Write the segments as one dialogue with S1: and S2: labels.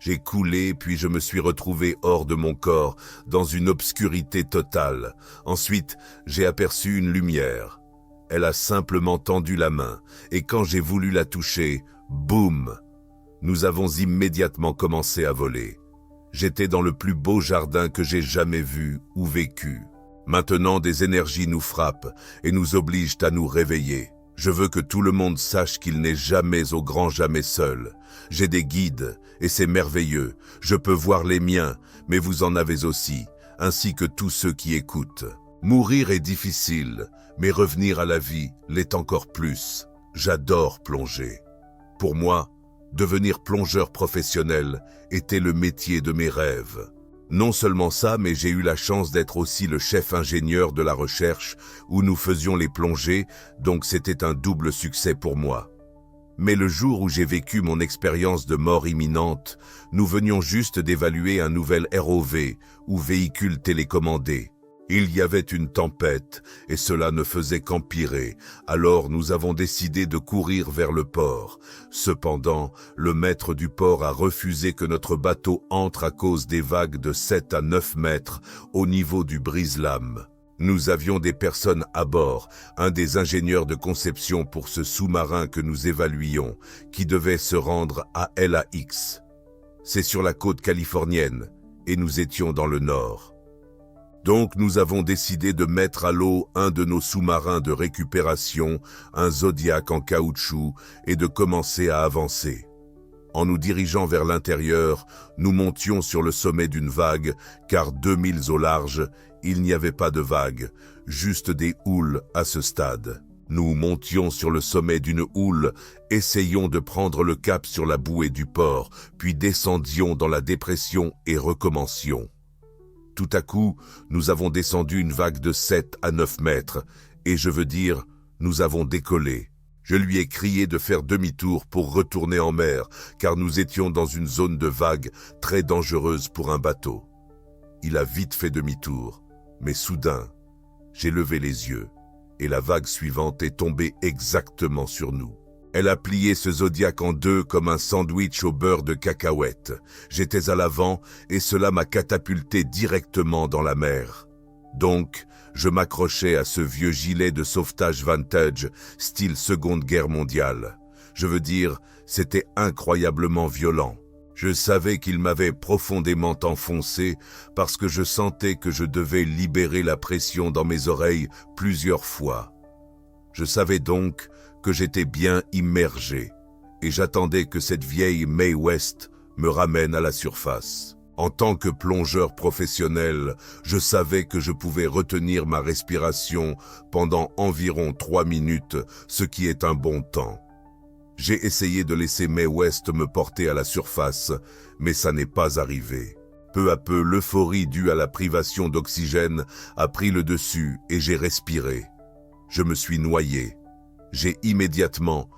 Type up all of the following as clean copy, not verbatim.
S1: J'ai coulé, puis je me suis retrouvé hors de mon corps, dans une obscurité totale. Ensuite, j'ai aperçu une lumière. Elle a simplement tendu la main, et quand j'ai voulu la toucher, boum! Nous avons immédiatement commencé à voler. J'étais dans le plus beau jardin que j'ai jamais vu ou vécu. Maintenant, des énergies nous frappent et nous obligent à nous réveiller. Je veux que tout le monde sache qu'il n'est jamais au grand jamais seul. J'ai des guides, et c'est merveilleux. Je peux voir les miens, mais vous en avez aussi, ainsi que tous ceux qui écoutent. Mourir est difficile, mais revenir à la vie l'est encore plus. J'adore plonger. Pour moi, devenir plongeur professionnel était le métier de mes rêves. Non seulement ça, mais j'ai eu la chance d'être aussi le chef ingénieur de la recherche où nous faisions les plongées, donc c'était un double succès pour moi. Mais le jour où j'ai vécu mon expérience de mort imminente, nous venions juste d'évaluer un nouvel ROV, ou véhicule télécommandé. Il y avait une tempête, et cela ne faisait qu'empirer, alors nous avons décidé de courir vers le port. Cependant, le maître du port a refusé que notre bateau entre à cause des vagues de 7 à 9 mètres au niveau du brise-lames. Nous avions des personnes à bord, un des ingénieurs de conception pour ce sous-marin que nous évaluions, qui devait se rendre à LAX. C'est sur la côte californienne, et nous étions dans le nord. Donc nous avons décidé de mettre à l'eau un de nos sous-marins de récupération, un Zodiac en caoutchouc, et de commencer à avancer. En nous dirigeant vers l'intérieur, nous montions sur le sommet d'une vague, car 2000 au large, il n'y avait pas de vague, juste des houles à ce stade. Nous montions sur le sommet d'une houle, essayions de prendre le cap sur la bouée du port, puis descendions dans la dépression et recommencions. Tout à coup, nous avons descendu une vague de 7 à 9 mètres, et je veux dire, nous avons décollé. Je lui ai crié de faire demi-tour pour retourner en mer, car nous étions dans une zone de vague très dangereuse pour un bateau. Il a vite fait demi-tour, mais soudain, j'ai levé les yeux, et la vague suivante est tombée exactement sur nous. Elle a plié ce Zodiac en deux comme un sandwich au beurre de cacahuète. J'étais à l'avant et cela m'a catapulté directement dans la mer. Donc, je m'accrochais à ce vieux gilet de sauvetage vintage, style Seconde Guerre mondiale. Je veux dire, c'était incroyablement violent. Je savais qu'il m'avait profondément enfoncé parce que je sentais que je devais libérer la pression dans mes oreilles plusieurs fois. Je savais donc que j'étais bien immergé, et j'attendais que cette vieille Mae West me ramène à la surface. En tant que plongeur professionnel, je savais que je pouvais retenir ma respiration pendant environ 3 minutes, ce qui est un bon temps. J'ai essayé de laisser Mae West me porter à la surface, mais ça n'est pas arrivé. Peu à peu, l'euphorie due à la privation d'oxygène a pris le dessus et j'ai respiré. Je me suis noyé. J'ai immédiatement,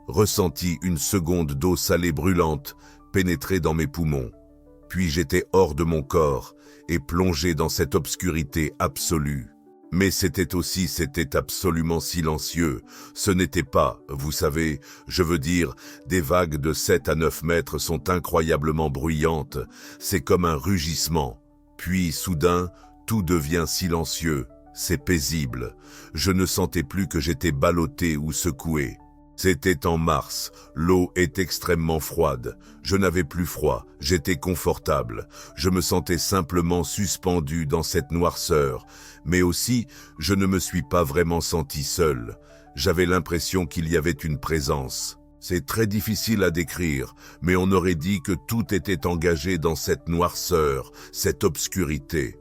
S1: ressenti une seconde d'eau salée brûlante pénétrer dans mes poumons. Puis j'étais hors de mon corps et plongé dans cette obscurité absolue. Mais c'était absolument silencieux. Ce n'était pas, vous savez, des vagues de 7 à 9 mètres sont incroyablement bruyantes. C'est comme un rugissement. Puis, soudain, tout devient silencieux. C'est paisible. Je ne sentais plus que j'étais ballotté ou secoué. C'était en mars. L'eau est extrêmement froide. Je n'avais plus froid. J'étais confortable. Je me sentais simplement suspendu dans cette noirceur. Mais aussi, je ne me suis pas vraiment senti seul. J'avais l'impression qu'il y avait une présence. C'est très difficile à décrire, mais on aurait dit que tout était engagé dans cette noirceur, cette obscurité.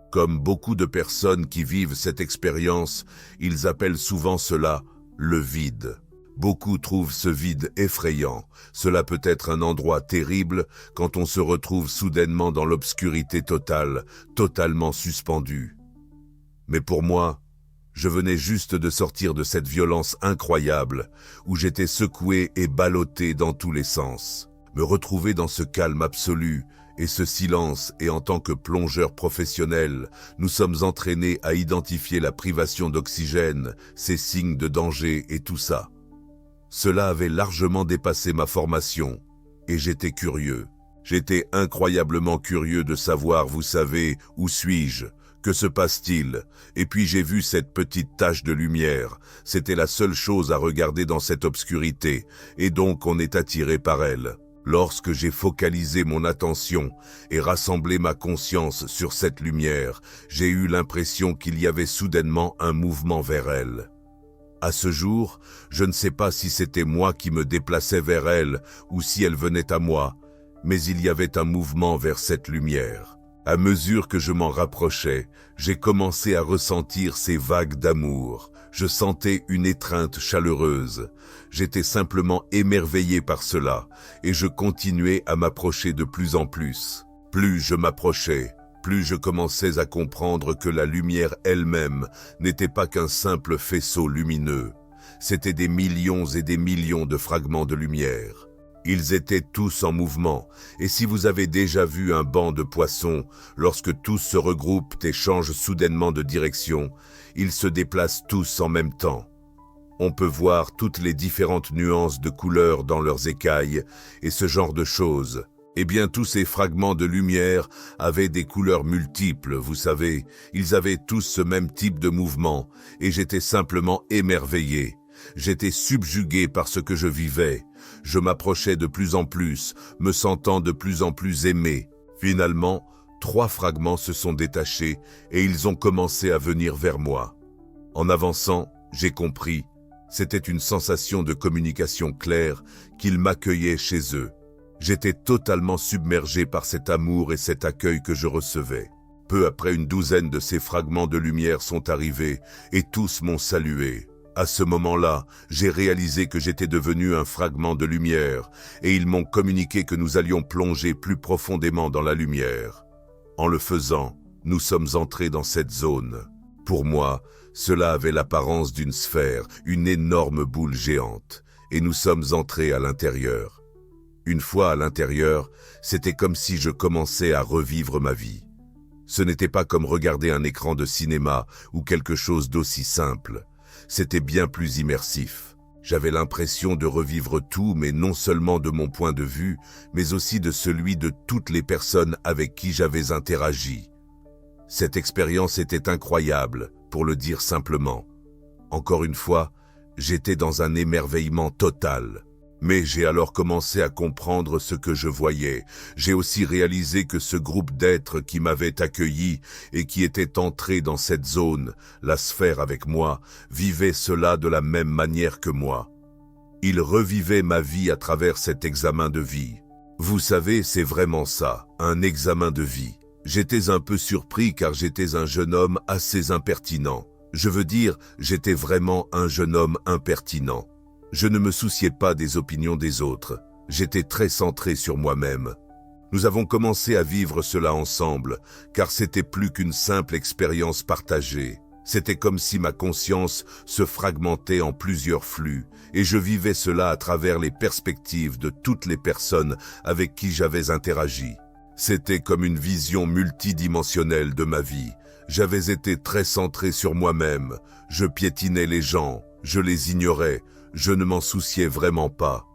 S1: Comme beaucoup de personnes qui vivent cette expérience, ils appellent souvent cela le vide. Beaucoup trouvent ce vide effrayant. Cela peut être un endroit terrible quand on se retrouve soudainement dans l'obscurité totale, totalement suspendu. Mais pour moi, je venais juste de sortir de cette violence incroyable où j'étais secoué et ballotté dans tous les sens. Me retrouver dans ce calme absolu et ce silence, et en tant que plongeur professionnel, nous sommes entraînés à identifier la privation d'oxygène, ses signes de danger et tout ça. Cela avait largement dépassé ma formation, et j'étais curieux. J'étais incroyablement curieux de savoir, vous savez, où suis-je? Que se passe-t-il? Et puis j'ai vu cette petite tache de lumière. C'était la seule chose à regarder dans cette obscurité, et donc on est attiré par elle. Lorsque j'ai focalisé mon attention et rassemblé ma conscience sur cette lumière, j'ai eu l'impression qu'il y avait soudainement un mouvement vers elle. À ce jour, je ne sais pas si c'était moi qui me déplaçais vers elle ou si elle venait à moi, mais il y avait un mouvement vers cette lumière. À mesure que je m'en rapprochais, j'ai commencé à ressentir ces vagues d'amour. Je sentais une étreinte chaleureuse. J'étais simplement émerveillé par cela, et je continuais à m'approcher de plus en plus. Plus je m'approchais, plus je commençais à comprendre que la lumière elle-même n'était pas qu'un simple faisceau lumineux. C'étaient des millions et des millions de fragments de lumière. Ils étaient tous en mouvement, et si vous avez déjà vu un banc de poissons, lorsque tous se regroupent et changent soudainement de direction, ils se déplacent tous en même temps. On peut voir toutes les différentes nuances de couleurs dans leurs écailles, et ce genre de choses. Eh bien, tous ces fragments de lumière avaient des couleurs multiples, vous savez. Ils avaient tous ce même type de mouvement, et j'étais simplement émerveillé. J'étais subjugué par ce que je vivais. Je m'approchais de plus en plus, me sentant de plus en plus aimé. Finalement, 3 fragments se sont détachés et ils ont commencé à venir vers moi. En avançant, j'ai compris. C'était une sensation de communication claire qu'ils m'accueillaient chez eux. J'étais totalement submergé par cet amour et cet accueil que je recevais. Peu après, une douzaine de ces fragments de lumière sont arrivés et tous m'ont salué. À ce moment-là, j'ai réalisé que j'étais devenu un fragment de lumière et ils m'ont communiqué que nous allions plonger plus profondément dans la lumière. En le faisant, nous sommes entrés dans cette zone. Pour moi, cela avait l'apparence d'une sphère, une énorme boule géante, et nous sommes entrés à l'intérieur. Une fois à l'intérieur, c'était comme si je commençais à revivre ma vie. Ce n'était pas comme regarder un écran de cinéma ou quelque chose d'aussi simple. C'était bien plus immersif. J'avais l'impression de revivre tout, mais non seulement de mon point de vue, mais aussi de celui de toutes les personnes avec qui j'avais interagi. Cette expérience était incroyable, pour le dire simplement. Encore une fois, j'étais dans un émerveillement total. Mais j'ai alors commencé à comprendre ce que je voyais. J'ai aussi réalisé que ce groupe d'êtres qui m'avait accueilli et qui était entré dans cette zone, la sphère avec moi, vivait cela de la même manière que moi. Ils revivaient ma vie à travers cet examen de vie. Vous savez, c'est vraiment ça, un examen de vie. J'étais un peu surpris car j'étais un jeune homme assez impertinent. Je veux dire, j'étais vraiment un jeune homme impertinent. Je ne me souciais pas des opinions des autres. J'étais très centré sur moi-même. Nous avons commencé à vivre cela ensemble, car c'était plus qu'une simple expérience partagée. C'était comme si ma conscience se fragmentait en plusieurs flux, et je vivais cela à travers les perspectives de toutes les personnes avec qui j'avais interagi. C'était comme une vision multidimensionnelle de ma vie. J'avais été très centré sur moi-même. Je piétinais les gens, je les ignorais. Je ne m'en souciais vraiment pas.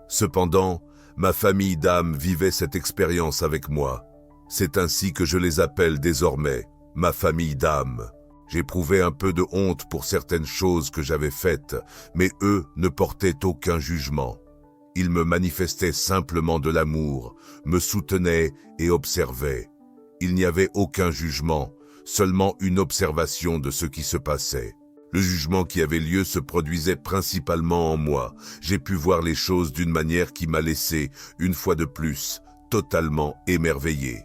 S1: Cependant, ma famille d'âmes vivait cette expérience avec moi. C'est ainsi que je les appelle désormais, ma famille d'âmes. J'éprouvais un peu de honte pour certaines choses que j'avais faites, mais eux ne portaient aucun jugement. Ils me manifestaient simplement de l'amour, me soutenaient et observaient. Il n'y avait aucun jugement, seulement une observation de ce qui se passait. Le jugement qui avait lieu se produisait principalement en moi. J'ai pu voir les choses d'une manière qui m'a laissé, une fois de plus, totalement émerveillé.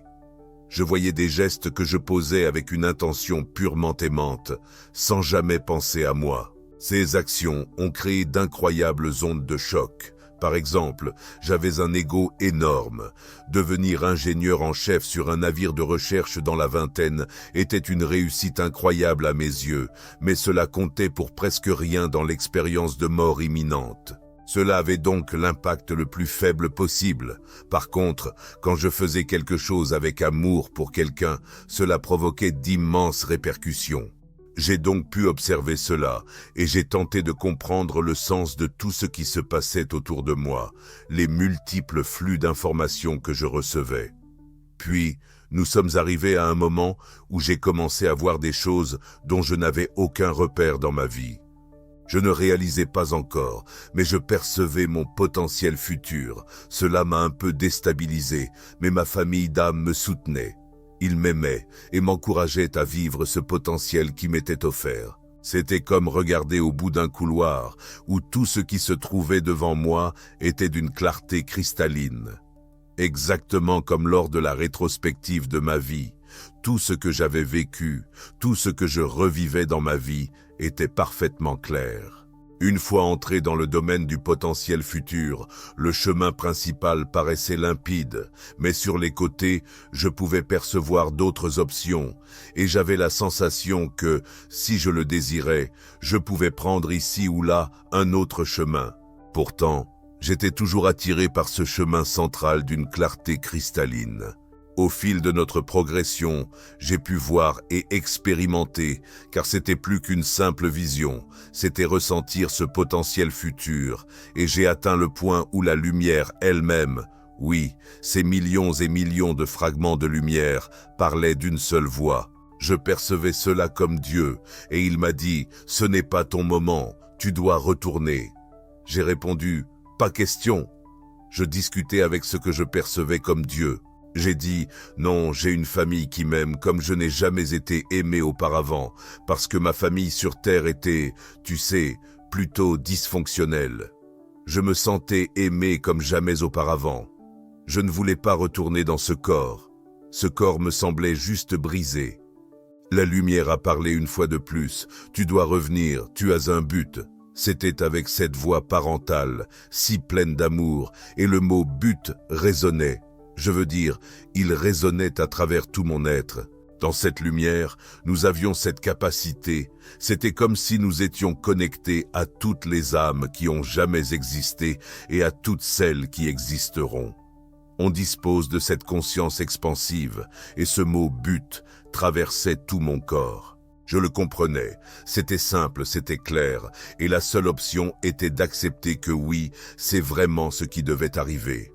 S1: Je voyais des gestes que je posais avec une intention purement aimante, sans jamais penser à moi. Ces actions ont créé d'incroyables ondes de choc. Par exemple, j'avais un ego énorme. Devenir ingénieur en chef sur un navire de recherche dans la vingtaine était une réussite incroyable à mes yeux, mais cela comptait pour presque rien dans l'expérience de mort imminente. Cela avait donc l'impact le plus faible possible. Par contre, quand je faisais quelque chose avec amour pour quelqu'un, cela provoquait d'immenses répercussions. J'ai donc pu observer cela, et j'ai tenté de comprendre le sens de tout ce qui se passait autour de moi, les multiples flux d'informations que je recevais. Puis, nous sommes arrivés à un moment où j'ai commencé à voir des choses dont je n'avais aucun repère dans ma vie. Je ne réalisais pas encore, mais je percevais mon potentiel futur. Cela m'a un peu déstabilisé, mais ma famille d'âme me soutenait. Ils m'aimaient et m'encourageaient à vivre ce potentiel qui m'était offert. C'était comme regarder au bout d'un couloir où tout ce qui se trouvait devant moi était d'une clarté cristalline. Exactement comme lors de la rétrospective de ma vie, tout ce que j'avais vécu, tout ce que je revivais dans ma vie était parfaitement clair. Une fois entré dans le domaine du potentiel futur, le chemin principal paraissait limpide, mais sur les côtés, je pouvais percevoir d'autres options, et j'avais la sensation que, si je le désirais, je pouvais prendre ici ou là un autre chemin. Pourtant, j'étais toujours attiré par ce chemin central d'une clarté cristalline. Au fil de notre progression, j'ai pu voir et expérimenter, car c'était plus qu'une simple vision, c'était ressentir ce potentiel futur, et j'ai atteint le point où la lumière elle-même, oui, ces millions et millions de fragments de lumière, parlaient d'une seule voix. Je percevais cela comme Dieu, et il m'a dit « Ce n'est pas ton moment, tu dois retourner ». J'ai répondu « Pas question ». Je discutais avec ce que je percevais comme Dieu. J'ai dit, non, j'ai une famille qui m'aime comme je n'ai jamais été aimé auparavant, parce que ma famille sur Terre était, tu sais, plutôt dysfonctionnelle. Je me sentais aimé comme jamais auparavant. Je ne voulais pas retourner dans ce corps. Ce corps me semblait juste brisé. La lumière a parlé une fois de plus, tu dois revenir, tu as un but. C'était avec cette voix parentale, si pleine d'amour, et le mot « but » résonnait. Je veux dire, il résonnait à travers tout mon être. Dans cette lumière, nous avions cette capacité. C'était comme si nous étions connectés à toutes les âmes qui ont jamais existé et à toutes celles qui existeront. On dispose de cette conscience expansive, et ce mot « but » traversait tout mon corps. Je le comprenais, c'était simple, c'était clair, et la seule option était d'accepter que oui, c'est vraiment ce qui devait arriver.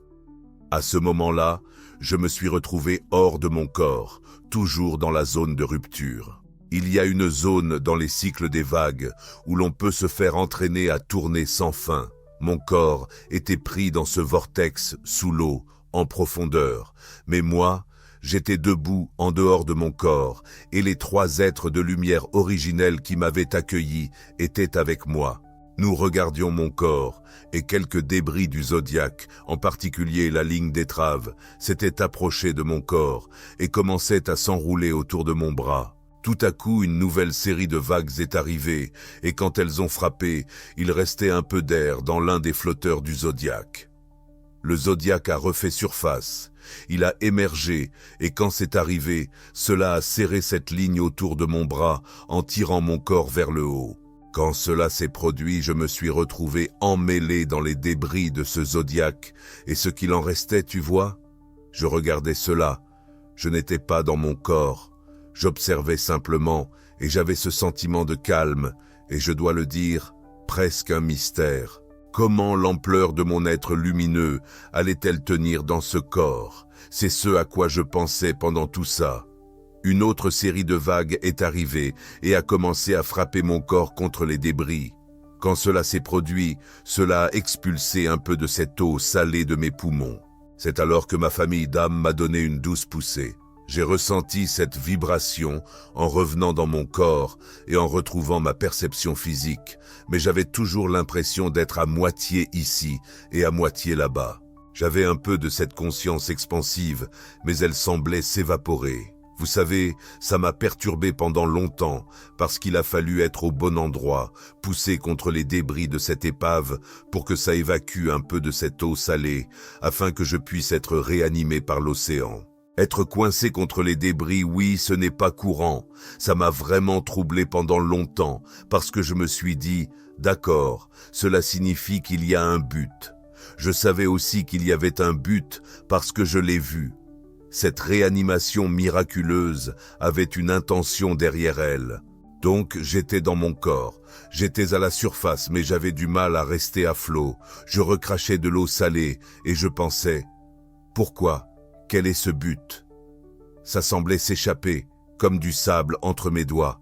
S1: À ce moment-là, je me suis retrouvé hors de mon corps, toujours dans la zone de rupture. Il y a une zone dans les cycles des vagues où l'on peut se faire entraîner à tourner sans fin. Mon corps était pris dans ce vortex sous l'eau, en profondeur. Mais moi, j'étais debout en dehors de mon corps et les trois êtres de lumière originels qui m'avaient accueilli étaient avec moi. Nous regardions mon corps et quelques débris du zodiaque, en particulier la ligne d'étrave, s'étaient approchés de mon corps et commençaient à s'enrouler autour de mon bras. Tout à coup, une nouvelle série de vagues est arrivée et quand elles ont frappé, il restait un peu d'air dans l'un des flotteurs du zodiaque. Le zodiaque a refait surface, il a émergé et quand c'est arrivé, cela a serré cette ligne autour de mon bras en tirant mon corps vers le haut. Quand cela s'est produit, je me suis retrouvé emmêlé dans les débris de ce zodiaque, et ce qu'il en restait, tu vois? Je regardais cela, je n'étais pas dans mon corps, j'observais simplement, et j'avais ce sentiment de calme, et je dois le dire, presque un mystère. Comment l'ampleur de mon être lumineux allait-elle tenir dans ce corps? C'est ce à quoi je pensais pendant tout ça. Une autre série de vagues est arrivée et a commencé à frapper mon corps contre les débris. Quand cela s'est produit, cela a expulsé un peu de cette eau salée de mes poumons. C'est alors que ma famille d'âme m'a donné une douce poussée. J'ai ressenti cette vibration en revenant dans mon corps et en retrouvant ma perception physique, mais j'avais toujours l'impression d'être à moitié ici et à moitié là-bas. J'avais un peu de cette conscience expansive, mais elle semblait s'évaporer. Vous savez, ça m'a perturbé pendant longtemps parce qu'il a fallu être au bon endroit, poussé contre les débris de cette épave pour que ça évacue un peu de cette eau salée afin que je puisse être réanimé par l'océan. Être coincé contre les débris, oui, ce n'est pas courant. Ça m'a vraiment troublé pendant longtemps parce que je me suis dit, d'accord, cela signifie qu'il y a un but. Je savais aussi qu'il y avait un but parce que je l'ai vu. Cette réanimation miraculeuse avait une intention derrière elle. Donc j'étais dans mon corps, j'étais à la surface mais j'avais du mal à rester à flot, je recrachais de l'eau salée et je pensais « Pourquoi? Quel est ce but ?» Ça semblait s'échapper, comme du sable entre mes doigts.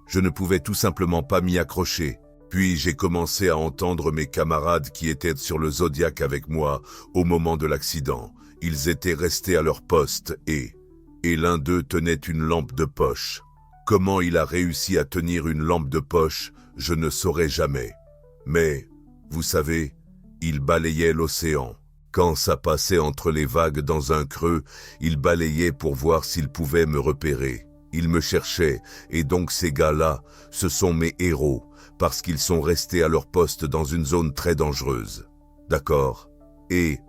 S1: Je ne pouvais tout simplement pas m'y accrocher. Puis j'ai commencé à entendre mes camarades qui étaient sur le Zodiac avec moi au moment de l'accident. Ils étaient restés à leur poste et l'un d'eux tenait une lampe de poche. Comment il a réussi à tenir une lampe de poche, je ne saurais jamais. Mais, vous savez, il balayait l'océan. Quand ça passait entre les vagues dans un creux, il balayait pour voir s'il pouvait me repérer. Il me cherchait, et donc ces gars-là, ce sont mes héros, parce qu'ils sont restés à leur poste dans une zone très dangereuse. D'accord? Et,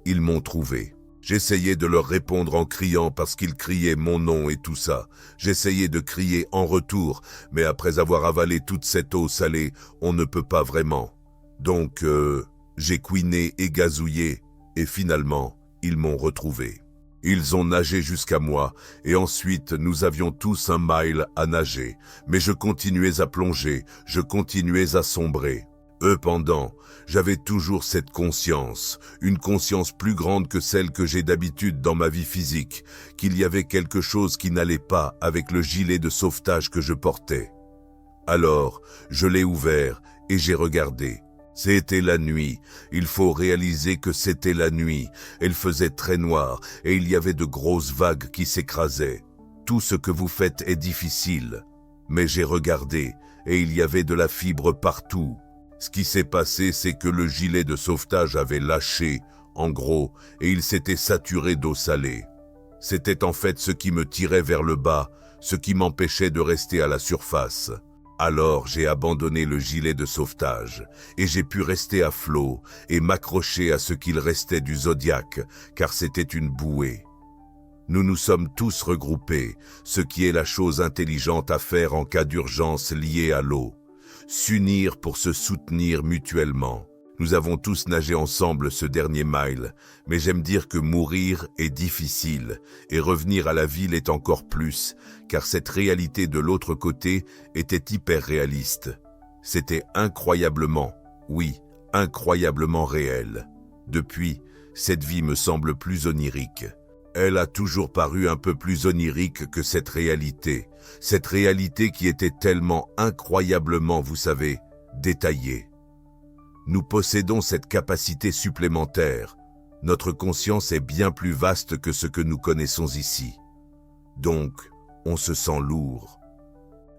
S1: ils m'ont trouvé. J'essayais de leur répondre en criant parce qu'ils criaient mon nom et tout ça. J'essayais de crier en retour, mais après avoir avalé toute cette eau salée, on ne peut pas vraiment. Donc, j'ai couiné et gazouillé, et finalement, ils m'ont retrouvé. Ils ont nagé jusqu'à moi, et ensuite nous avions tous un mile à nager, mais je continuais à plonger, je continuais à sombrer. Cependant, j'avais toujours cette conscience, une conscience plus grande que celle que j'ai d'habitude dans ma vie physique, qu'il y avait quelque chose qui n'allait pas avec le gilet de sauvetage que je portais. Alors, je l'ai ouvert et j'ai regardé. C'était la nuit. Il faut réaliser que c'était la nuit. Elle faisait très noir et il y avait de grosses vagues qui s'écrasaient. Tout ce que vous faites est difficile. Mais j'ai regardé et il y avait de la fibre partout. Ce qui s'est passé, c'est que le gilet de sauvetage avait lâché, en gros, et il s'était saturé d'eau salée. C'était en fait ce qui me tirait vers le bas, ce qui m'empêchait de rester à la surface. Alors j'ai abandonné le gilet de sauvetage et j'ai pu rester à flot et m'accrocher à ce qu'il restait du Zodiac, car c'était une bouée. Nous nous sommes tous regroupés, ce qui est la chose intelligente à faire en cas d'urgence liée à l'eau. S'unir pour se soutenir mutuellement. Nous avons tous nagé ensemble ce dernier mile, mais j'aime dire que mourir est difficile et revenir à la ville est encore plus, car cette réalité de l'autre côté était hyper réaliste. C'était incroyablement, oui, incroyablement réel. Depuis, cette vie me semble plus onirique. Elle a toujours paru un peu plus onirique que cette réalité qui était tellement incroyablement, vous savez, détaillée. Nous possédons cette capacité supplémentaire. Notre conscience est bien plus vaste que ce que nous connaissons ici. Donc, on se sent lourd.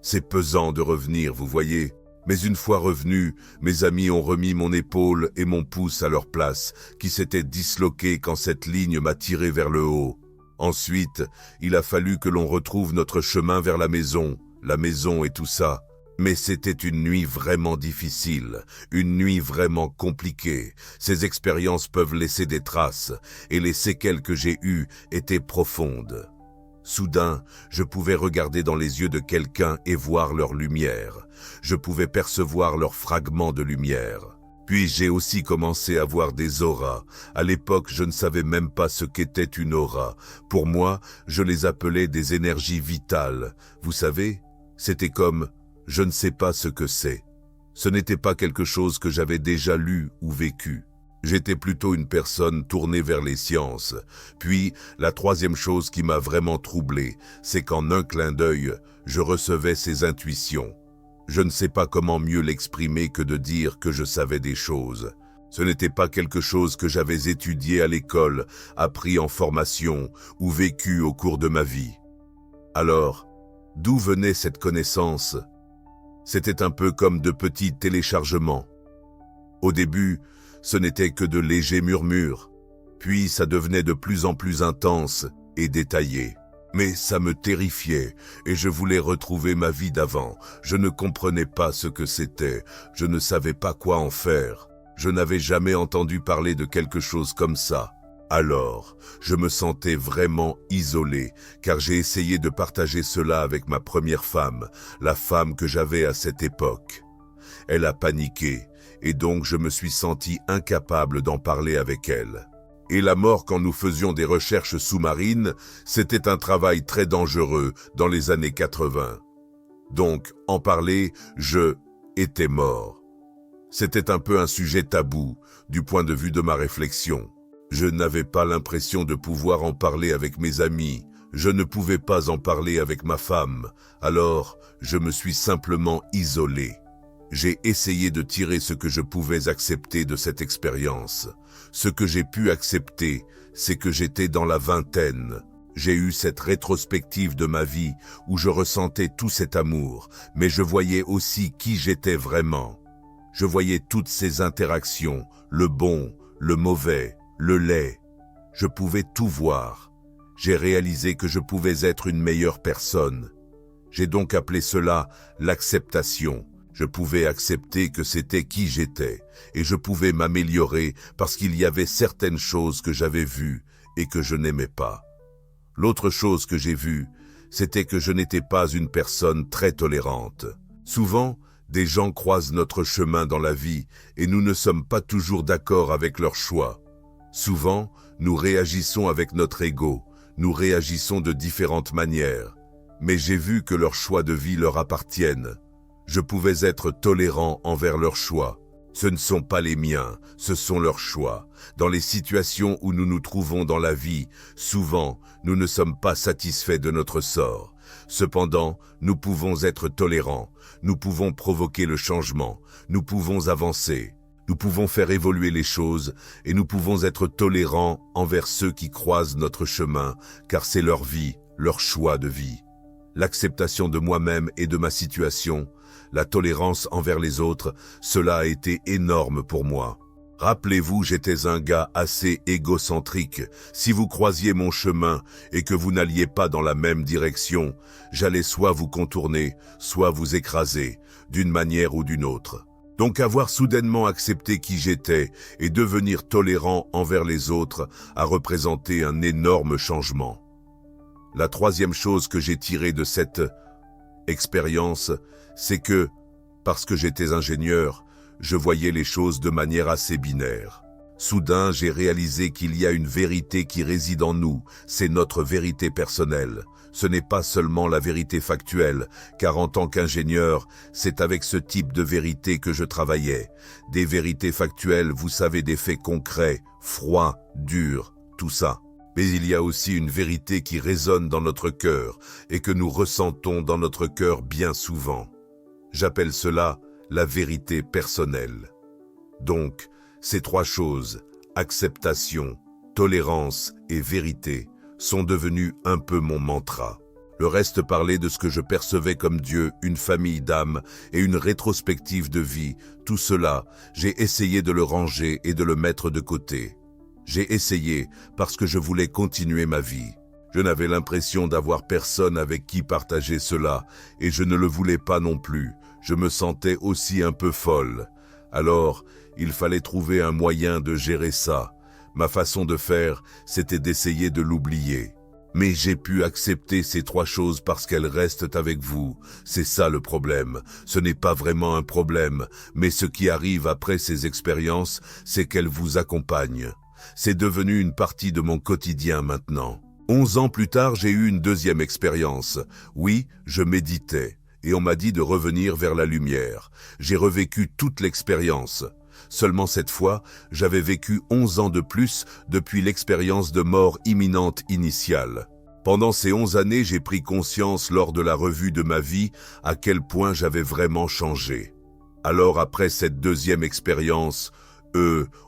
S1: C'est pesant de revenir, vous voyez. Mais une fois revenu, mes amis ont remis mon épaule et mon pouce à leur place, qui s'étaient disloqués quand cette ligne m'a tiré vers le haut. Ensuite, il a fallu que l'on retrouve notre chemin vers la maison et tout ça. Mais c'était une nuit vraiment difficile, une nuit vraiment compliquée. Ces expériences peuvent laisser des traces, et les séquelles que j'ai eues étaient profondes. Soudain, je pouvais regarder dans les yeux de quelqu'un et voir leur lumière. Je pouvais percevoir leurs fragments de lumière. Puis j'ai aussi commencé à voir des auras. À l'époque, je ne savais même pas ce qu'était une aura. Pour moi, je les appelais des énergies vitales. Vous savez, c'était comme... Je ne sais pas ce que c'est. Ce n'était pas quelque chose que j'avais déjà lu ou vécu. J'étais plutôt une personne tournée vers les sciences. Puis, la troisième chose qui m'a vraiment troublé, c'est qu'en un clin d'œil, je recevais ces intuitions. Je ne sais pas comment mieux l'exprimer que de dire que je savais des choses. Ce n'était pas quelque chose que j'avais étudié à l'école, appris en formation ou vécu au cours de ma vie. Alors, d'où venait cette connaissance ? C'était un peu comme de petits téléchargements. Au début, ce n'était que de légers murmures, puis ça devenait de plus en plus intense et détaillé. Mais ça me terrifiait et je voulais retrouver ma vie d'avant. Je ne comprenais pas ce que c'était, je ne savais pas quoi en faire. Je n'avais jamais entendu parler de quelque chose comme ça. Alors, je me sentais vraiment isolé, car j'ai essayé de partager cela avec ma première femme, la femme que j'avais à cette époque. Elle a paniqué, et donc je me suis senti incapable d'en parler avec elle. Et la mort quand nous faisions des recherches sous-marines, c'était un travail très dangereux dans les années 80. Donc, en parler, je étais mort. C'était un peu un sujet tabou, du point de vue de ma réflexion. Je n'avais pas l'impression de pouvoir en parler avec mes amis. Je ne pouvais pas en parler avec ma femme. Alors, je me suis simplement isolé. J'ai essayé de tirer ce que je pouvais accepter de cette expérience. Ce que j'ai pu accepter, c'est que j'étais dans la vingtaine. J'ai eu cette rétrospective de ma vie où je ressentais tout cet amour, mais je voyais aussi qui j'étais vraiment. Je voyais toutes ces interactions, le bon, le mauvais, le laid. Je pouvais tout voir. J'ai réalisé que je pouvais être une meilleure personne. J'ai donc appelé cela l'acceptation. Je pouvais accepter que c'était qui j'étais, et je pouvais m'améliorer parce qu'il y avait certaines choses que j'avais vues et que je n'aimais pas. L'autre chose que j'ai vue, c'était que je n'étais pas une personne très tolérante. Souvent, des gens croisent notre chemin dans la vie et nous ne sommes pas toujours d'accord avec leurs choix. Souvent, nous réagissons avec notre ego, nous réagissons de différentes manières. Mais j'ai vu que leurs choix de vie leur appartiennent. Je pouvais être tolérant envers leurs choix. Ce ne sont pas les miens, ce sont leurs choix. Dans les situations où nous nous trouvons dans la vie, souvent, nous ne sommes pas satisfaits de notre sort. Cependant, nous pouvons être tolérants, nous pouvons provoquer le changement, nous pouvons avancer, nous pouvons faire évoluer les choses et nous pouvons être tolérants envers ceux qui croisent notre chemin, car c'est leur vie, leur choix de vie. L'acceptation de moi-même et de ma situation, la tolérance envers les autres, cela a été énorme pour moi. Rappelez-vous, j'étais un gars assez égocentrique. Si vous croisiez mon chemin et que vous n'alliez pas dans la même direction, j'allais soit vous contourner, soit vous écraser, d'une manière ou d'une autre. Donc avoir soudainement accepté qui j'étais et devenir tolérant envers les autres a représenté un énorme changement. La troisième chose que j'ai tirée de cette expérience, c'est que, parce que j'étais ingénieur, je voyais les choses de manière assez binaire. Soudain, j'ai réalisé qu'il y a une vérité qui réside en nous, c'est notre vérité personnelle. Ce n'est pas seulement la vérité factuelle, car en tant qu'ingénieur, c'est avec ce type de vérité que je travaillais. Des vérités factuelles, vous savez, des faits concrets, froids, durs, tout ça. Mais il y a aussi une vérité qui résonne dans notre cœur et que nous ressentons dans notre cœur bien souvent. J'appelle cela la vérité personnelle. Donc, ces trois choses, acceptation, tolérance et vérité, sont devenues un peu mon mantra. Le reste parlait de ce que je percevais comme Dieu, une famille d'âmes et une rétrospective de vie. Tout cela, j'ai essayé de le ranger et de le mettre de côté. J'ai essayé parce que je voulais continuer ma vie. Je n'avais l'impression d'avoir personne avec qui partager cela et je ne le voulais pas non plus. Je me sentais aussi un peu folle. Alors, il fallait trouver un moyen de gérer ça. Ma façon de faire, c'était d'essayer de l'oublier. Mais j'ai pu accepter ces trois choses parce qu'elles restent avec vous. C'est ça le problème. Ce n'est pas vraiment un problème, mais ce qui arrive après ces expériences, c'est qu'elles vous accompagnent. C'est devenu une partie de mon quotidien maintenant. 11 ans plus tard, j'ai eu une deuxième expérience. Oui, je méditais, et on m'a dit de revenir vers la lumière. J'ai revécu toute l'expérience. Seulement cette fois, j'avais vécu 11 ans de plus depuis l'expérience de mort imminente initiale. Pendant ces 11 années, j'ai pris conscience lors de la revue de ma vie à quel point j'avais vraiment changé. Alors après cette deuxième expérience,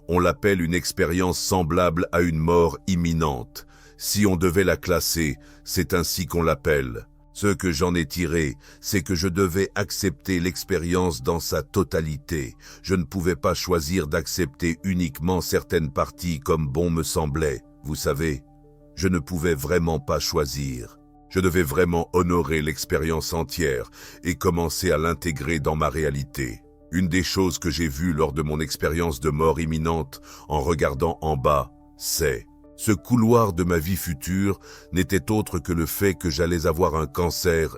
S1: on l'appelle une expérience semblable à une mort imminente. Si on devait la classer, c'est ainsi qu'on l'appelle. Ce que j'en ai tiré, c'est que je devais accepter l'expérience dans sa totalité. Je ne pouvais pas choisir d'accepter uniquement certaines parties comme bon me semblait. Vous savez, je ne pouvais vraiment pas choisir. Je devais vraiment honorer l'expérience entière et commencer à l'intégrer dans ma réalité. Une des choses que j'ai vues lors de mon expérience de mort imminente en regardant en bas, c'est ce couloir de ma vie future n'était autre que le fait que j'allais avoir un cancer,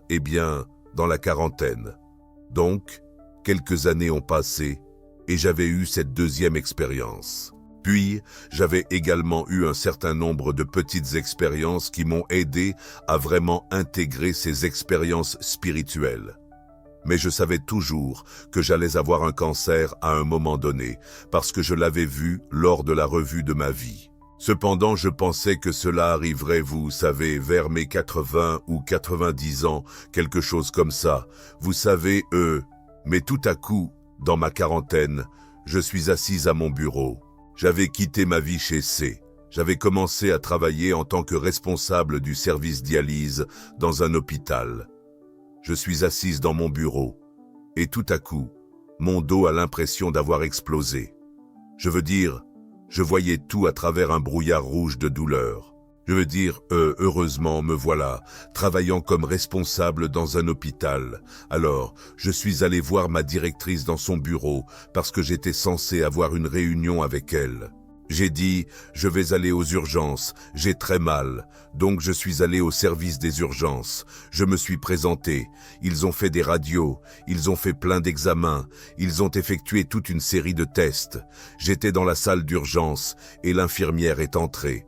S1: dans la quarantaine. Donc, quelques années ont passé et j'avais eu cette deuxième expérience. Puis, j'avais également eu un certain nombre de petites expériences qui m'ont aidé à vraiment intégrer ces expériences spirituelles. Mais je savais toujours que j'allais avoir un cancer à un moment donné, parce que je l'avais vu lors de la revue de ma vie. Cependant, je pensais que cela arriverait, vous savez, vers mes 80 ou 90 ans, quelque chose comme ça. Vous savez, Mais tout à coup, dans ma quarantaine, je suis assise à mon bureau. J'avais quitté ma vie chez C. J'avais commencé à travailler en tant que responsable du service dialyse dans un hôpital. Je suis assise dans mon bureau, et tout à coup, mon dos a l'impression d'avoir explosé. Je veux dire, je voyais tout à travers un brouillard rouge de douleur. Je veux dire, heureusement, me voilà, travaillant comme responsable dans un hôpital. Alors, je suis allé voir ma directrice dans son bureau, parce que j'étais censé avoir une réunion avec elle. J'ai dit, je vais aller aux urgences, j'ai très mal. Donc je suis allé au service des urgences. Je me suis présenté. Ils ont fait des radios, ils ont fait plein d'examens, ils ont effectué toute une série de tests. J'étais dans la salle d'urgence et l'infirmière est entrée.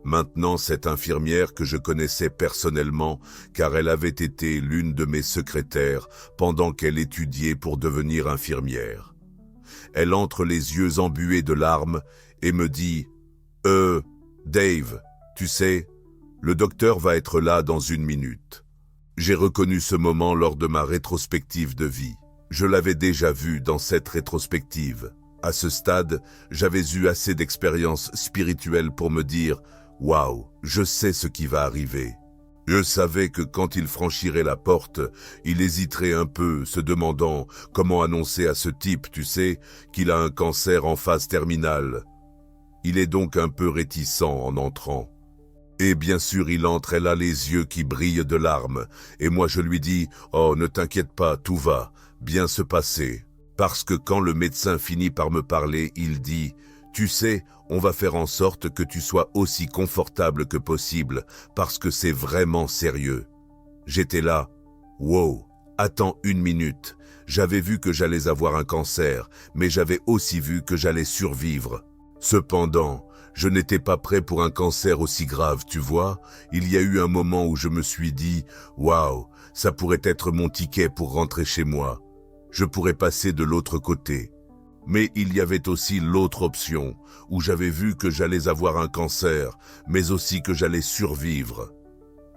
S1: Maintenant, cette infirmière que je connaissais personnellement, car elle avait été l'une de mes secrétaires pendant qu'elle étudiait pour devenir infirmière. Elle entre les yeux embués de larmes et me dit « Dave, tu sais, le docteur va être là dans 1 minute. » J'ai reconnu ce moment lors de ma rétrospective de vie. Je l'avais déjà vu dans cette rétrospective. À ce stade, j'avais eu assez d'expérience spirituelle pour me dire « Waouh, je sais ce qui va arriver. » Je savais que quand il franchirait la porte, il hésiterait un peu, se demandant comment annoncer à ce type, tu sais, qu'il a un cancer en phase terminale. Il est donc un peu réticent en entrant. Et bien sûr, il entre, elle a les yeux qui brillent de larmes, et moi je lui dis « Oh, ne t'inquiète pas, tout va bien se passer. » Parce que quand le médecin finit par me parler, il dit « Tu sais, on va faire en sorte que tu sois aussi confortable que possible, parce que c'est vraiment sérieux. » J'étais là. Wow, attends 1 minute. J'avais vu que j'allais avoir un cancer, mais j'avais aussi vu que j'allais survivre. Cependant, je n'étais pas prêt pour un cancer aussi grave, tu vois. Il y a eu un moment où je me suis dit « Waouh, ça pourrait être mon ticket pour rentrer chez moi. Je pourrais passer de l'autre côté. » Mais il y avait aussi l'autre option, où j'avais vu que j'allais avoir un cancer, mais aussi que j'allais survivre.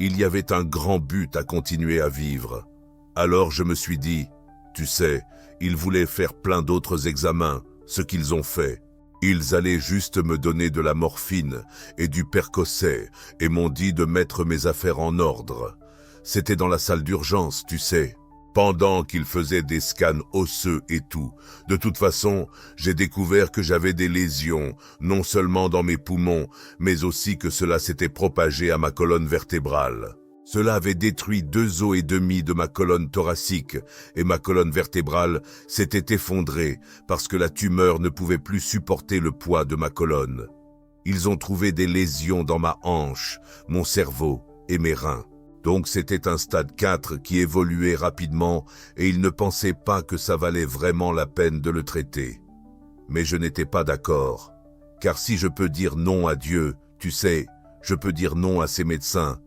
S1: Il y avait un grand but à continuer à vivre. Alors je me suis dit, tu sais, ils voulaient faire plein d'autres examens, ce qu'ils ont fait. Ils allaient juste me donner de la morphine et du Percocet et m'ont dit de mettre mes affaires en ordre. C'était dans la salle d'urgence, tu sais. Pendant qu'ils faisaient des scans osseux et tout. De toute façon, j'ai découvert que j'avais des lésions, non seulement dans mes poumons, mais aussi que cela s'était propagé à ma colonne vertébrale. Cela avait détruit 2 os et demi de ma colonne thoracique, et ma colonne vertébrale s'était effondrée parce que la tumeur ne pouvait plus supporter le poids de ma colonne. Ils ont trouvé des lésions dans ma hanche, mon cerveau et mes reins. Donc c'était un stade 4 qui évoluait rapidement et ils ne pensaient pas que ça valait vraiment la peine de le traiter. Mais je n'étais pas d'accord, car si je peux dire non à Dieu, tu sais, je peux dire non à ces médecins,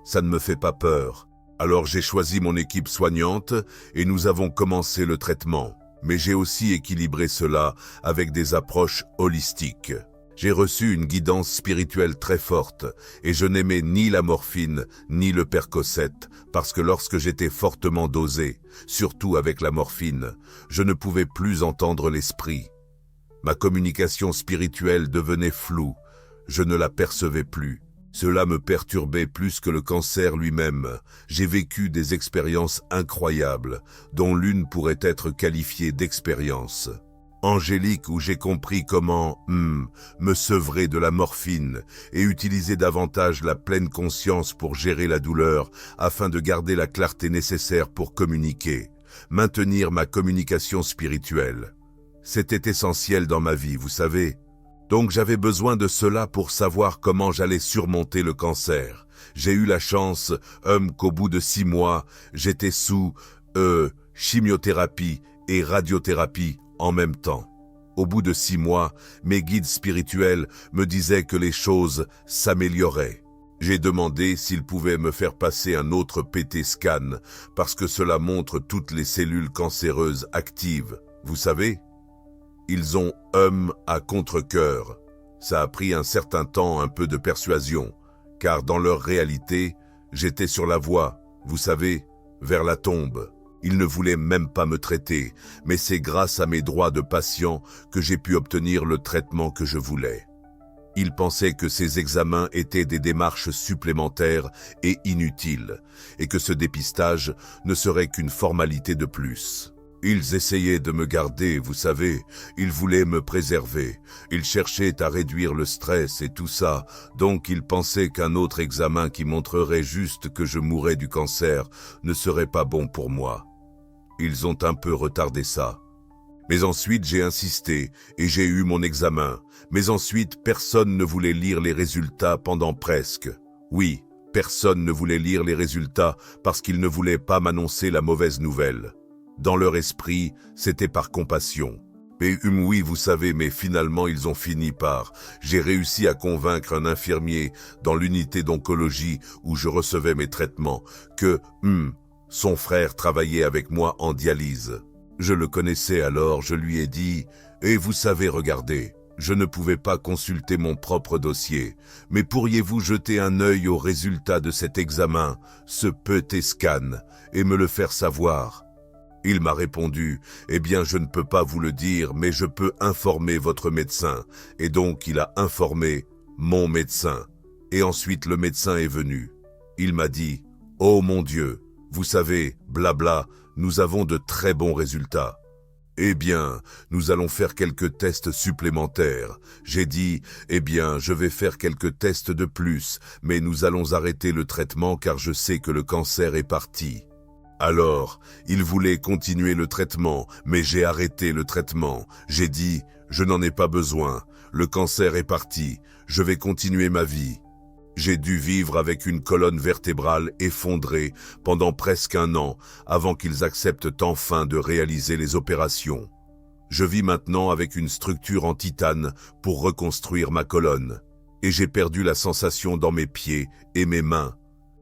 S1: ça ne me fait pas peur. Alors j'ai choisi mon équipe soignante et nous avons commencé le traitement. Mais j'ai aussi équilibré cela avec des approches holistiques. J'ai reçu une guidance spirituelle très forte et je n'aimais ni la morphine ni le Percocet parce que lorsque j'étais fortement dosé, surtout avec la morphine, je ne pouvais plus entendre l'esprit. Ma communication spirituelle devenait floue, je ne la percevais plus. Cela me perturbait plus que le cancer lui-même. J'ai vécu des expériences incroyables, dont l'une pourrait être qualifiée d'expérience angélique où j'ai compris comment me sevrer de la morphine et utiliser davantage la pleine conscience pour gérer la douleur afin de garder la clarté nécessaire pour communiquer, maintenir ma communication spirituelle. C'était essentiel dans ma vie, vous savez. Donc j'avais besoin de cela pour savoir comment j'allais surmonter le cancer. J'ai eu la chance qu'au bout de 6 mois, j'étais sous chimiothérapie et radiothérapie en même temps. Au bout de 6 mois, mes guides spirituels me disaient que les choses s'amélioraient. J'ai demandé s'ils pouvaient me faire passer un autre PT scan parce que cela montre toutes les cellules cancéreuses actives, vous savez. Ils ont à contre-cœur. Ça a pris un certain temps, un peu de persuasion, car dans leur réalité, j'étais sur la voie, vous savez, vers la tombe. Ils ne voulaient même pas me traiter, mais c'est grâce à mes droits de patient que j'ai pu obtenir le traitement que je voulais. Ils pensaient que ces examens étaient des démarches supplémentaires et inutiles, et que ce dépistage ne serait qu'une formalité de plus. Ils essayaient de me garder, vous savez, ils voulaient me préserver, ils cherchaient à réduire le stress et tout ça, donc ils pensaient qu'un autre examen qui montrerait juste que je mourrais du cancer ne serait pas bon pour moi. Ils ont un peu retardé ça. Mais ensuite j'ai insisté et j'ai eu mon examen, mais ensuite personne ne voulait lire les résultats pendant presque. Oui, personne ne voulait lire les résultats parce qu'ils ne voulaient pas m'annoncer la mauvaise nouvelle. Dans leur esprit, c'était par compassion. Mais oui, vous savez, mais finalement ils ont fini par... J'ai réussi à convaincre un infirmier dans l'unité d'oncologie où je recevais mes traitements que, son frère travaillait avec moi en dialyse. Je le connaissais alors, je lui ai dit « Et vous savez, regardez, je ne pouvais pas consulter mon propre dossier, mais pourriez-vous jeter un œil aux résultats de cet examen, ce PT scan, et me le faire savoir ?» Il m'a répondu « Eh bien, je ne peux pas vous le dire, mais je peux informer votre médecin. » Et donc, il a informé mon médecin. Et ensuite, le médecin est venu. Il m'a dit « Oh mon Dieu, vous savez, blabla, nous avons de très bons résultats. » Eh bien, nous allons faire quelques tests supplémentaires. J'ai dit, eh bien, je vais faire quelques tests de plus, mais nous allons arrêter le traitement car je sais que le cancer est parti. Alors, il voulait continuer le traitement, mais j'ai arrêté le traitement. J'ai dit, je n'en ai pas besoin, le cancer est parti, je vais continuer ma vie. J'ai dû vivre avec une colonne vertébrale effondrée pendant presque 1 an avant qu'ils acceptent enfin de réaliser les opérations. Je vis maintenant avec une structure en titane pour reconstruire ma colonne. Et j'ai perdu la sensation dans mes pieds et mes mains.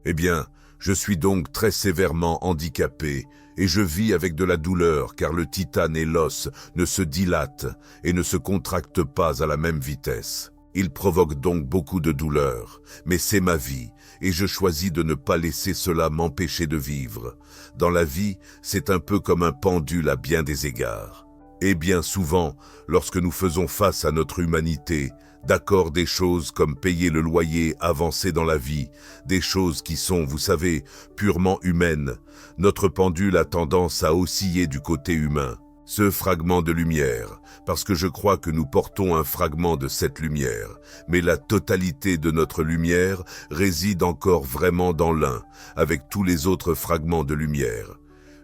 S1: Eh bien, je suis donc très sévèrement handicapé et je vis avec de la douleur car le titane et l'os ne se dilatent et ne se contractent pas à la même vitesse. Il provoque donc beaucoup de douleur, mais c'est ma vie et je choisis de ne pas laisser cela m'empêcher de vivre. Dans la vie, c'est un peu comme un pendule à bien des égards. Et bien souvent, lorsque nous faisons face à notre humanité, d'accord, des choses comme payer le loyer, avancer dans la vie, des choses qui sont, vous savez, purement humaines, notre pendule a tendance à osciller du côté humain. Ce fragment de lumière, parce que je crois que nous portons un fragment de cette lumière, mais la totalité de notre lumière réside encore vraiment dans l'un, avec tous les autres fragments de lumière.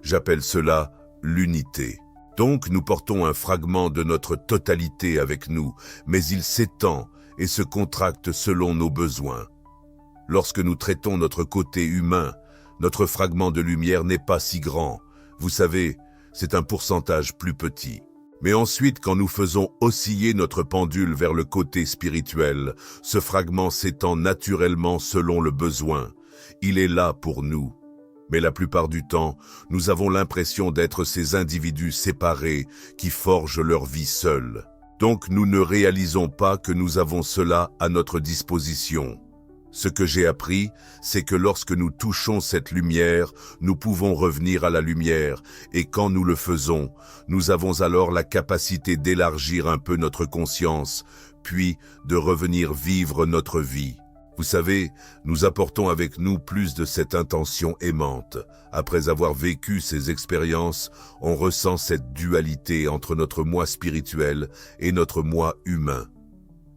S1: J'appelle cela l'unité. Donc nous portons un fragment de notre totalité avec nous, mais il s'étend et se contracte selon nos besoins. Lorsque nous traitons notre côté humain, notre fragment de lumière n'est pas si grand. Vous savez, c'est un pourcentage plus petit. Mais ensuite, quand nous faisons osciller notre pendule vers le côté spirituel, ce fragment s'étend naturellement selon le besoin. Il est là pour nous. Mais la plupart du temps, nous avons l'impression d'être ces individus séparés qui forgent leur vie seuls. Donc nous ne réalisons pas que nous avons cela à notre disposition. Ce que j'ai appris, c'est que lorsque nous touchons cette lumière, nous pouvons revenir à la lumière, et quand nous le faisons, nous avons alors la capacité d'élargir un peu notre conscience, puis de revenir vivre notre vie. Vous savez, nous apportons avec nous plus de cette intention aimante. Après avoir vécu ces expériences, on ressent cette dualité entre notre moi spirituel et notre moi humain.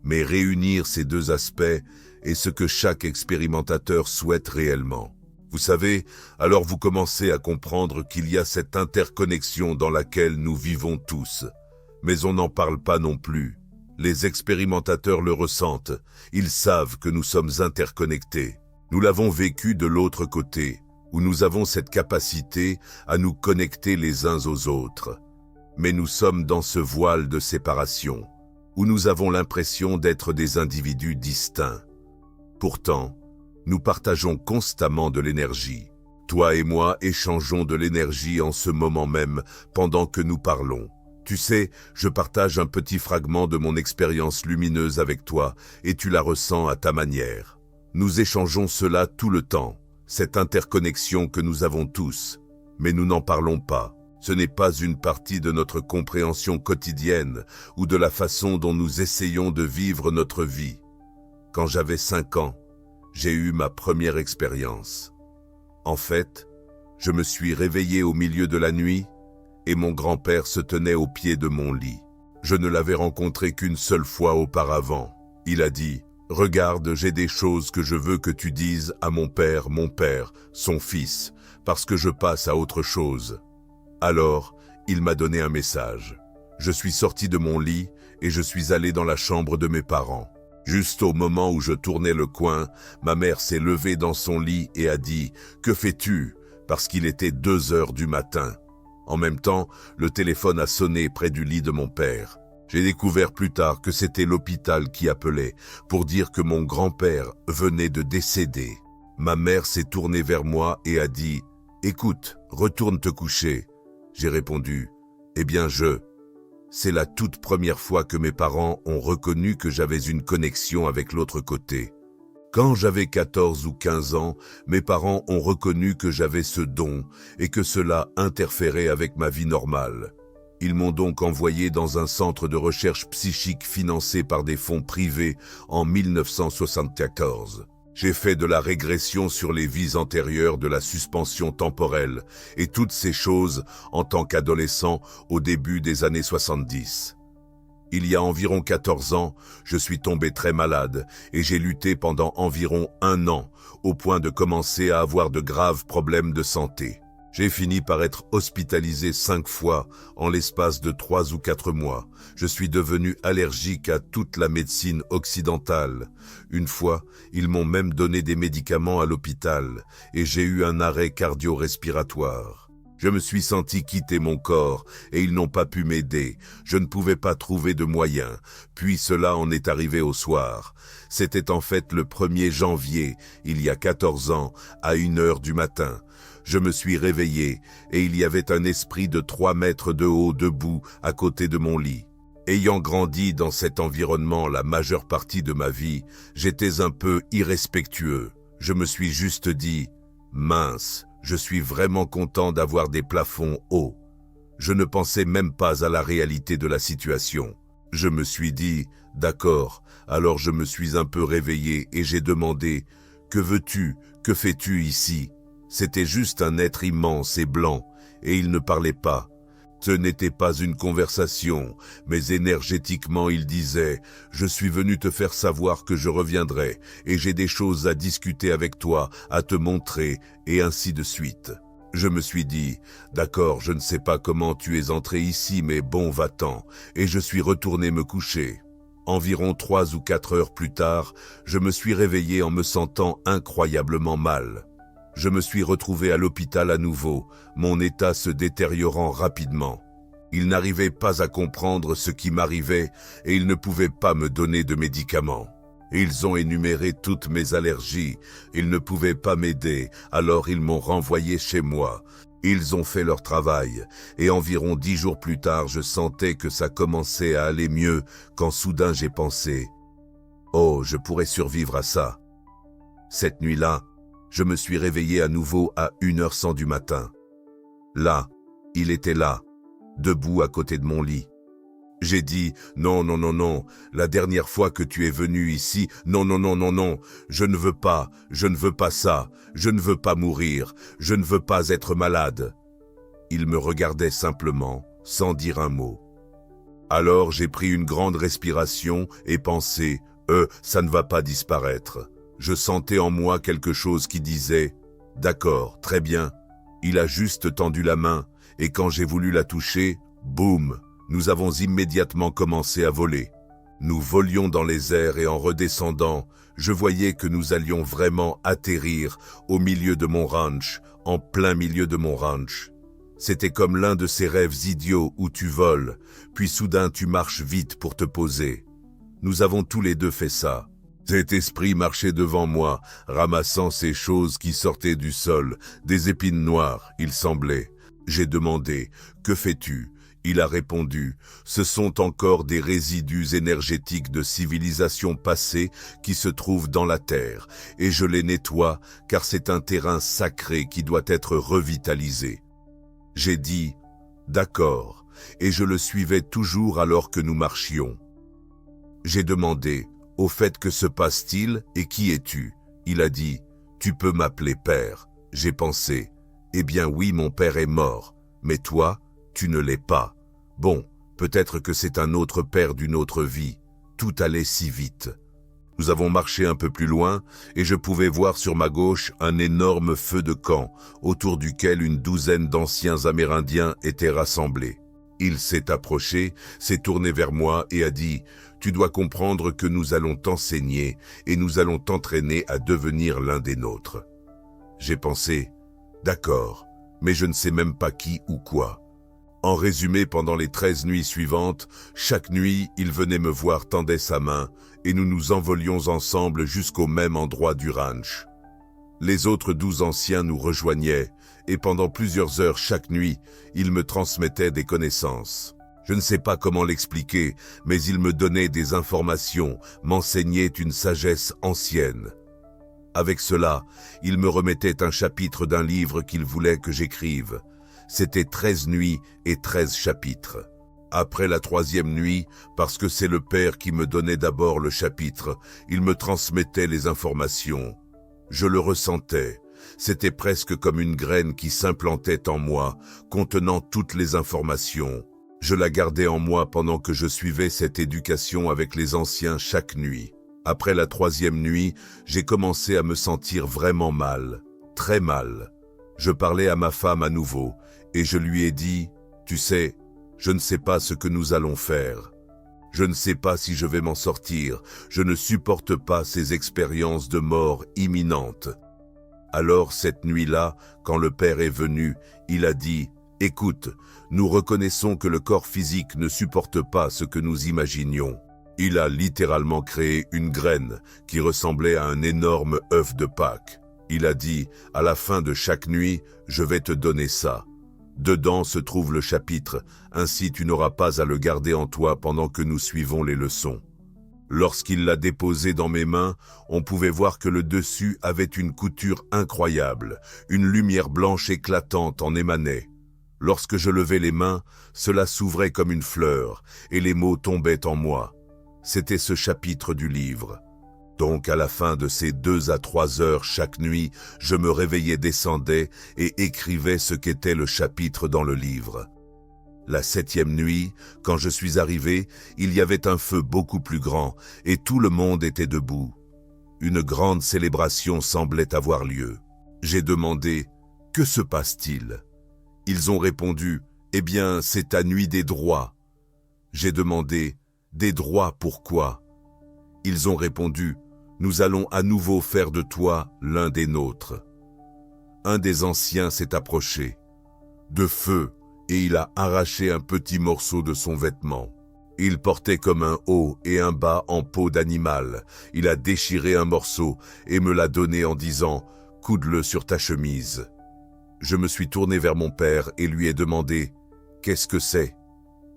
S1: Mais réunir ces deux aspects est ce que chaque expérimentateur souhaite réellement. Vous savez, alors vous commencez à comprendre qu'il y a cette interconnexion dans laquelle nous vivons tous. Mais on n'en parle pas non plus. Les expérimentateurs le ressentent. Ils savent que nous sommes interconnectés. Nous l'avons vécu de l'autre côté, où nous avons cette capacité à nous connecter les uns aux autres. Mais nous sommes dans ce voile de séparation, où nous avons l'impression d'être des individus distincts. Pourtant, Nous partageons constamment de l'énergie. Toi et moi échangeons de l'énergie en ce moment même, pendant que nous parlons. Tu sais, je partage un petit fragment de mon expérience lumineuse avec toi, et tu la ressens à ta manière. Nous échangeons cela tout le temps, cette interconnexion que nous avons tous, mais nous n'en parlons pas. Ce n'est pas une partie de notre compréhension quotidienne ou de la façon dont nous essayons de vivre notre vie. Quand j'avais 5 ans, j'ai eu ma première expérience. En fait, je me suis réveillé au milieu de la nuit et mon grand-père se tenait au pied de mon lit. Je ne l'avais rencontré qu'une seule fois auparavant. Il a dit « Regarde, j'ai des choses que je veux que tu dises à mon père, son fils, parce que je passe à autre chose. » Alors, il m'a donné un message. Je suis sorti de mon lit et je suis allé dans la chambre de mes parents. Juste au moment où je tournais le coin, ma mère s'est levée dans son lit et a dit « Que fais-tu » parce qu'il était 2 heures du matin. En même temps, le téléphone a sonné près du lit de mon père. J'ai découvert plus tard que c'était l'hôpital qui appelait pour dire que mon grand-père venait de décéder. Ma mère s'est tournée vers moi et a dit « Écoute, retourne te coucher ». J'ai répondu « Eh bien C'est la toute première fois que mes parents ont reconnu que j'avais une connexion avec l'autre côté. Quand j'avais 14 ou 15 ans, mes parents ont reconnu que j'avais ce don et que cela interférait avec ma vie normale. Ils m'ont donc envoyé dans un centre de recherche psychique financé par des fonds privés en 1974. J'ai fait de la régression sur les vies antérieures de la suspension temporelle et toutes ces choses en tant qu'adolescent au début des années 70. Il y a environ 14 ans, je suis tombé très malade et j'ai lutté pendant environ 1 an au point de commencer à avoir de graves problèmes de santé. J'ai fini par être hospitalisé 5 fois en l'espace de 3 ou 4 mois. Je suis devenu allergique à toute la médecine occidentale. Une fois, ils m'ont même donné des médicaments à l'hôpital et j'ai eu un arrêt cardio-respiratoire. Je me suis senti quitter mon corps et ils n'ont pas pu m'aider. Je ne pouvais pas trouver de moyens. Puis cela en est arrivé au soir. C'était en fait le 1er janvier, il y a 14 ans, à 1 heure du matin. Je me suis réveillé et il y avait un esprit de 3 mètres de haut debout à côté de mon lit. Ayant grandi dans cet environnement la majeure partie de ma vie, j'étais un peu irrespectueux. Je me suis juste dit « Mince ». Je suis vraiment content d'avoir des plafonds hauts. Je ne pensais même pas à la réalité de la situation. Je me suis dit, d'accord, alors je me suis un peu réveillé et j'ai demandé, que veux-tu, que fais-tu ici? C'était juste un être immense et blanc, et il ne parlait pas. Ce n'était pas une conversation, mais énergétiquement il disait « Je suis venu te faire savoir que je reviendrai, et j'ai des choses à discuter avec toi, à te montrer, et ainsi de suite. » Je me suis dit « D'accord, je ne sais pas comment tu es entré ici, mais bon, va-t'en. » Et je suis retourné me coucher. Environ 3 ou 4 heures plus tard, je me suis réveillé en me sentant incroyablement mal. Je me suis retrouvé à l'hôpital à nouveau, mon état se détériorant rapidement. Ils n'arrivaient pas à comprendre ce qui m'arrivait et ils ne pouvaient pas me donner de médicaments. Ils ont énuméré toutes mes allergies, ils ne pouvaient pas m'aider, alors ils m'ont renvoyé chez moi. Ils ont fait leur travail et environ 10 jours plus tard, je sentais que ça commençait à aller mieux quand soudain j'ai pensé « Oh, je pourrais survivre à ça ». Cette nuit-là, je me suis réveillé à nouveau à 1h100 du matin. Là, il était là, debout à côté de mon lit. J'ai dit « Non, non, non, non, la dernière fois que tu es venu ici, non, non, non, non, non, je ne veux pas ça, je ne veux pas mourir, je ne veux pas être malade. » Il me regardait simplement, sans dire un mot. Alors j'ai pris une grande respiration et pensé « ça ne va pas disparaître ». Je sentais en moi quelque chose qui disait « D'accord, très bien ». Il a juste tendu la main et quand j'ai voulu la toucher, boum, nous avons immédiatement commencé à voler. Nous volions dans les airs et en redescendant, je voyais que nous allions vraiment atterrir au milieu de mon ranch, en plein milieu de mon ranch. C'était comme l'un de ces rêves idiots où tu voles, puis soudain tu marches vite pour te poser. Nous avons tous les deux fait ça. Cet esprit marchait devant moi, ramassant ces choses qui sortaient du sol, des épines noires, il semblait. J'ai demandé, « Que fais-tu » Il a répondu, « Ce sont encore des résidus énergétiques de civilisations passées qui se trouvent dans la terre, et je les nettoie car c'est un terrain sacré qui doit être revitalisé. » J'ai dit, « D'accord » et je le suivais toujours alors que nous marchions. J'ai demandé, « Au fait, que se passe-t-il et qui es-tu » Il a dit, « Tu peux m'appeler père. » J'ai pensé, « Eh bien oui, mon père est mort, mais toi, tu ne l'es pas. Bon, peut-être que c'est un autre père d'une autre vie. » Tout allait si vite. Nous avons marché un peu plus loin et je pouvais voir sur ma gauche un énorme feu de camp autour duquel une douzaine d'anciens Amérindiens étaient rassemblés. Il s'est approché, s'est tourné vers moi et a dit « Tu dois comprendre que nous allons t'enseigner et nous allons t'entraîner à devenir l'un des nôtres. » J'ai pensé « D'accord, mais je ne sais même pas qui ou quoi. » En résumé, pendant les 13 nuits suivantes, chaque nuit, il venait me voir, tendait sa main, et nous nous envolions ensemble jusqu'au même endroit du ranch. Les autres 12 anciens nous rejoignaient, et pendant plusieurs heures chaque nuit, ils me transmettaient des connaissances. Je ne sais pas comment l'expliquer, mais ils me donnaient des informations, m'enseignaient une sagesse ancienne. Avec cela, ils me remettaient un chapitre d'un livre qu'ils voulaient que j'écrive. C'était 13 nuits et 13 chapitres. Après la 3e nuit, parce que c'est le père qui me donnait d'abord le chapitre, il me transmettait les informations. Je le ressentais. C'était presque comme une graine qui s'implantait en moi, contenant toutes les informations. Je la gardais en moi pendant que je suivais cette éducation avec les anciens chaque nuit. Après la 3e nuit, j'ai commencé à me sentir vraiment mal, très mal. Je parlais à ma femme à nouveau, et je lui ai dit, « Tu sais, je ne sais pas ce que nous allons faire. Je ne sais pas si je vais m'en sortir. Je ne supporte pas ces expériences de mort imminente. » Alors cette nuit-là, quand le père est venu, il a dit, « Écoute, nous reconnaissons que le corps physique ne supporte pas ce que nous imaginions. » Il a littéralement créé une graine qui ressemblait à un énorme œuf de Pâques. Il a dit, « À la fin de chaque nuit, je vais te donner ça. Dedans se trouve le chapitre, ainsi tu n'auras pas à le garder en toi pendant que nous suivons les leçons. » Lorsqu'il l'a déposé dans mes mains, on pouvait voir que le dessus avait une couture incroyable, une lumière blanche éclatante en émanait. Lorsque je levais les mains, cela s'ouvrait comme une fleur, et les mots tombaient en moi. C'était ce chapitre du livre. Donc à la fin de ces 2 à 3 heures chaque nuit, je me réveillais, descendais et écrivais ce qu'était le chapitre dans le livre. La 7e nuit, quand je suis arrivé, il y avait un feu beaucoup plus grand et tout le monde était debout. Une grande célébration semblait avoir lieu. J'ai demandé « Que se passe-t-il » Ils ont répondu « Eh bien, c'est ta nuit des droits. » J'ai demandé « Des droits pourquoi ?» Ils ont répondu « Nous allons à nouveau faire de toi l'un des nôtres. » Un des anciens s'est approché, de feu, et il a arraché un petit morceau de son vêtement. Il portait comme un haut et un bas en peau d'animal. Il a déchiré un morceau et me l'a donné en disant « Coude-le sur ta chemise. » Je me suis tourné vers mon père et lui ai demandé « Qu'est-ce que c'est ?»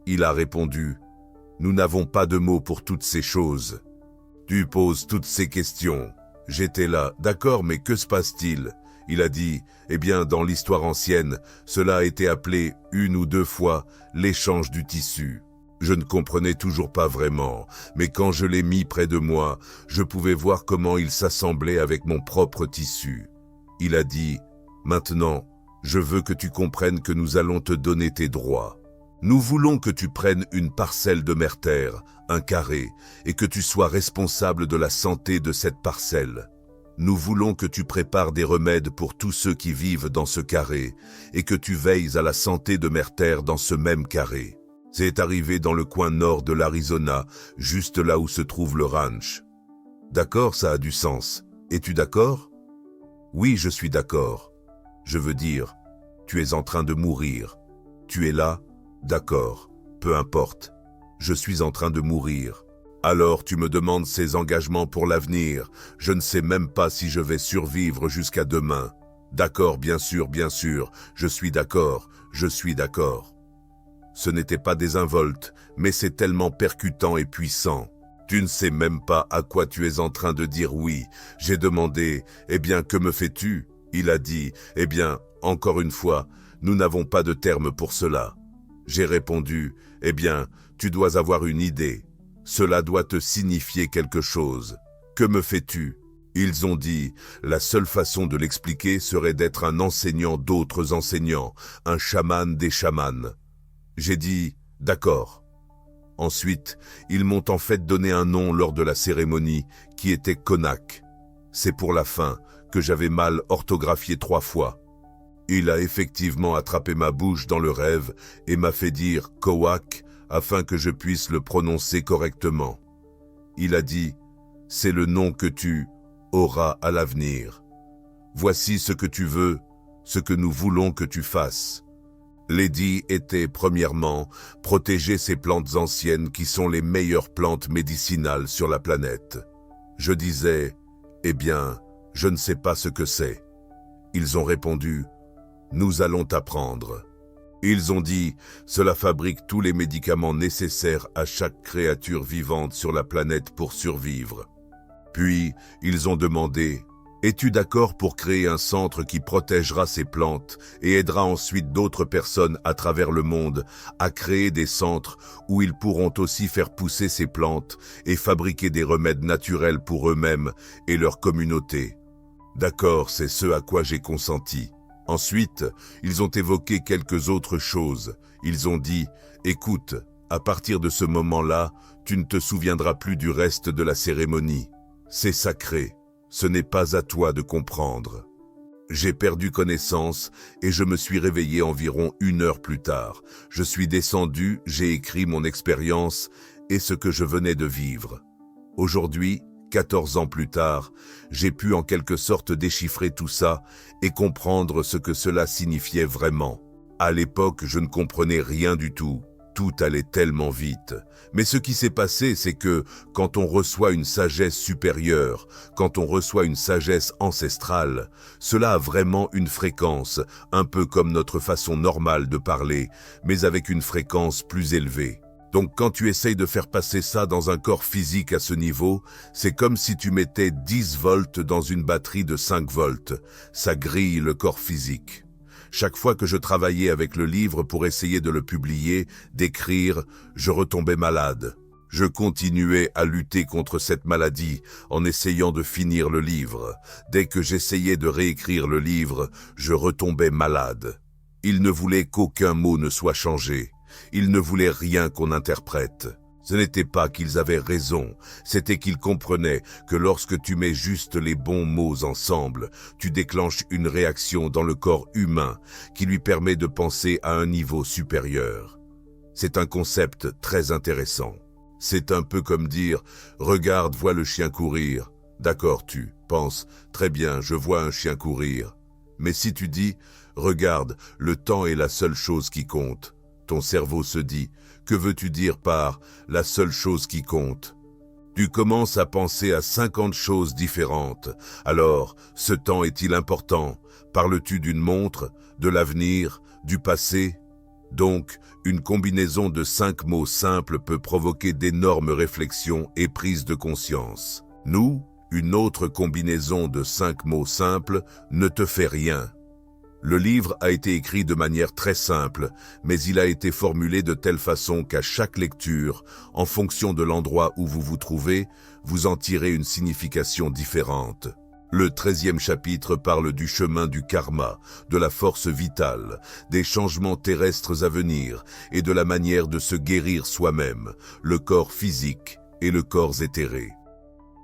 S1: Il a répondu « Nous n'avons pas de mots pour toutes ces choses. Tu poses toutes ces questions. » J'étais là, d'accord, mais que se passe-t-il ? Il a dit, eh bien, dans l'histoire ancienne, cela a été appelé 1 ou 2 fois l'échange du tissu. Je ne comprenais toujours pas vraiment, mais quand je l'ai mis près de moi, je pouvais voir comment il s'assemblait avec mon propre tissu. Il a dit, maintenant, je veux que tu comprennes que nous allons te donner tes droits. Nous voulons que tu prennes une parcelle de Merterre, un carré, et que tu sois responsable de la santé de cette parcelle. Nous voulons que tu prépares des remèdes pour tous ceux qui vivent dans ce carré, et que tu veilles à la santé de Merterre dans ce même carré. C'est arrivé dans le coin nord de l'Arizona, juste là où se trouve le ranch. D'accord, ça a du sens. Es-tu d'accord? Oui, je suis d'accord. Je veux dire, tu es en train de mourir. Tu es là? D'accord, peu importe. Je suis en train de mourir. Alors tu me demandes ces engagements pour l'avenir. Je ne sais même pas si je vais survivre jusqu'à demain. D'accord, bien sûr, je suis d'accord, je suis d'accord. Ce n'était pas désinvolte, mais c'est tellement percutant et puissant. Tu ne sais même pas à quoi tu es en train de dire oui. J'ai demandé, eh bien, que me fais-tu? Il a dit, eh bien, encore une fois, nous n'avons pas de terme pour cela. J'ai répondu, eh bien, tu dois avoir une idée. Cela doit te signifier quelque chose. Que me fais-tu? Ils ont dit, la seule façon de l'expliquer serait d'être un enseignant d'autres enseignants, un chaman des chamans. J'ai dit, d'accord. Ensuite, ils m'ont en fait donné un nom lors de la cérémonie, qui était Konak. C'est pour la fin, que j'avais mal orthographié 3 fois. Il a effectivement attrapé ma bouche dans le rêve et m'a fait dire Kowak afin que je puisse le prononcer correctement. Il a dit, c'est le nom que tu auras à l'avenir. Voici ce que tu veux, ce que nous voulons que tu fasses. Lady était, premièrement, protéger ces plantes anciennes qui sont les meilleures plantes médicinales sur la planète. Je disais, eh bien, je ne sais pas ce que c'est. Ils ont répondu, nous allons t'apprendre. Ils ont dit, cela fabrique tous les médicaments nécessaires à chaque créature vivante sur la planète pour survivre. Puis, ils ont demandé, es-tu d'accord pour créer un centre qui protégera ces plantes et aidera ensuite d'autres personnes à travers le monde à créer des centres où ils pourront aussi faire pousser ces plantes et fabriquer des remèdes naturels pour eux-mêmes et leur communauté? D'accord, c'est ce à quoi j'ai consenti. Ensuite, ils ont évoqué quelques autres choses. Ils ont dit, écoute, à partir de ce moment-là, tu ne te souviendras plus du reste de la cérémonie. C'est sacré. Ce n'est pas à toi de comprendre. J'ai perdu connaissance et je me suis réveillé environ 1 heure plus tard. Je suis descendu, j'ai écrit mon expérience et ce que je venais de vivre. Aujourd'hui, 14 ans plus tard, j'ai pu en quelque sorte déchiffrer tout ça et comprendre ce que cela signifiait vraiment. À l'époque, je ne comprenais rien du tout. Tout allait tellement vite. Mais ce qui s'est passé, c'est que quand on reçoit une sagesse supérieure, quand on reçoit une sagesse ancestrale, cela a vraiment une fréquence, un peu comme notre façon normale de parler, mais avec une fréquence plus élevée. Donc quand tu essayes de faire passer ça dans un corps physique à ce niveau, c'est comme si tu mettais 10 volts dans une batterie de 5 volts. Ça grille le corps physique. Chaque fois que je travaillais avec le livre pour essayer de le publier, d'écrire, je retombais malade. Je continuais à lutter contre cette maladie en essayant de finir le livre. Dès que j'essayais de réécrire le livre, je retombais malade. Ils ne voulaient qu'aucun mot ne soit changé. Ils ne voulaient rien qu'on interprète. Ce n'était pas qu'ils avaient raison, c'était qu'ils comprenaient que lorsque tu mets juste les bons mots ensemble, tu déclenches une réaction dans le corps humain qui lui permet de penser à un niveau supérieur. C'est un concept très intéressant. C'est un peu comme dire « Regarde, vois le chien courir ». D'accord, tu penses « Très bien, je vois un chien courir ». Mais si tu dis « Regarde, le temps est la seule chose qui compte », ton cerveau se dit « Que veux-tu dire par « la seule chose qui compte » ?» Tu commences à penser à 50 choses différentes. Alors, ce temps est-il important? Parles-tu d'une montre, de l'avenir, du passé? Donc, une combinaison de 5 mots simples peut provoquer d'énormes réflexions et prises de conscience. Nous, une autre combinaison de 5 mots simples ne te fait rien. Le livre a été écrit de manière très simple, mais il a été formulé de telle façon qu'à chaque lecture, en fonction de l'endroit où vous vous trouvez, vous en tirez une signification différente. Le 13e chapitre parle du chemin du karma, de la force vitale, des changements terrestres à venir et de la manière de se guérir soi-même, le corps physique et le corps éthéré.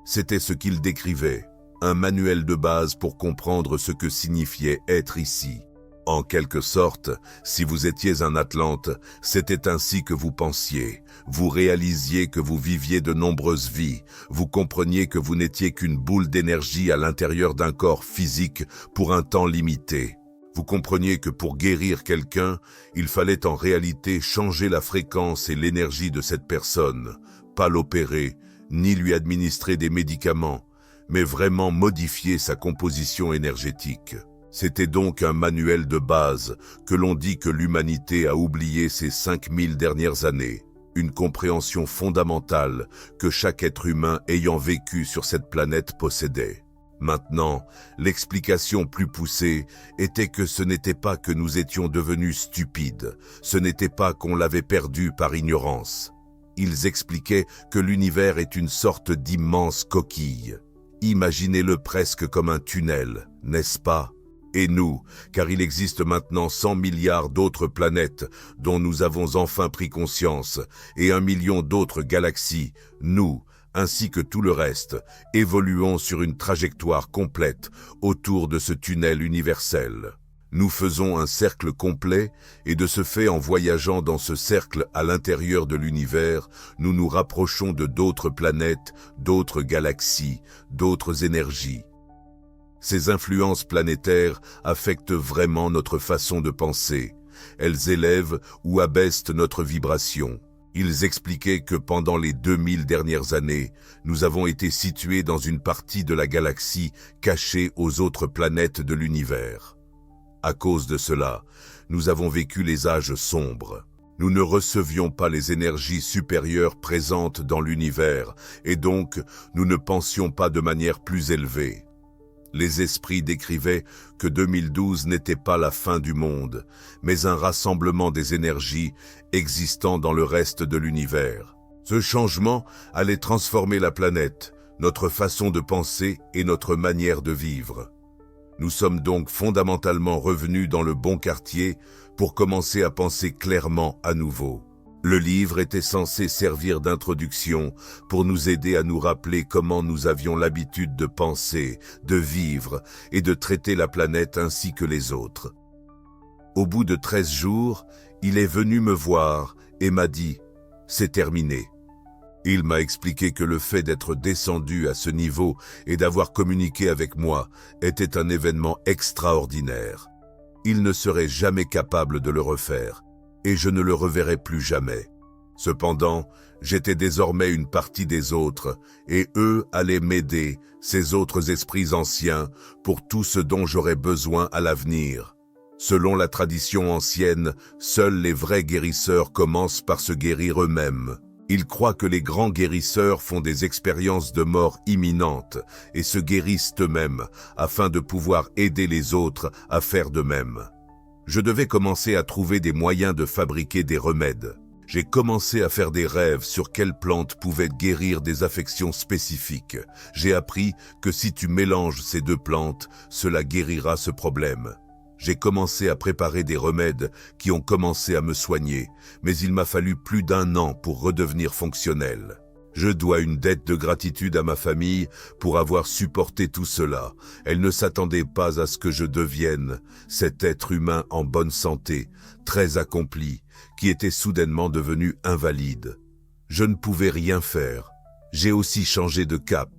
S1: C'était ce qu'il décrivait. Un manuel de base pour comprendre ce que signifiait être ici. En quelque sorte, si vous étiez un Atlante, c'était ainsi que vous pensiez. Vous réalisiez que vous viviez de nombreuses vies. Vous compreniez que vous n'étiez qu'une boule d'énergie à l'intérieur d'un corps physique pour un temps limité. Vous compreniez que pour guérir quelqu'un, il fallait en réalité changer la fréquence et l'énergie de cette personne, pas l'opérer, ni lui administrer des médicaments, mais vraiment modifier sa composition énergétique. C'était donc un manuel de base que l'on dit que l'humanité a oublié ces 5000 dernières années. Une compréhension fondamentale que chaque être humain ayant vécu sur cette planète possédait. Maintenant, l'explication plus poussée était que ce n'était pas que nous étions devenus stupides, ce n'était pas qu'on l'avait perdu par ignorance. Ils expliquaient que l'univers est une sorte d'immense coquille. Imaginez-le presque comme un tunnel, n'est-ce pas ? Et nous, car il existe maintenant 100 milliards d'autres planètes dont nous avons enfin pris conscience, et 1 million d'autres galaxies, nous, ainsi que tout le reste, évoluons sur une trajectoire complète autour de ce tunnel universel. Nous faisons un cercle complet, et de ce fait, en voyageant dans ce cercle à l'intérieur de l'univers, nous nous rapprochons de d'autres planètes, d'autres galaxies, d'autres énergies. Ces influences planétaires affectent vraiment notre façon de penser. Elles élèvent ou abaissent notre vibration. Ils expliquaient que pendant les 2000 dernières années, nous avons été situés dans une partie de la galaxie cachée aux autres planètes de l'univers. À cause de cela, nous avons vécu les âges sombres. Nous ne recevions pas les énergies supérieures présentes dans l'univers, et donc nous ne pensions pas de manière plus élevée. Les esprits décrivaient que 2012 n'était pas la fin du monde, mais un rassemblement des énergies existant dans le reste de l'univers. Ce changement allait transformer la planète, notre façon de penser et notre manière de vivre. Nous sommes donc fondamentalement revenus dans le bon quartier pour commencer à penser clairement à nouveau. Le livre était censé servir d'introduction pour nous aider à nous rappeler comment nous avions l'habitude de penser, de vivre et de traiter la planète ainsi que les autres. Au bout de 13 jours, il est venu me voir et m'a dit « C'est terminé ». Il m'a expliqué que le fait d'être descendu à ce niveau et d'avoir communiqué avec moi était un événement extraordinaire. Il ne serait jamais capable de le refaire. Et je ne le reverrai plus jamais. Cependant, j'étais désormais une partie des autres, et eux allaient m'aider, ces autres esprits anciens, pour tout ce dont j'aurais besoin à l'avenir. Selon la tradition ancienne, seuls les vrais guérisseurs commencent par se guérir eux-mêmes. Ils croient que les grands guérisseurs font des expériences de mort imminente et se guérissent eux-mêmes, afin de pouvoir aider les autres à faire de même. Je devais commencer à trouver des moyens de fabriquer des remèdes. J'ai commencé à faire des rêves sur quelles plantes pouvaient guérir des affections spécifiques. J'ai appris que si tu mélanges ces deux plantes, cela guérira ce problème. J'ai commencé à préparer des remèdes qui ont commencé à me soigner, mais il m'a fallu plus d'1 an pour redevenir fonctionnel. Je dois une dette de gratitude à ma famille pour avoir supporté tout cela. Elle ne s'attendait pas à ce que je devienne cet être humain en bonne santé, très accompli, qui était soudainement devenu invalide. Je ne pouvais rien faire. J'ai aussi changé de cap.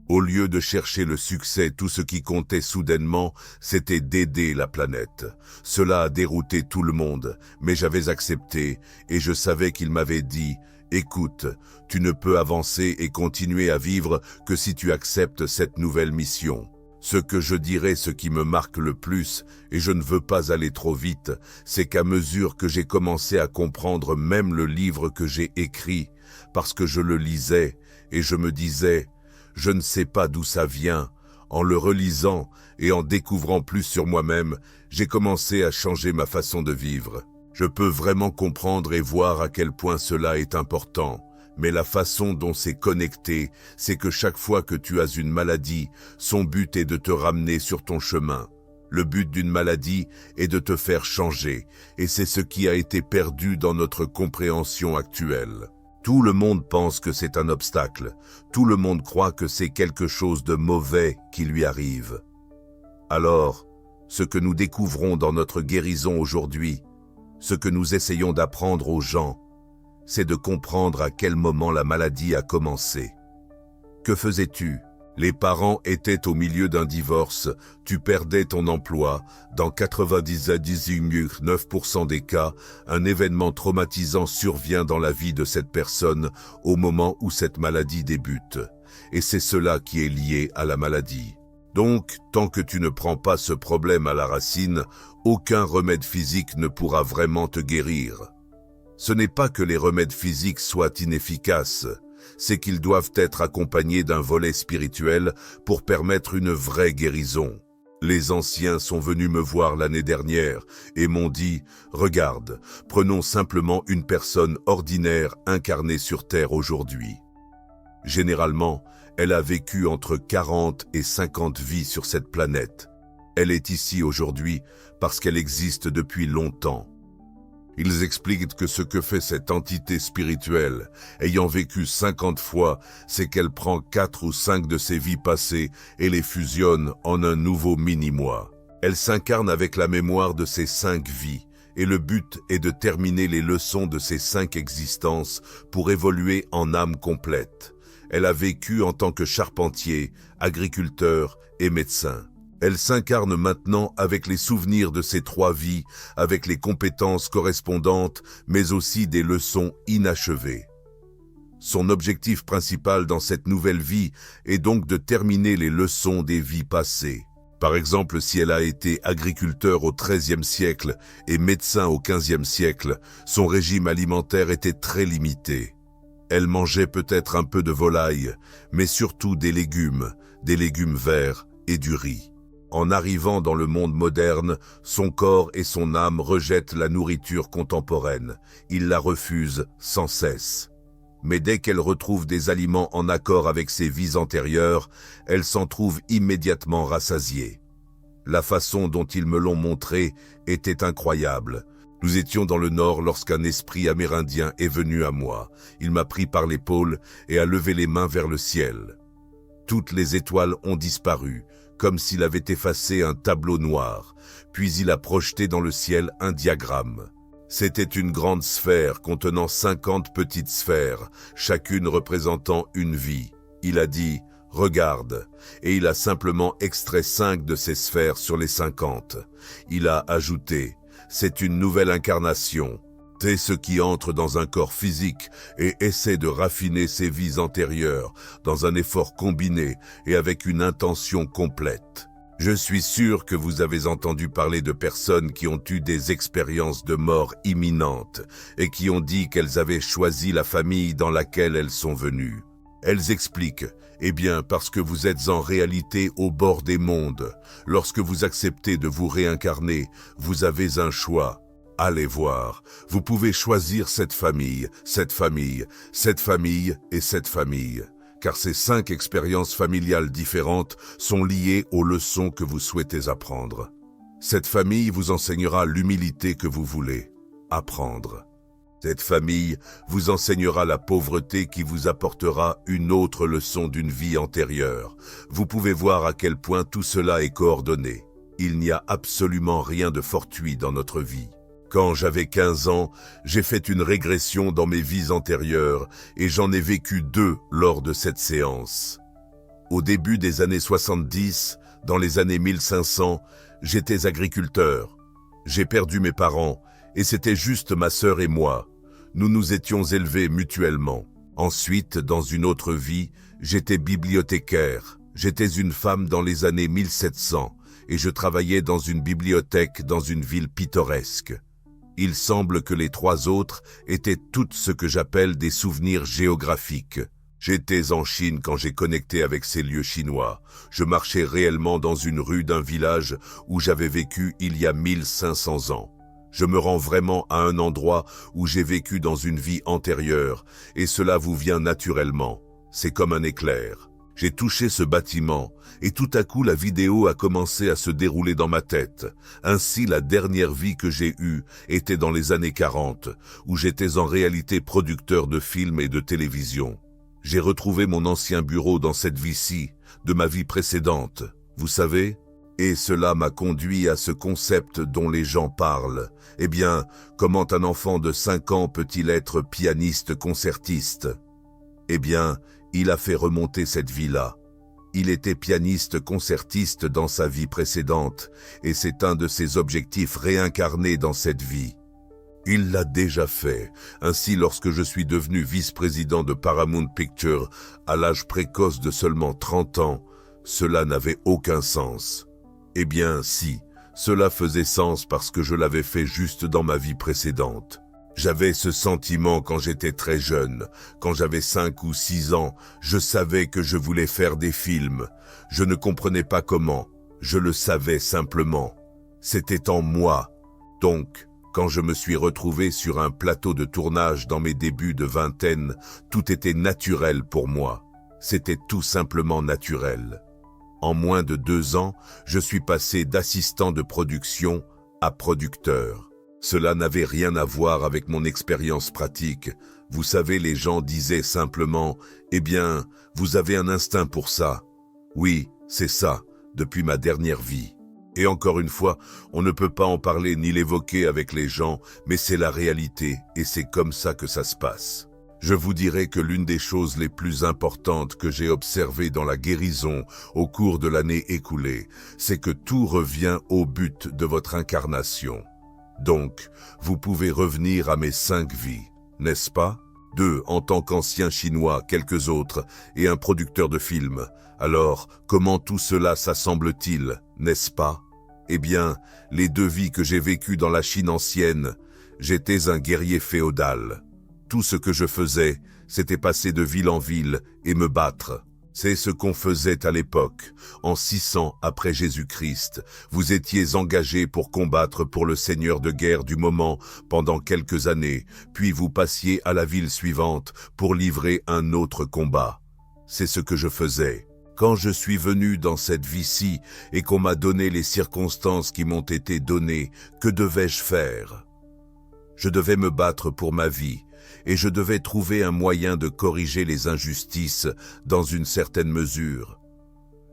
S1: Au lieu de chercher le succès, tout ce qui comptait soudainement, c'était d'aider la planète. Cela a dérouté tout le monde, mais j'avais accepté et je savais qu'il m'avait dit « Écoute, tu ne peux avancer et continuer à vivre que si tu acceptes cette nouvelle mission. » Ce que je dirais, ce qui me marque le plus, et je ne veux pas aller trop vite, c'est qu'à mesure que j'ai commencé à comprendre même le livre que j'ai écrit, parce que je le lisais et je me disais « Je ne sais pas d'où ça vient », en le relisant et en découvrant plus sur moi-même, j'ai commencé à changer ma façon de vivre. Je peux vraiment comprendre et voir à quel point cela est important. Mais la façon dont c'est connecté, c'est que chaque fois que tu as une maladie, son but est de te ramener sur ton chemin. Le but d'une maladie est de te faire changer, et c'est ce qui a été perdu dans notre compréhension actuelle. Tout le monde pense que c'est un obstacle. Tout le monde croit que c'est quelque chose de mauvais qui lui arrive. Alors, ce que nous découvrons dans notre guérison aujourd'hui, ce que nous essayons d'apprendre aux gens, c'est de comprendre à quel moment la maladie a commencé. Que faisais-tu? Les parents étaient au milieu d'un divorce, tu perdais ton emploi. Dans 99% des cas, un événement traumatisant survient dans la vie de cette personne au moment où cette maladie débute. Et c'est cela qui est lié à la maladie. Donc, tant que tu ne prends pas ce problème à la racine, aucun remède physique ne pourra vraiment te guérir. Ce n'est pas que les remèdes physiques soient inefficaces, c'est qu'ils doivent être accompagnés d'un volet spirituel pour permettre une vraie guérison. Les anciens sont venus me voir l'année dernière et m'ont dit « Regarde, prenons simplement une personne ordinaire incarnée sur Terre aujourd'hui. » Généralement, elle a vécu entre 40 et 50 vies sur cette planète. Elle est ici aujourd'hui parce qu'elle existe depuis longtemps. Ils expliquent que ce que fait cette entité spirituelle, ayant vécu 50 fois, c'est qu'elle prend 4 ou 5 de ses vies passées et les fusionne en un nouveau mini-moi. Elle s'incarne avec la mémoire de ses 5 vies, et le but est de terminer les leçons de ces 5 existences pour évoluer en âme complète. Elle a vécu en tant que charpentier, agriculteur et médecin. Elle s'incarne maintenant avec les souvenirs de ses 3 vies, avec les compétences correspondantes, mais aussi des leçons inachevées. Son objectif principal dans cette nouvelle vie est donc de terminer les leçons des vies passées. Par exemple, si elle a été agriculteur au XIIIe siècle et médecin au XVe siècle, son régime alimentaire était très limité. Elle mangeait peut-être un peu de volaille, mais surtout des légumes verts et du riz. En arrivant dans le monde moderne, son corps et son âme rejettent la nourriture contemporaine. Ils la refusent sans cesse. Mais dès qu'elle retrouve des aliments en accord avec ses vies antérieures, elle s'en trouve immédiatement rassasiée. La façon dont ils me l'ont montré était incroyable. Nous étions dans le nord lorsqu'un esprit amérindien est venu à moi. Il m'a pris par l'épaule et a levé les mains vers le ciel. Toutes les étoiles ont disparu, comme s'il avait effacé un tableau noir, puis il a projeté dans le ciel un diagramme. C'était une grande sphère contenant 50 petites sphères, chacune représentant une vie. Il a dit « Regarde » et il a simplement extrait 5 de ces sphères sur les 50. Il a ajouté « C'est une nouvelle incarnation ». C'est ce qui entre dans un corps physique et essaie de raffiner ses vies antérieures dans un effort combiné et avec une intention complète. Je suis sûr que vous avez entendu parler de personnes qui ont eu des expériences de mort imminente et qui ont dit qu'elles avaient choisi la famille dans laquelle elles sont venues. Elles expliquent, eh bien parce que vous êtes en réalité au bord des mondes. Lorsque vous acceptez de vous réincarner, vous avez un choix. Allez voir, vous pouvez choisir cette famille, cette famille, cette famille et cette famille. Car ces 5 expériences familiales différentes sont liées aux leçons que vous souhaitez apprendre. Cette famille vous enseignera l'humilité que vous voulez apprendre. Cette famille vous enseignera la pauvreté qui vous apportera une autre leçon d'une vie antérieure. Vous pouvez voir à quel point tout cela est coordonné. Il n'y a absolument rien de fortuit dans notre vie. Quand j'avais 15 ans, j'ai fait une régression dans mes vies antérieures et j'en ai vécu 2 lors de cette séance. Au début des années 70, dans les années 1500, j'étais agriculteur. J'ai perdu mes parents et c'était juste ma sœur et moi. Nous nous étions élevés mutuellement. Ensuite, dans une autre vie, j'étais bibliothécaire. J'étais une femme dans les années 1700 et je travaillais dans une bibliothèque dans une ville pittoresque. Il semble que les 3 autres étaient toutes ce que j'appelle des souvenirs géographiques. J'étais en Chine quand j'ai connecté avec ces lieux chinois. Je marchais réellement dans une rue d'un village où j'avais vécu il y a 1500 ans. Je me rends vraiment à un endroit où j'ai vécu dans une vie antérieure et cela vous vient naturellement. C'est comme un éclair. J'ai touché ce bâtiment et tout à coup la vidéo a commencé à se dérouler dans ma tête. Ainsi, la dernière vie que j'ai eue était dans les années 40, où j'étais en réalité producteur de films et de télévision. J'ai retrouvé mon ancien bureau dans cette vie-ci, de ma vie précédente, vous savez ? Et cela m'a conduit à ce concept dont les gens parlent. Eh bien, comment un enfant de 5 ans peut-il être pianiste concertiste ? Eh bien, il a fait remonter cette vie-là. Il était pianiste concertiste dans sa vie précédente, et c'est un de ses objectifs réincarnés dans cette vie. Il l'a déjà fait. Ainsi, lorsque je suis devenu vice-président de Paramount Pictures à l'âge précoce de seulement 30 ans, cela n'avait aucun sens. Eh bien, si, cela faisait sens parce que je l'avais fait juste dans ma vie précédente. J'avais ce sentiment quand j'étais très jeune. Quand j'avais 5 ou 6 ans, je savais que je voulais faire des films. Je ne comprenais pas comment. Je le savais simplement. C'était en moi. Donc, quand je me suis retrouvé sur un plateau de tournage dans mes débuts de vingtaine, tout était naturel pour moi. C'était tout simplement naturel. En moins de 2 ans, je suis passé d'assistant de production à producteur. Cela n'avait rien à voir avec mon expérience pratique. Vous savez, les gens disaient simplement « Eh bien, vous avez un instinct pour ça. » Oui, c'est ça, depuis ma dernière vie. Et encore une fois, on ne peut pas en parler ni l'évoquer avec les gens, mais c'est la réalité et c'est comme ça que ça se passe. Je vous dirai que l'une des choses les plus importantes que j'ai observées dans la guérison au cours de l'année écoulée, c'est que tout revient au but de votre incarnation. Donc, vous pouvez revenir à mes 5 vies, n'est-ce pas? 2 en tant qu'ancien chinois, quelques autres, et un producteur de films. Alors, comment tout cela s'assemble-t-il, n'est-ce pas? Eh bien, les 2 vies que j'ai vécues dans la Chine ancienne, j'étais un guerrier féodal. Tout ce que je faisais, c'était passer de ville en ville et me battre. C'est ce qu'on faisait à l'époque. En 600 après Jésus-Christ, vous étiez engagé pour combattre pour le seigneur de guerre du moment pendant quelques années, puis vous passiez à la ville suivante pour livrer un autre combat. C'est ce que je faisais. Quand je suis venu dans cette vie-ci et qu'on m'a donné les circonstances qui m'ont été données, que devais-je faire? Je devais me battre pour ma vie. Et je devais trouver un moyen de corriger les injustices dans une certaine mesure.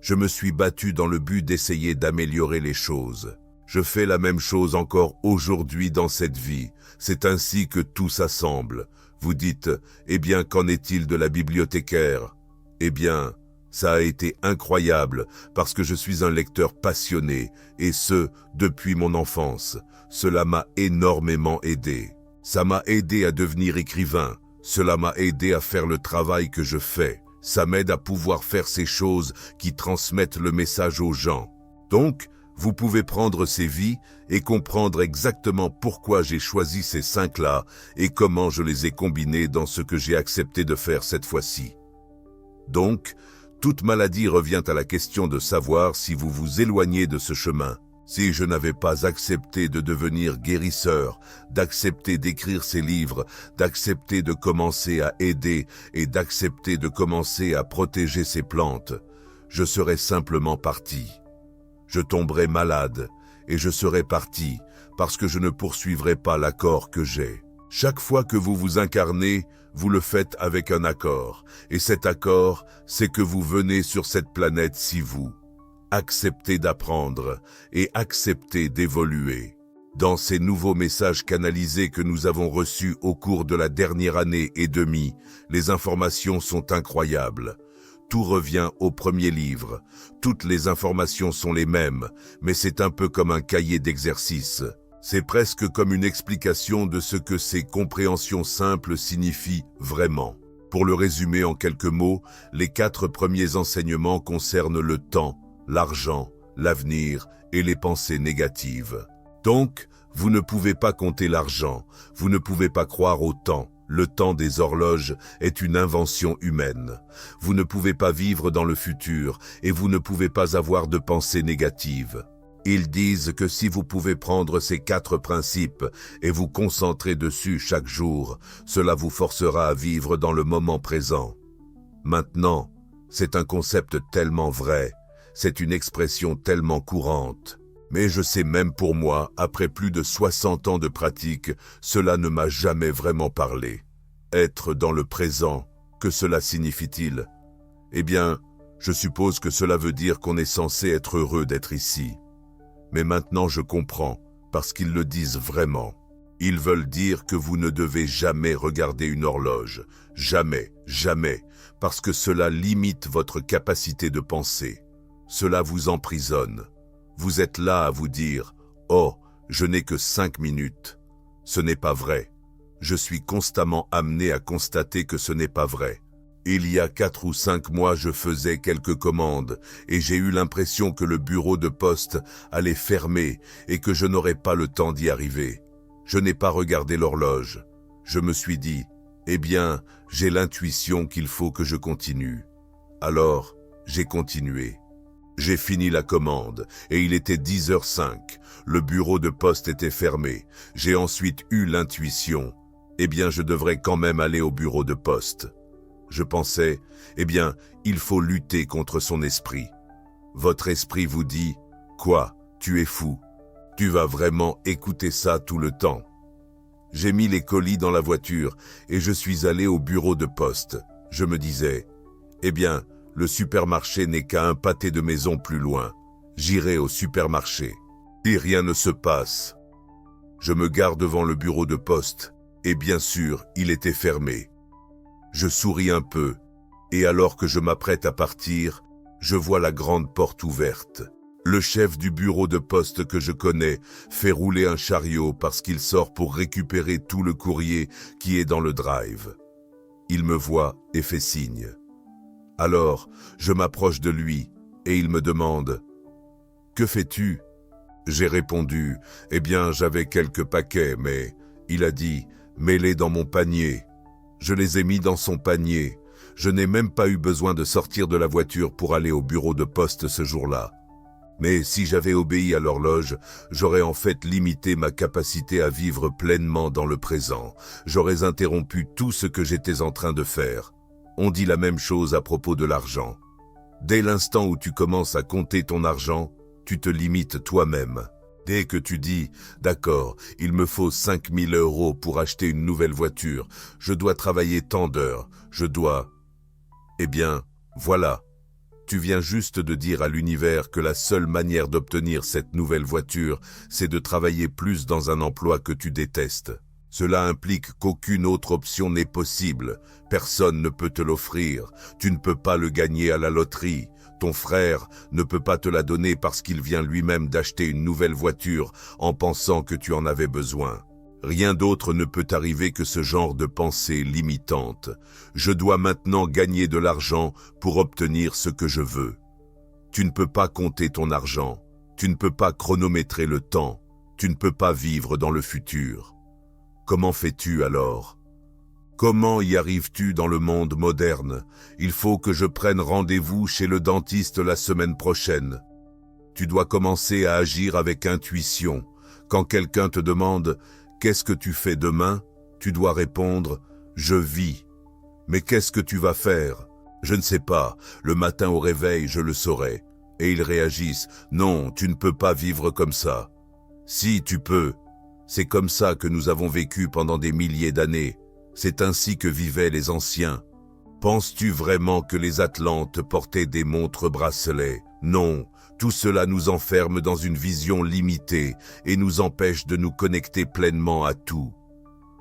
S1: Je me suis battu dans le but d'essayer d'améliorer les choses. Je fais la même chose encore aujourd'hui dans cette vie. C'est ainsi que tout s'assemble. Vous dites, eh bien, qu'en est-il de la bibliothécaire? Eh bien, ça a été incroyable parce que je suis un lecteur passionné et ce, depuis mon enfance. Cela m'a énormément aidé. Ça m'a aidé à devenir écrivain. Cela m'a aidé à faire le travail que je fais. Ça m'aide à pouvoir faire ces choses qui transmettent le message aux gens. Donc, vous pouvez prendre ces vies et comprendre exactement pourquoi j'ai choisi ces 5-là et comment je les ai combinés dans ce que j'ai accepté de faire cette fois-ci. Donc, toute maladie revient à la question de savoir si vous vous éloignez de ce chemin. Si je n'avais pas accepté de devenir guérisseur, d'accepter d'écrire ces livres, d'accepter de commencer à aider et d'accepter de commencer à protéger ces plantes, je serais simplement parti. Je tomberais malade et je serais parti parce que je ne poursuivrai pas l'accord que j'ai. Chaque fois que vous vous incarnez, vous le faites avec un accord. Et cet accord, c'est que vous venez sur cette planète si vous acceptez d'apprendre et acceptez d'évoluer. Dans ces nouveaux messages canalisés que nous avons reçus au cours de la dernière année et demie, les informations sont incroyables. Tout revient au premier livre. Toutes les informations sont les mêmes, mais c'est un peu comme un cahier d'exercice. C'est presque comme une explication de ce que ces compréhensions simples signifient vraiment. Pour le résumer en quelques mots, les 4 premiers enseignements concernent le temps, l'argent, l'avenir et les pensées négatives. Donc, vous ne pouvez pas compter l'argent, vous ne pouvez pas croire au temps. Le temps des horloges est une invention humaine. Vous ne pouvez pas vivre dans le futur et vous ne pouvez pas avoir de pensées négatives. Ils disent que si vous pouvez prendre ces 4 principes et vous concentrer dessus chaque jour, cela vous forcera à vivre dans le moment présent. Maintenant, c'est un concept tellement vrai. C'est une expression tellement courante. Mais je sais même pour moi, après plus de 60 ans de pratique, cela ne m'a jamais vraiment parlé. Être dans le présent, que cela signifie-t-il? Eh bien, je suppose que cela veut dire qu'on est censé être heureux d'être ici. Mais maintenant je comprends, parce qu'ils le disent vraiment. Ils veulent dire que vous ne devez jamais regarder une horloge. Jamais, jamais, parce que cela limite votre capacité de penser. Cela vous emprisonne. Vous êtes là à vous dire « Oh, je n'ai que 5 minutes ». Ce n'est pas vrai. Je suis constamment amené à constater que ce n'est pas vrai. Il y a 4 ou 5 mois, je faisais quelques commandes et j'ai eu l'impression que le bureau de poste allait fermer et que je n'aurais pas le temps d'y arriver. Je n'ai pas regardé l'horloge. Je me suis dit, eh bien, j'ai l'intuition qu'il faut que je continue. Alors, j'ai continué. J'ai fini la commande et il était 10h05. Le bureau de poste était fermé. J'ai ensuite eu l'intuition. Eh bien, je devrais quand même aller au bureau de poste. Je pensais, eh bien, il faut lutter contre son esprit. Votre esprit vous dit, quoi, tu es fou. Tu vas vraiment écouter ça tout le temps. J'ai mis les colis dans la voiture et je suis allé au bureau de poste. Je me disais, eh bien, le supermarché n'est qu'à un pâté de maison plus loin. J'irai au supermarché. Et rien ne se passe. Je me gare devant le bureau de poste et bien sûr, il était fermé. Je souris un peu et alors que je m'apprête à partir, je vois la grande porte ouverte. Le chef du bureau de poste que je connais fait rouler un chariot parce qu'il sort pour récupérer tout le courrier qui est dans le drive. Il me voit et fait signe. Alors, je m'approche de lui et il me demande « Que fais-tu » J'ai répondu « Eh bien, j'avais quelques paquets, mais… » Il a dit « Mets-les dans mon panier ». Je les ai mis dans son panier. Je n'ai même pas eu besoin de sortir de la voiture pour aller au bureau de poste ce jour-là. Mais si j'avais obéi à l'horloge, j'aurais en fait limité ma capacité à vivre pleinement dans le présent. J'aurais interrompu tout ce que j'étais en train de faire. On dit la même chose à propos de l'argent. Dès l'instant où tu commences à compter ton argent, tu te limites toi-même. Dès que tu dis « D'accord, il me faut 5 000 € pour acheter une nouvelle voiture, je dois travailler tant d'heures, je dois… » Eh bien, voilà. Tu viens juste de dire à l'univers que la seule manière d'obtenir cette nouvelle voiture, c'est de travailler plus dans un emploi que tu détestes. Cela implique qu'aucune autre option n'est possible. Personne ne peut te l'offrir. Tu ne peux pas le gagner à la loterie. Ton frère ne peut pas te la donner parce qu'il vient lui-même d'acheter une nouvelle voiture en pensant que tu en avais besoin. Rien d'autre ne peut arriver que ce genre de pensée limitante. Je dois maintenant gagner de l'argent pour obtenir ce que je veux. Tu ne peux pas compter ton argent. Tu ne peux pas chronométrer le temps. Tu ne peux pas vivre dans le futur. Comment fais-tu alors ? Comment y arrives-tu dans le monde moderne ? Il faut que je prenne rendez-vous chez le dentiste la semaine prochaine. Tu dois commencer à agir avec intuition. Quand quelqu'un te demande « Qu'est-ce que tu fais demain ?» tu dois répondre « Je vis ». Mais qu'est-ce que tu vas faire ? Je ne sais pas. Le matin au réveil, je le saurai. Et ils réagissent « Non, tu ne peux pas vivre comme ça. » Si, tu peux. C'est comme ça que nous avons vécu pendant des milliers d'années. C'est ainsi que vivaient les anciens. Penses-tu vraiment que les Atlantes portaient des montres bracelets ? Non, tout cela nous enferme dans une vision limitée et nous empêche de nous connecter pleinement à tout.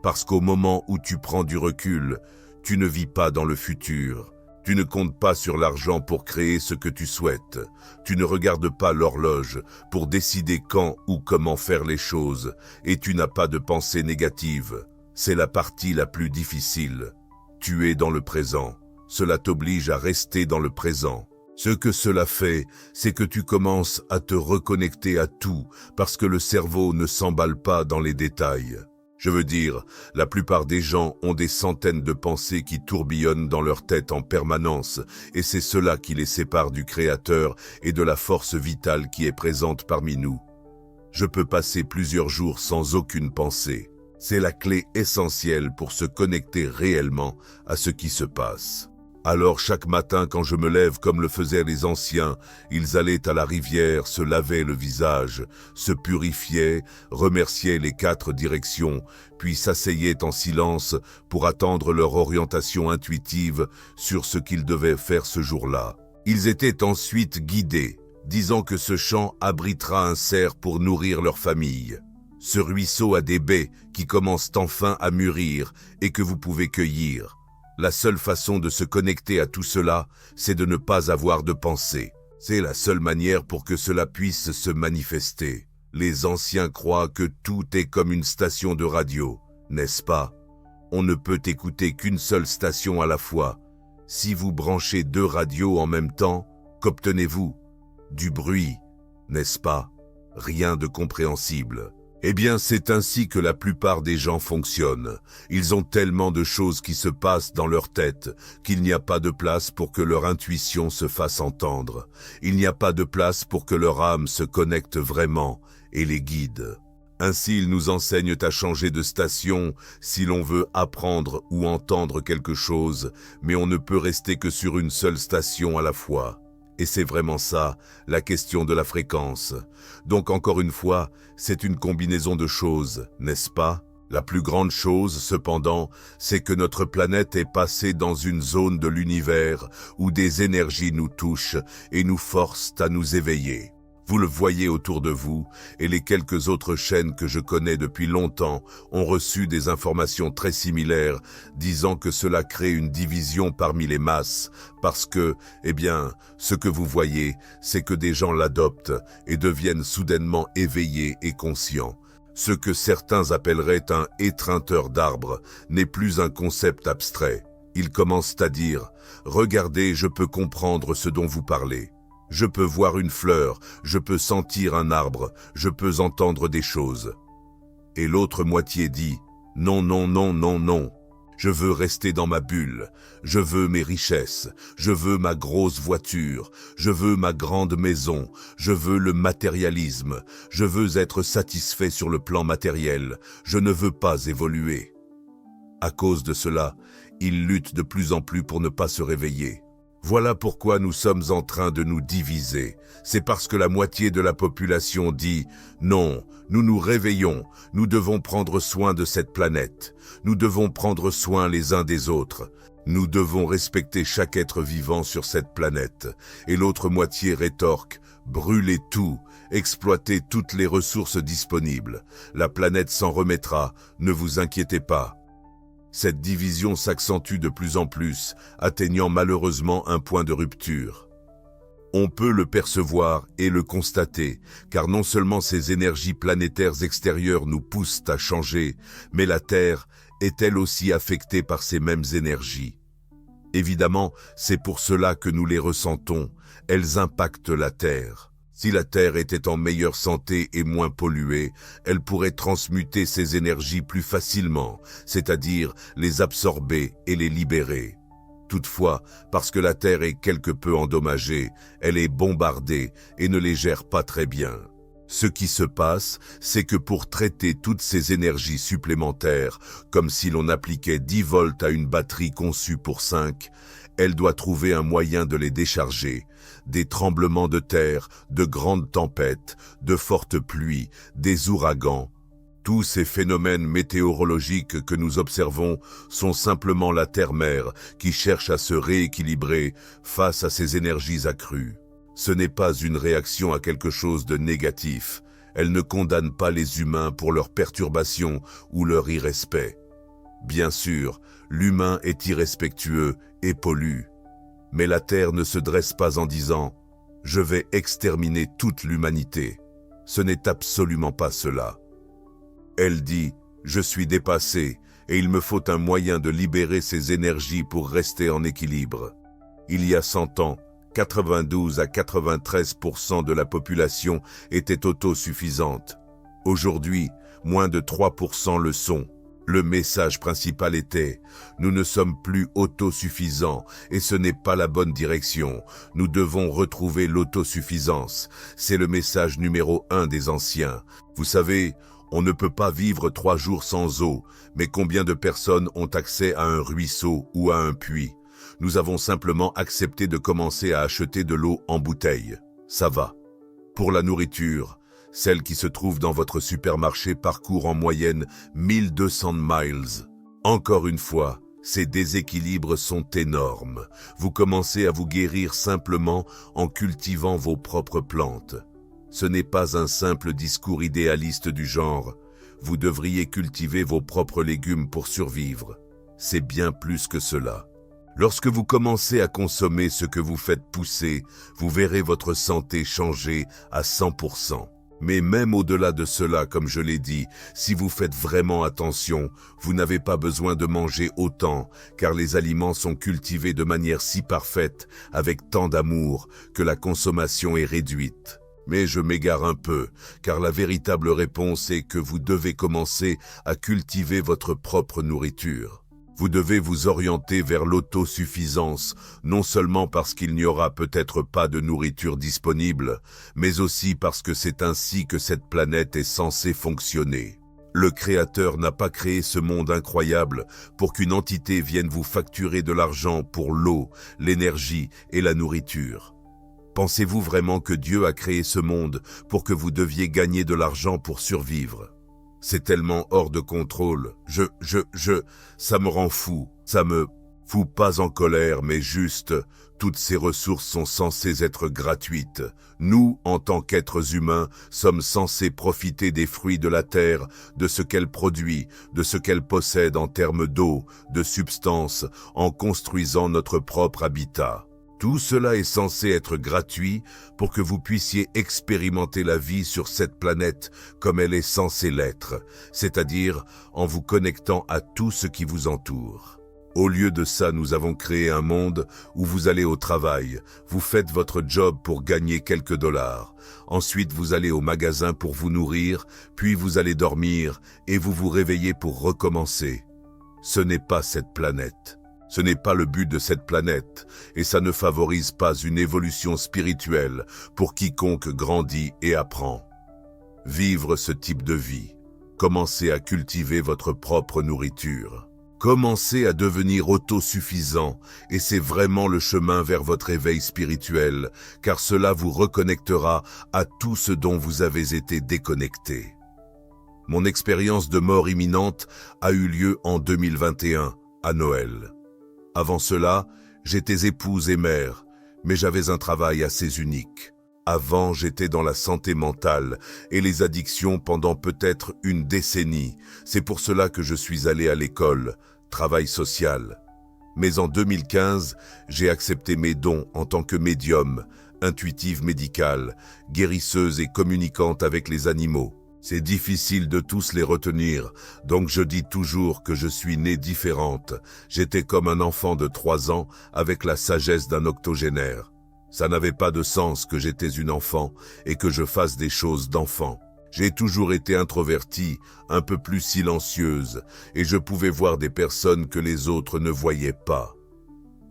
S1: Parce qu'au moment où tu prends du recul, tu ne vis pas dans le futur. Tu ne comptes pas sur l'argent pour créer ce que tu souhaites. Tu ne regardes pas l'horloge pour décider quand ou comment faire les choses et tu n'as pas de pensée négative. C'est la partie la plus difficile. Tu es dans le présent. Cela t'oblige à rester dans le présent. Ce que cela fait, c'est que tu commences à te reconnecter à tout parce que le cerveau ne s'emballe pas dans les détails. Je veux dire, la plupart des gens ont des centaines de pensées qui tourbillonnent dans leur tête en permanence et c'est cela qui les sépare du Créateur et de la force vitale qui est présente parmi nous. Je peux passer plusieurs jours sans aucune pensée. C'est la clé essentielle pour se connecter réellement à ce qui se passe. Alors chaque matin quand je me lève comme le faisaient les anciens, ils allaient à la rivière, se lavaient le visage, se purifiaient, remerciaient les 4 directions, puis s'asseyaient en silence pour attendre leur orientation intuitive sur ce qu'ils devaient faire ce jour-là. Ils étaient ensuite guidés, disant que ce champ abritera un cerf pour nourrir leur famille. Ce ruisseau a des baies qui commencent enfin à mûrir et que vous pouvez cueillir. La seule façon de se connecter à tout cela, c'est de ne pas avoir de pensée. C'est la seule manière pour que cela puisse se manifester. Les anciens croient que tout est comme une station de radio, n'est-ce pas? On ne peut écouter qu'une seule station à la fois. Si vous branchez 2 radios en même temps, qu'obtenez-vous? Du bruit, n'est-ce pas? Rien de compréhensible. Eh bien, c'est ainsi que la plupart des gens fonctionnent. Ils ont tellement de choses qui se passent dans leur tête qu'il n'y a pas de place pour que leur intuition se fasse entendre. Il n'y a pas de place pour que leur âme se connecte vraiment et les guide. Ainsi, ils nous enseignent à changer de station si l'on veut apprendre ou entendre quelque chose, mais on ne peut rester que sur une seule station à la fois. Et c'est vraiment ça, la question de la fréquence. Donc encore une fois, c'est une combinaison de choses, n'est-ce pas? La plus grande chose, cependant, c'est que notre planète est passée dans une zone de l'univers où des énergies nous touchent et nous forcent à nous éveiller. Vous le voyez autour de vous, et les quelques autres chaînes que je connais depuis longtemps ont reçu des informations très similaires, disant que cela crée une division parmi les masses, parce que, eh bien, ce que vous voyez, c'est que des gens l'adoptent et deviennent soudainement éveillés et conscients. Ce que certains appelleraient un étreinteur d'arbres n'est plus un concept abstrait. Ils commencent à dire « Regardez, je peux comprendre ce dont vous parlez ». Je peux voir une fleur, je peux sentir un arbre, je peux entendre des choses. Et l'autre moitié dit, non, non, non, non, non. Je veux rester dans ma bulle, je veux mes richesses, je veux ma grosse voiture, je veux ma grande maison, je veux le matérialisme, je veux être satisfait sur le plan matériel, je ne veux pas évoluer. À cause de cela, ils luttent de plus en plus pour ne pas se réveiller. Voilà pourquoi nous sommes en train de nous diviser. C'est parce que la moitié de la population dit « Non, nous nous réveillons, nous devons prendre soin de cette planète, nous devons prendre soin les uns des autres, nous devons respecter chaque être vivant sur cette planète. » Et l'autre moitié rétorque « Brûlez tout, exploitez toutes les ressources disponibles. La planète s'en remettra, ne vous inquiétez pas. » Cette division s'accentue de plus en plus, atteignant malheureusement un point de rupture. On peut le percevoir et le constater, car non seulement ces énergies planétaires extérieures nous poussent à changer, mais la Terre est elle aussi affectée par ces mêmes énergies. Évidemment, c'est pour cela que nous les ressentons, elles impactent la Terre. Si la Terre était en meilleure santé et moins polluée, elle pourrait transmuter ces énergies plus facilement, c'est-à-dire les absorber et les libérer. Toutefois, parce que la Terre est quelque peu endommagée, elle est bombardée et ne les gère pas très bien. Ce qui se passe, c'est que pour traiter toutes ces énergies supplémentaires, comme si l'on appliquait 10 volts à une batterie conçue pour 5, elle doit trouver un moyen de les décharger. Des tremblements de terre, de grandes tempêtes, de fortes pluies, des ouragans. Tous ces phénomènes météorologiques que nous observons sont simplement la terre-mère qui cherche à se rééquilibrer face à ces énergies accrues. Ce n'est pas une réaction à quelque chose de négatif. Elle ne condamne pas les humains pour leur perturbation ou leur irrespect. Bien sûr, l'humain est irrespectueux et pollue. Mais la Terre ne se dresse pas en disant « Je vais exterminer toute l'humanité ». Ce n'est absolument pas cela. Elle dit « Je suis dépassée et il me faut un moyen de libérer ces énergies pour rester en équilibre ». Il y a 100 ans, 92 à 93% de la population était autosuffisante. Aujourd'hui, moins de 3% le sont. Le message principal était « Nous ne sommes plus autosuffisants et ce n'est pas la bonne direction. Nous devons retrouver l'autosuffisance. » C'est le message numéro 1 des anciens. Vous savez, on ne peut pas vivre 3 jours sans eau, mais combien de personnes ont accès à un ruisseau ou à un puits? Nous avons simplement accepté de commencer à acheter de l'eau en bouteille. Ça va. Pour la nourriture, celle qui se trouve dans votre supermarché parcourt en moyenne 1200 miles. Encore une fois, ces déséquilibres sont énormes. Vous commencez à vous guérir simplement en cultivant vos propres plantes. Ce n'est pas un simple discours idéaliste du genre Vous devriez cultiver vos propres légumes pour survivre. C'est bien plus que cela. Lorsque vous commencez à consommer ce que vous faites pousser, vous verrez votre santé changer à 100%. Mais même au-delà de cela, comme je l'ai dit, si vous faites vraiment attention, vous n'avez pas besoin de manger autant, car les aliments sont cultivés de manière si parfaite, avec tant d'amour, que la consommation est réduite. Mais je m'égare un peu, car la véritable réponse est que vous devez commencer à cultiver votre propre nourriture. Vous devez vous orienter vers l'autosuffisance, non seulement parce qu'il n'y aura peut-être pas de nourriture disponible, mais aussi parce que c'est ainsi que cette planète est censée fonctionner. Le Créateur n'a pas créé ce monde incroyable pour qu'une entité vienne vous facturer de l'argent pour l'eau, l'énergie et la nourriture. Pensez-vous vraiment que Dieu a créé ce monde pour que vous deviez gagner de l'argent pour survivre ? C'est tellement hors de contrôle. Ça me rend fou. Ça me fout pas en colère, mais juste, toutes ces ressources sont censées être gratuites. Nous, en tant qu'êtres humains, sommes censés profiter des fruits de la terre, de ce qu'elle produit, de ce qu'elle possède en termes d'eau, de substances, en construisant notre propre habitat. Tout cela est censé être gratuit pour que vous puissiez expérimenter la vie sur cette planète comme elle est censée l'être, c'est-à-dire en vous connectant à tout ce qui vous entoure. Au lieu de ça, nous avons créé un monde où vous allez au travail, vous faites votre job pour gagner quelques dollars. Ensuite, vous allez au magasin pour vous nourrir, puis vous allez dormir et vous vous réveillez pour recommencer. Ce n'est pas cette planète. Ce n'est pas le but de cette planète, et ça ne favorise pas une évolution spirituelle pour quiconque grandit et apprend. Vivre ce type de vie. Commencez à cultiver votre propre nourriture. Commencez à devenir autosuffisant, et c'est vraiment le chemin vers votre éveil spirituel, car cela vous reconnectera à tout ce dont vous avez été déconnecté. Mon expérience de mort imminente a eu lieu en 2021, à Noël. Avant cela, j'étais épouse et mère, mais j'avais un travail assez unique. Avant, j'étais dans la santé mentale et les addictions pendant peut-être une décennie. C'est pour cela que je suis allé à l'école, travail social. Mais en 2015, j'ai accepté mes dons en tant que médium, intuitive médicale, guérisseuse et communicante avec les animaux. C'est difficile de tous les retenir, donc je dis toujours que je suis née différente. J'étais comme un enfant de 3 ans avec la sagesse d'un octogénaire. Ça n'avait pas de sens que j'étais une enfant et que je fasse des choses d'enfant. J'ai toujours été introvertie, un peu plus silencieuse, et je pouvais voir des personnes que les autres ne voyaient pas.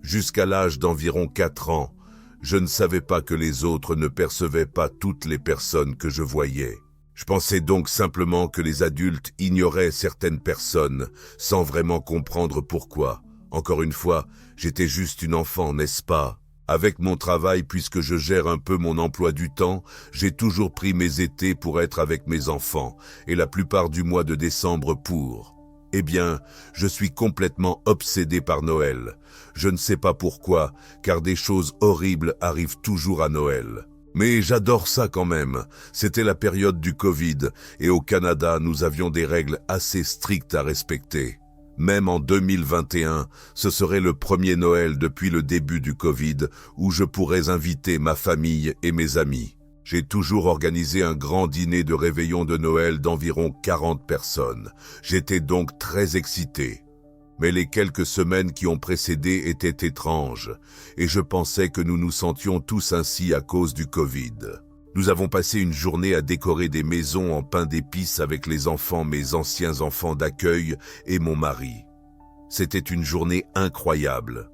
S1: Jusqu'à l'âge d'environ 4 ans, je ne savais pas que les autres ne percevaient pas toutes les personnes que je voyais. Je pensais donc simplement que les adultes ignoraient certaines personnes, sans vraiment comprendre pourquoi. Encore une fois, j'étais juste une enfant, n'est-ce pas? Avec mon travail, puisque je gère un peu mon emploi du temps, j'ai toujours pris mes étés pour être avec mes enfants, et la plupart du mois de décembre pour. Eh bien, je suis complètement obsédé par Noël. Je ne sais pas pourquoi, car des choses horribles arrivent toujours à Noël. Mais j'adore ça quand même. C'était la période du Covid et au Canada, nous avions des règles assez strictes à respecter. Même en 2021, ce serait le premier Noël depuis le début du Covid où je pourrais inviter ma famille et mes amis. J'ai toujours organisé un grand dîner de réveillon de Noël d'environ 40 personnes. J'étais donc très excité. Mais les quelques semaines qui ont précédé étaient étranges, et je pensais que nous nous sentions tous ainsi à cause du Covid. Nous avons passé une journée à décorer des maisons en pain d'épices avec les enfants, mes anciens enfants d'accueil et mon mari. C'était une journée incroyable.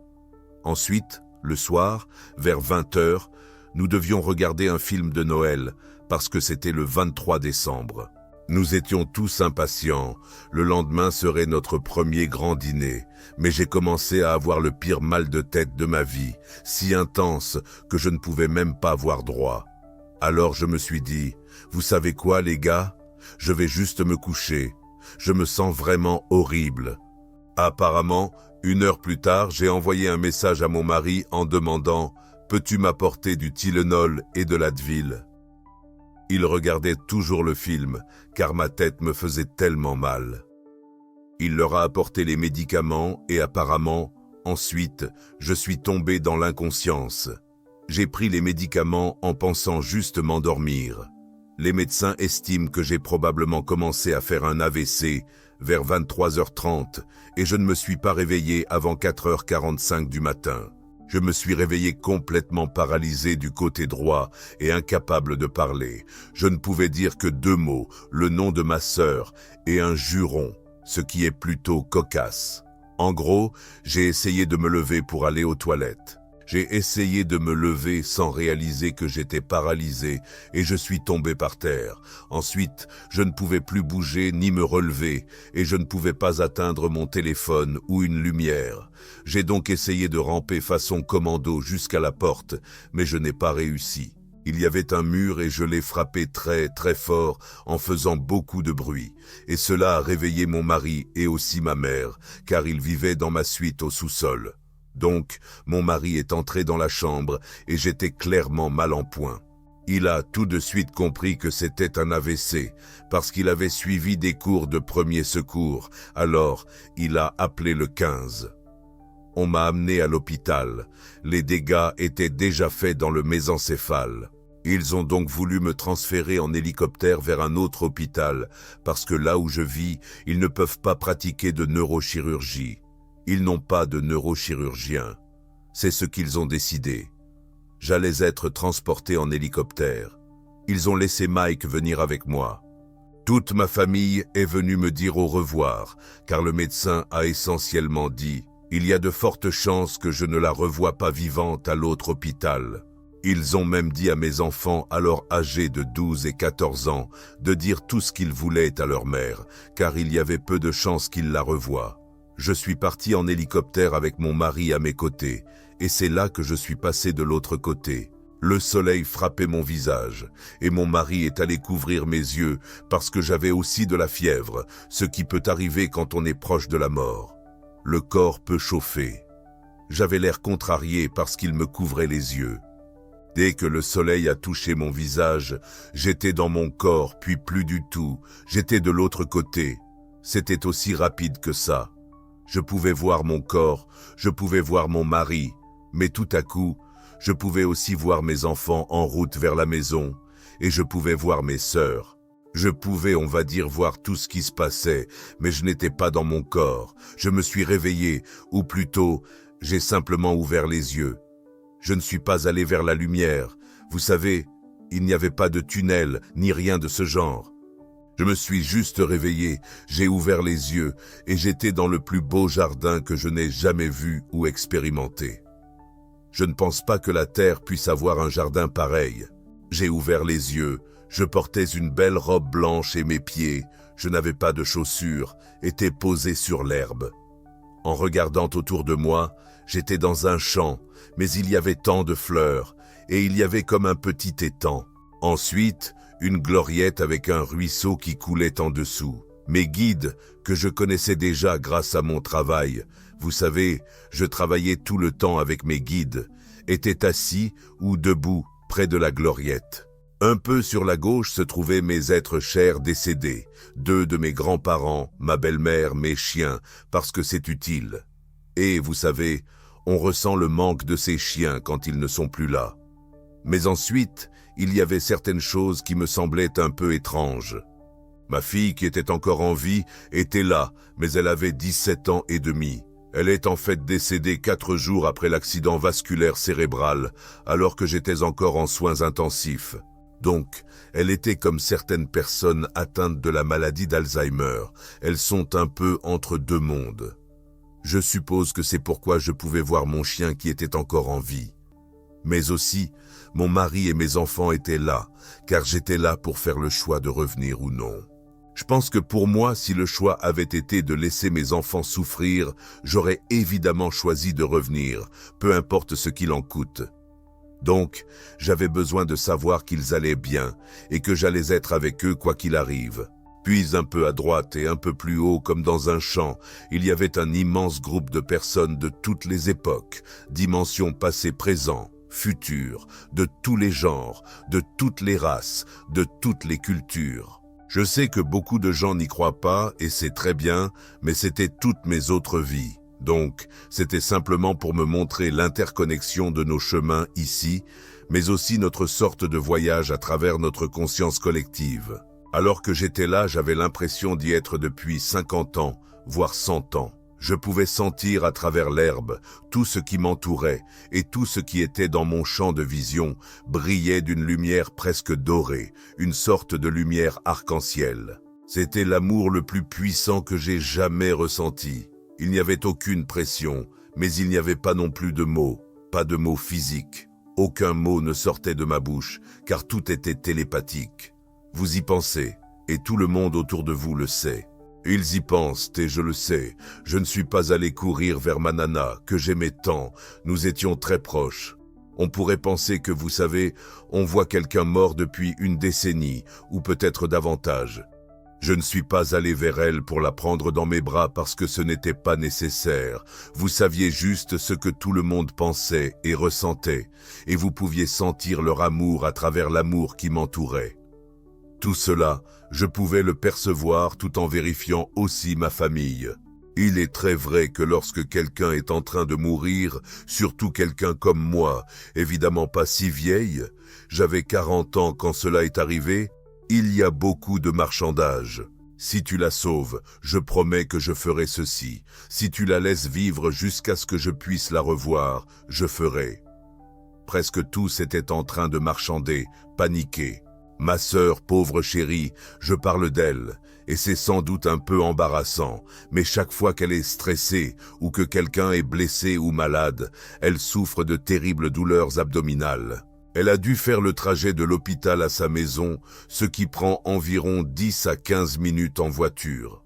S1: Ensuite, le soir, vers 20h, nous devions regarder un film de Noël, parce que c'était le 23 décembre. Nous étions tous impatients. Le lendemain serait notre premier grand dîner. Mais j'ai commencé à avoir le pire mal de tête de ma vie, si intense que je ne pouvais même pas voir droit. Alors je me suis dit, vous savez quoi les gars? Je vais juste me coucher. Je me sens vraiment horrible. Apparemment, 1 heure plus tard, j'ai envoyé un message à mon mari en demandant « Peux-tu m'apporter du Tylenol et de l'Advil ?» Il regardait toujours le film, car ma tête me faisait tellement mal. Il leur a apporté les médicaments et apparemment, ensuite, je suis tombé dans l'inconscience. J'ai pris les médicaments en pensant juste m'endormir. Les médecins estiment que j'ai probablement commencé à faire un AVC vers 23h30 et je ne me suis pas réveillé avant 4h45 du matin. Je me suis réveillé complètement paralysé du côté droit et incapable de parler. Je ne pouvais dire que 2 mots, le nom de ma sœur et un juron, ce qui est plutôt cocasse. En gros, j'ai essayé de me lever pour aller aux toilettes. J'ai essayé de me lever sans réaliser que j'étais paralysé et je suis tombé par terre. Ensuite, je ne pouvais plus bouger ni me relever et je ne pouvais pas atteindre mon téléphone ou une lumière. J'ai donc essayé de ramper façon commando jusqu'à la porte, mais je n'ai pas réussi. Il y avait un mur et je l'ai frappé très très fort en faisant beaucoup de bruit. Et cela a réveillé mon mari et aussi ma mère, car ils vivaient dans ma suite au sous-sol. Donc, mon mari est entré dans la chambre et j'étais clairement mal en point. Il a tout de suite compris que c'était un AVC parce qu'il avait suivi des cours de premier secours. Alors, il a appelé le 15. On m'a amené à l'hôpital. Les dégâts étaient déjà faits dans le mésencéphale. Ils ont donc voulu me transférer en hélicoptère vers un autre hôpital parce que là où je vis, ils ne peuvent pas pratiquer de neurochirurgie. Ils n'ont pas de neurochirurgien. C'est ce qu'ils ont décidé. J'allais être transporté en hélicoptère. Ils ont laissé Mike venir avec moi. Toute ma famille est venue me dire au revoir, car le médecin a essentiellement dit « Il y a de fortes chances que je ne la revoie pas vivante à l'autre hôpital ». Ils ont même dit à mes enfants, alors âgés de 12 et 14 ans, de dire tout ce qu'ils voulaient à leur mère, car il y avait peu de chances qu'ils la revoient. Je suis parti en hélicoptère avec mon mari à mes côtés, et c'est là que je suis passé de l'autre côté. Le soleil frappait mon visage, et mon mari est allé couvrir mes yeux parce que j'avais aussi de la fièvre, ce qui peut arriver quand on est proche de la mort. Le corps peut chauffer. J'avais l'air contrarié parce qu'il me couvrait les yeux. Dès que le soleil a touché mon visage, j'étais dans mon corps, puis plus du tout. J'étais de l'autre côté. C'était aussi rapide que ça. Je pouvais voir mon corps, je pouvais voir mon mari, mais tout à coup, je pouvais aussi voir mes enfants en route vers la maison, et je pouvais voir mes sœurs. Je pouvais, on va dire, voir tout ce qui se passait, mais je n'étais pas dans mon corps. Je me suis réveillé, ou plutôt, j'ai simplement ouvert les yeux. Je ne suis pas allé vers la lumière. Vous savez, il n'y avait pas de tunnel, ni rien de ce genre. Je me suis juste réveillé, j'ai ouvert les yeux et j'étais dans le plus beau jardin que je n'ai jamais vu ou expérimenté. Je ne pense pas que la Terre puisse avoir un jardin pareil. J'ai ouvert les yeux, je portais une belle robe blanche et mes pieds, je n'avais pas de chaussures, étaient posés sur l'herbe. En regardant autour de moi, j'étais dans un champ, mais il y avait tant de fleurs et il y avait comme un petit étang. Ensuite, une gloriette avec un ruisseau qui coulait en dessous. Mes guides, que je connaissais déjà grâce à mon travail, vous savez, je travaillais tout le temps avec mes guides, étaient assis ou debout près de la gloriette. Un peu sur la gauche se trouvaient mes êtres chers décédés, 2 de mes grands-parents, ma belle-mère, mes chiens, parce que c'est utile. Et, vous savez, on ressent le manque de ces chiens quand ils ne sont plus là. Mais ensuite, il y avait certaines choses qui me semblaient un peu étranges. Ma fille, qui était encore en vie, était là, mais elle avait 17 ans et demi. Elle est en fait décédée 4 jours après l'accident vasculaire cérébral, alors que j'étais encore en soins intensifs. Donc, elle était comme certaines personnes atteintes de la maladie d'Alzheimer. Elles sont un peu entre 2 mondes. Je suppose que c'est pourquoi je pouvais voir mon chien qui était encore en vie. Mais aussi, mon mari et mes enfants étaient là, car j'étais là pour faire le choix de revenir ou non. Je pense que pour moi, si le choix avait été de laisser mes enfants souffrir, j'aurais évidemment choisi de revenir, peu importe ce qu'il en coûte. Donc, j'avais besoin de savoir qu'ils allaient bien et que j'allais être avec eux quoi qu'il arrive. Puis un peu à droite et un peu plus haut, comme dans un champ, il y avait un immense groupe de personnes de toutes les époques, dimensions passé-présent. futur, de tous les genres, de toutes les races, de toutes les cultures. Je sais que beaucoup de gens n'y croient pas et c'est très bien, mais c'était toutes mes autres vies. Donc, c'était simplement pour me montrer l'interconnexion de nos chemins ici, mais aussi notre sorte de voyage à travers notre conscience collective. Alors que j'étais là, j'avais l'impression d'y être depuis 50 ans, voire 100 ans. Je pouvais sentir à travers l'herbe tout ce qui m'entourait et tout ce qui était dans mon champ de vision brillait d'une lumière presque dorée, une sorte de lumière arc-en-ciel. C'était l'amour le plus puissant que j'ai jamais ressenti. Il n'y avait aucune pression, mais il n'y avait pas non plus de mots, pas de mots physiques. Aucun mot ne sortait de ma bouche, car tout était télépathique. Vous y pensez, et tout le monde autour de vous le sait. Ils y pensent, et je le sais. Je ne suis pas allé courir vers ma nana, que j'aimais tant. Nous étions très proches. On pourrait penser que, vous savez, on voit quelqu'un mort depuis une décennie, ou peut-être davantage. Je ne suis pas allé vers elle pour la prendre dans mes bras parce que ce n'était pas nécessaire. Vous saviez juste ce que tout le monde pensait et ressentait, et vous pouviez sentir leur amour à travers l'amour qui m'entourait. Tout cela, je pouvais le percevoir tout en vérifiant aussi ma famille. Il est très vrai que lorsque quelqu'un est en train de mourir, surtout quelqu'un comme moi, évidemment pas si vieille, j'avais 40 ans quand cela est arrivé, il y a beaucoup de marchandage. Si tu la sauves, je promets que je ferai ceci. Si tu la laisses vivre jusqu'à ce que je puisse la revoir, je ferai. Presque tous étaient en train de marchander, paniqués. Ma sœur, pauvre chérie, je parle d'elle, et c'est sans doute un peu embarrassant, mais chaque fois qu'elle est stressée ou que quelqu'un est blessé ou malade, elle souffre de terribles douleurs abdominales. Elle a dû faire le trajet de l'hôpital à sa maison, ce qui prend environ 10 à 15 minutes en voiture.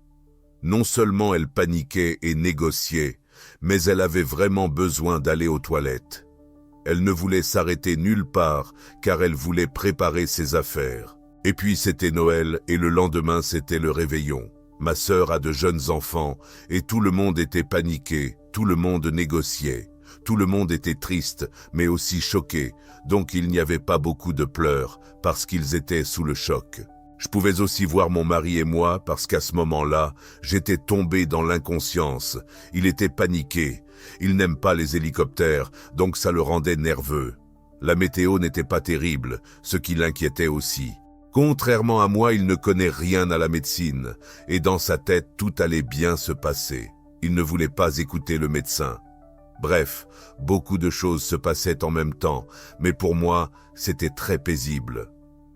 S1: Non seulement elle paniquait et négociait, mais elle avait vraiment besoin d'aller aux toilettes. Elle ne voulait s'arrêter nulle part, car elle voulait préparer ses affaires. Et puis c'était Noël, et le lendemain c'était le réveillon. Ma sœur a de jeunes enfants, et tout le monde était paniqué, tout le monde négociait. Tout le monde était triste, mais aussi choqué, donc il n'y avait pas beaucoup de pleurs, parce qu'ils étaient sous le choc. Je pouvais aussi voir mon mari et moi, parce qu'à ce moment-là, j'étais tombé dans l'inconscience. Il était paniqué. Il n'aime pas les hélicoptères, donc ça le rendait nerveux. La météo n'était pas terrible, ce qui l'inquiétait aussi. Contrairement à moi, il ne connaît rien à la médecine, et dans sa tête, tout allait bien se passer. Il ne voulait pas écouter le médecin. Bref, beaucoup de choses se passaient en même temps, mais pour moi, c'était très paisible.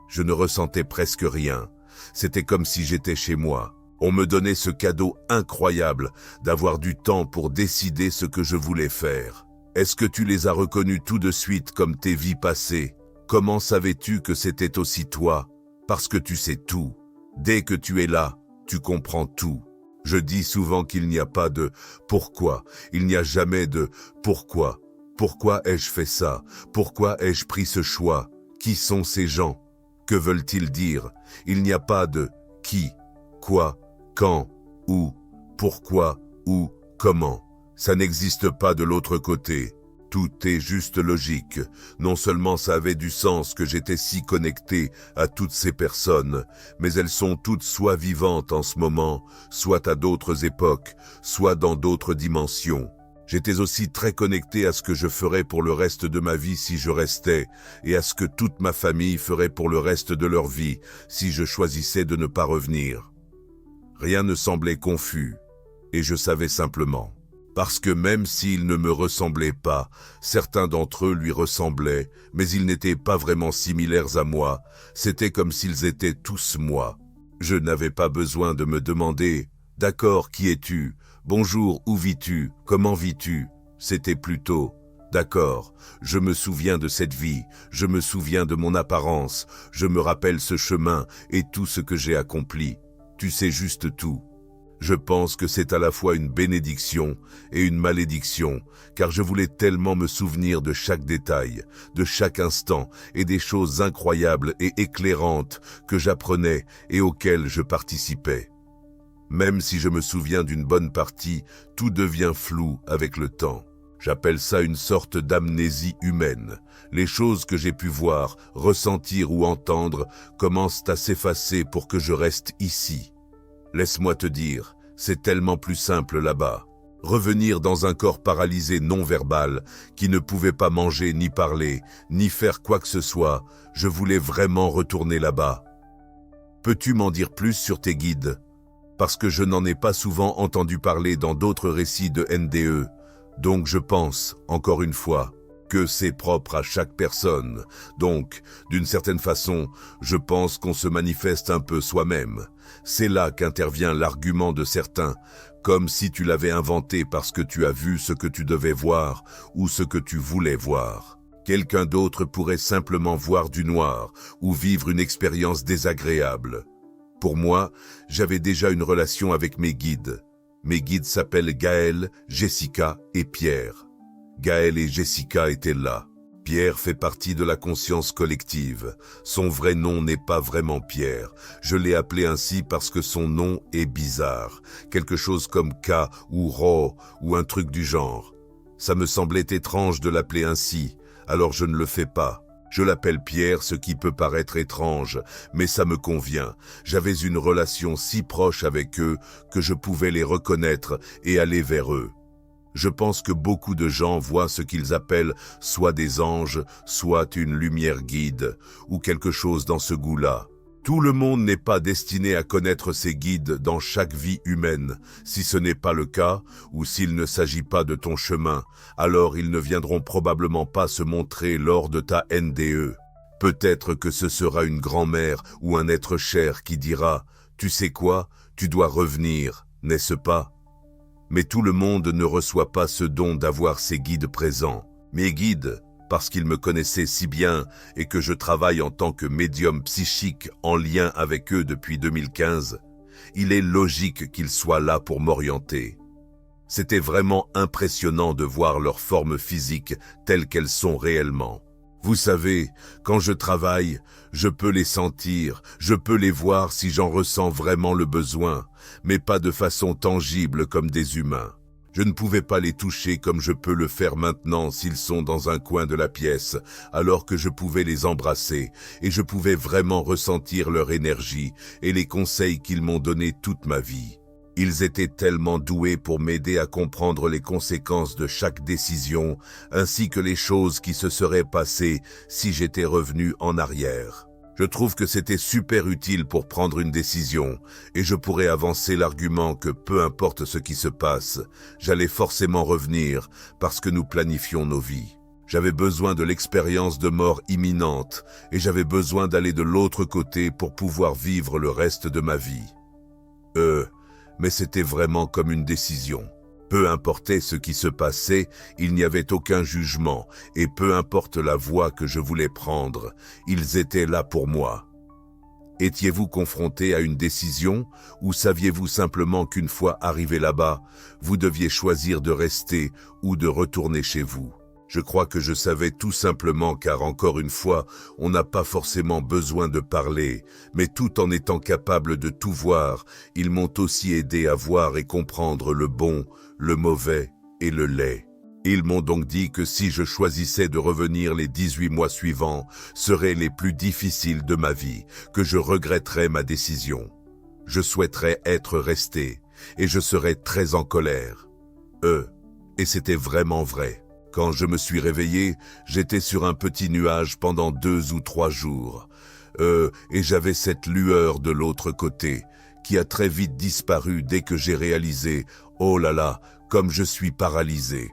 S1: Je ne ressentais presque rien. C'était comme si j'étais chez moi. On me donnait ce cadeau incroyable d'avoir du temps pour décider ce que je voulais faire. Est-ce que tu les as reconnus tout de suite comme tes vies passées? Comment savais-tu que c'était aussi toi? Parce que tu sais tout. Dès que tu es là, tu comprends tout. Je dis souvent qu'il n'y a pas de « pourquoi ». Il n'y a jamais de « pourquoi ». Pourquoi ai-je fait ça? Pourquoi ai-je pris ce choix? Qui sont ces gens? Que veulent-ils dire? Il n'y a pas de « qui », « quoi », « quand », « où », « pourquoi » ou « comment ». Ça n'existe pas de l'autre côté. Tout est juste logique. Non seulement ça avait du sens que j'étais si connecté à toutes ces personnes, mais elles sont toutes soit vivantes en ce moment, soit à d'autres époques, soit dans d'autres dimensions. J'étais aussi très connecté à ce que je ferais pour le reste de ma vie si je restais, et à ce que toute ma famille ferait pour le reste de leur vie si je choisissais de ne pas revenir. Rien ne semblait confus, et je savais simplement. Parce que même s'ils ne me ressemblaient pas, certains d'entre eux lui ressemblaient, mais ils n'étaient pas vraiment similaires à moi, c'était comme s'ils étaient tous moi. Je n'avais pas besoin de me demander « D'accord, qui es-tu? Bonjour, où vis-tu? Comment vis-tu ?» C'était plutôt « D'accord, je me souviens de cette vie, je me souviens de mon apparence, je me rappelle ce chemin et tout ce que j'ai accompli. Tu sais juste tout. » Je pense que c'est à la fois une bénédiction et une malédiction, car je voulais tellement me souvenir de chaque détail, de chaque instant et des choses incroyables et éclairantes que j'apprenais et auxquelles je participais. Même si je me souviens d'une bonne partie, tout devient flou avec le temps. J'appelle ça une sorte d'amnésie humaine. Les choses que j'ai pu voir, ressentir ou entendre commencent à s'effacer pour que je reste ici. Laisse-moi te dire, c'est tellement plus simple là-bas. Revenir dans un corps paralysé non-verbal, qui ne pouvait pas manger, ni parler, ni faire quoi que ce soit, je voulais vraiment retourner là-bas. Peux-tu m'en dire plus sur tes guides? Parce que je n'en ai pas souvent entendu parler dans d'autres récits de NDE, donc je pense, encore une fois, que c'est propre à chaque personne. Donc, d'une certaine façon, je pense qu'on se manifeste un peu soi-même. C'est là qu'intervient l'argument de certains, comme si tu l'avais inventé parce que tu as vu ce que tu devais voir ou ce que tu voulais voir. Quelqu'un d'autre pourrait simplement voir du noir ou vivre une expérience désagréable. Pour moi, j'avais déjà une relation avec mes guides. Mes guides s'appellent Gaël, Jessica et Pierre. Gaël et Jessica étaient là. Pierre fait partie de la conscience collective. Son vrai nom n'est pas vraiment Pierre. Je l'ai appelé ainsi parce que son nom est bizarre. Quelque chose comme K ou Ro ou un truc du genre. Ça me semblait étrange de l'appeler ainsi, alors je ne le fais pas. Je l'appelle Pierre, ce qui peut paraître étrange, mais ça me convient. J'avais une relation si proche avec eux que je pouvais les reconnaître et aller vers eux. Je pense que beaucoup de gens voient ce qu'ils appellent soit des anges, soit une lumière guide, ou quelque chose dans ce goût-là. Tout le monde n'est pas destiné à connaître ses guides dans chaque vie humaine. Si ce n'est pas le cas, ou s'il ne s'agit pas de ton chemin, alors ils ne viendront probablement pas se montrer lors de ta NDE. Peut-être que ce sera une grand-mère ou un être cher qui dira « Tu sais quoi, tu dois revenir, n'est-ce pas ?» Mais tout le monde ne reçoit pas ce don d'avoir ses guides présents. Mes guides, parce qu'ils me connaissaient si bien et que je travaille en tant que médium psychique en lien avec eux depuis 2015, il est logique qu'ils soient là pour m'orienter. C'était vraiment impressionnant de voir leurs formes physiques telles qu'elles sont réellement. Vous savez, quand je travaille, je peux les sentir, je peux les voir si j'en ressens vraiment le besoin, mais pas de façon tangible comme des humains. Je ne pouvais pas les toucher comme je peux le faire maintenant s'ils sont dans un coin de la pièce, alors que je pouvais les embrasser et je pouvais vraiment ressentir leur énergie et les conseils qu'ils m'ont donnés toute ma vie. Ils étaient tellement doués pour m'aider à comprendre les conséquences de chaque décision, ainsi que les choses qui se seraient passées si j'étais revenu en arrière. Je trouve que c'était super utile pour prendre une décision, et je pourrais avancer l'argument que peu importe ce qui se passe, j'allais forcément revenir parce que nous planifions nos vies. J'avais besoin de l'expérience de mort imminente, et j'avais besoin d'aller de l'autre côté pour pouvoir vivre le reste de ma vie. Mais c'était vraiment comme une décision. Peu importait ce qui se passait, il n'y avait aucun jugement, et peu importe la voie que je voulais prendre, ils étaient là pour moi. Étiez-vous confronté à une décision, ou saviez-vous simplement qu'une fois arrivé là-bas, vous deviez choisir de rester ou de retourner chez vous? Je crois que je savais tout simplement car encore une fois, on n'a pas forcément besoin de parler, mais tout en étant capable de tout voir, ils m'ont aussi aidé à voir et comprendre le bon, le mauvais et le laid. Ils m'ont donc dit que si je choisissais de revenir les 18 mois suivants, seraient les plus difficiles de ma vie, que je regretterais ma décision. Je souhaiterais être resté, et je serais très en colère. Et c'était vraiment vrai. Quand je me suis réveillé, j'étais sur un petit nuage pendant 2 ou 3 jours. Et j'avais cette lueur de l'autre côté, qui a très vite disparu dès que j'ai réalisé « Oh là là, comme je suis paralysé.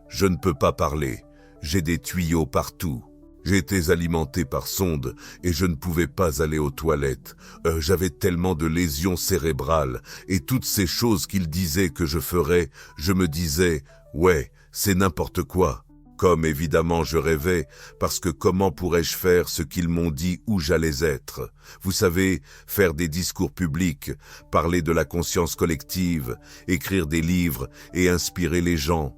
S1: Je ne peux pas parler. J'ai des tuyaux partout. J'étais alimenté par sonde et je ne pouvais pas aller aux toilettes. J'avais tellement de lésions cérébrales et toutes ces choses qu'ils disaient que je ferais, je me disais « Ouais, c'est n'importe quoi ». Comme évidemment je rêvais, parce que comment pourrais-je faire ce qu'ils m'ont dit où j'allais être? Vous savez, faire des discours publics, parler de la conscience collective, écrire des livres et inspirer les gens.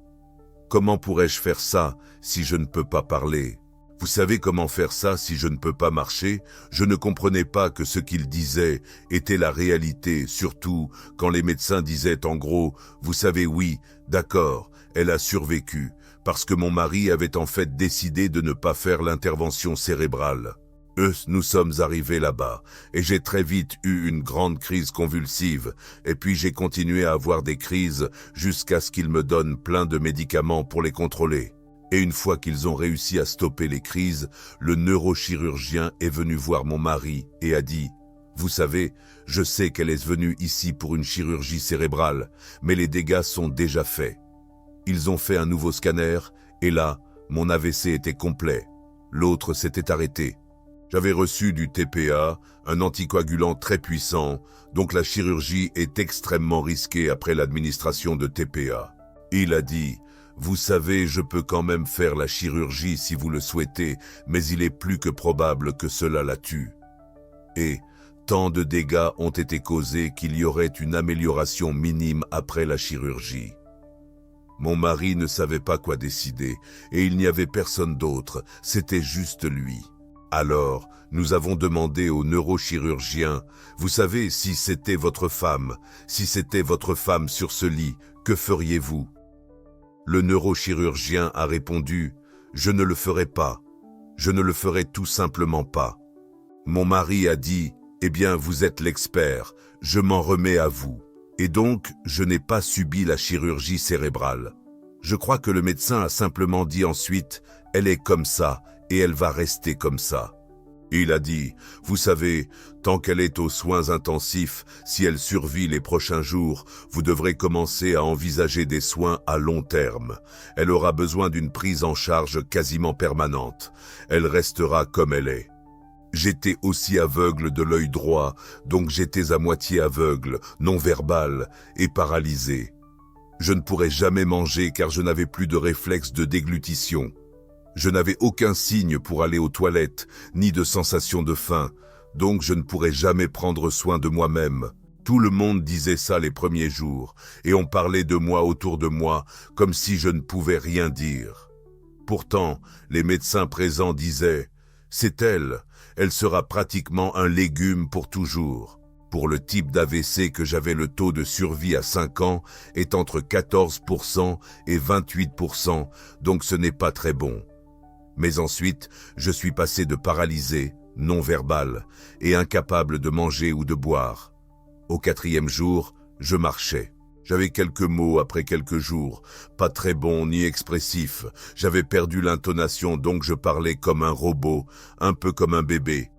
S1: Comment pourrais-je faire ça si je ne peux pas parler? Vous savez comment faire ça si je ne peux pas marcher? Je ne comprenais pas que ce qu'ils disaient était la réalité, surtout quand les médecins disaient en gros « Vous savez, oui, d'accord, elle a survécu ». parce que mon mari avait en fait décidé de ne pas faire l'intervention cérébrale. Nous sommes arrivés là-bas, et j'ai très vite eu une grande crise convulsive, et puis j'ai continué à avoir des crises jusqu'à ce qu'ils me donnent plein de médicaments pour les contrôler. Et une fois qu'ils ont réussi à stopper les crises, le neurochirurgien est venu voir mon mari et a dit « Vous savez, je sais qu'elle est venue ici pour une chirurgie cérébrale, mais les dégâts sont déjà faits. » Ils ont fait un nouveau scanner, et là, mon AVC était complet. L'autre s'était arrêté. J'avais reçu du TPA, un anticoagulant très puissant, donc la chirurgie est extrêmement risquée après l'administration de TPA. Il a dit « Vous savez, je peux quand même faire la chirurgie si vous le souhaitez, mais il est plus que probable que cela la tue. » Et tant de dégâts ont été causés qu'il y aurait une amélioration minime après la chirurgie. Mon mari ne savait pas quoi décider, et il n'y avait personne d'autre, c'était juste lui. Alors, nous avons demandé au neurochirurgien, « Vous savez, si c'était votre femme sur ce lit, que feriez-vous » Le neurochirurgien a répondu, « Je ne le ferai pas. Je ne le ferai tout simplement pas. » Mon mari a dit, « Eh bien, vous êtes l'expert, je m'en remets à vous. » Et donc, je n'ai pas subi la chirurgie cérébrale. Je crois que le médecin a simplement dit ensuite, « Elle est comme ça, et elle va rester comme ça. » Il a dit, « Vous savez, tant qu'elle est aux soins intensifs, si elle survit les prochains jours, vous devrez commencer à envisager des soins à long terme. Elle aura besoin d'une prise en charge quasiment permanente. Elle restera comme elle est. » J'étais aussi aveugle de l'œil droit, donc j'étais à moitié aveugle, non-verbal et paralysé. Je ne pourrais jamais manger car je n'avais plus de réflexe de déglutition. Je n'avais aucun signe pour aller aux toilettes, ni de sensation de faim, donc je ne pourrais jamais prendre soin de moi-même. Tout le monde disait ça les premiers jours, et on parlait de moi autour de moi comme si je ne pouvais rien dire. Pourtant, les médecins présents disaient « C'est elle, elle sera pratiquement un légume pour toujours. » Pour le type d'AVC que j'avais, le taux de survie à 5 ans est entre 14% et 28%, donc ce n'est pas très bon. Mais ensuite, je suis passé de paralysé, non-verbal, et incapable de manger ou de boire. Au 4e jour, je marchais. J'avais quelques mots après quelques jours, pas très bons ni expressifs. J'avais perdu l'intonation, donc je parlais comme un robot, un peu comme un bébé.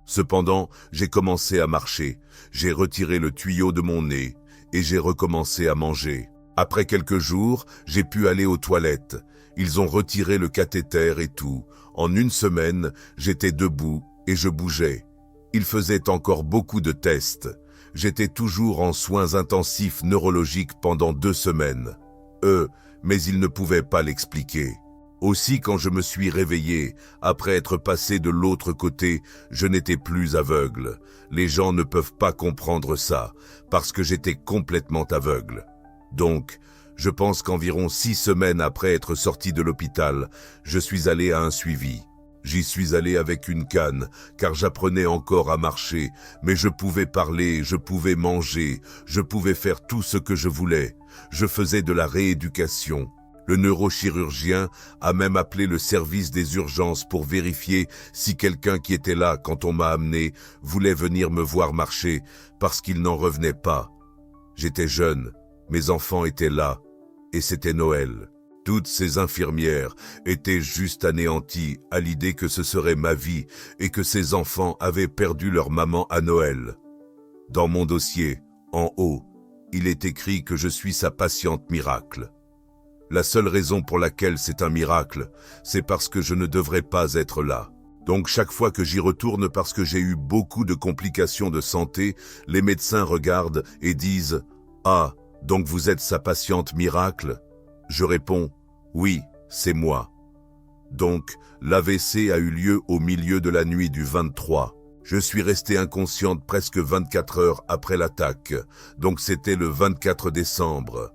S1: Cependant, j'ai commencé à marcher, j'ai retiré le tuyau de mon nez, et j'ai recommencé à manger. Après quelques jours, j'ai pu aller aux toilettes. Ils ont retiré le cathéter et tout. En une semaine, j'étais debout et je bougeais. Ils faisaient encore beaucoup de tests. J'étais toujours en soins intensifs neurologiques pendant 2 semaines. Mais ils ne pouvaient pas l'expliquer. Aussi, quand je me suis réveillé, après être passé de l'autre côté, je n'étais plus aveugle. Les gens ne peuvent pas comprendre ça, parce que j'étais complètement aveugle. Donc, je pense qu'environ 6 semaines après être sorti de l'hôpital, je suis allé à un suivi. J'y suis allé avec une canne, car j'apprenais encore à marcher, mais je pouvais parler, je pouvais manger, je pouvais faire tout ce que je voulais. Je faisais de la rééducation. Le neurochirurgien a même appelé le service des urgences pour vérifier si quelqu'un qui était là quand on m'a amené voulait venir me voir marcher, parce qu'il n'en revenait pas. J'étais jeune, mes enfants étaient là, et c'était Noël. Toutes ces infirmières étaient juste anéanties à l'idée que ce serait ma vie et que ces enfants avaient perdu leur maman à Noël. Dans mon dossier, en haut, il est écrit que je suis sa patiente miracle. La seule raison pour laquelle c'est un miracle, c'est parce que je ne devrais pas être là. Donc chaque fois que j'y retourne parce que j'ai eu beaucoup de complications de santé, les médecins regardent et disent « Ah, donc vous êtes sa patiente miracle ?» Je réponds « Oui, c'est moi. » Donc, l'AVC a eu lieu au milieu de la nuit du 23. Je suis resté inconsciente presque 24 heures après l'attaque, donc c'était le 24 décembre.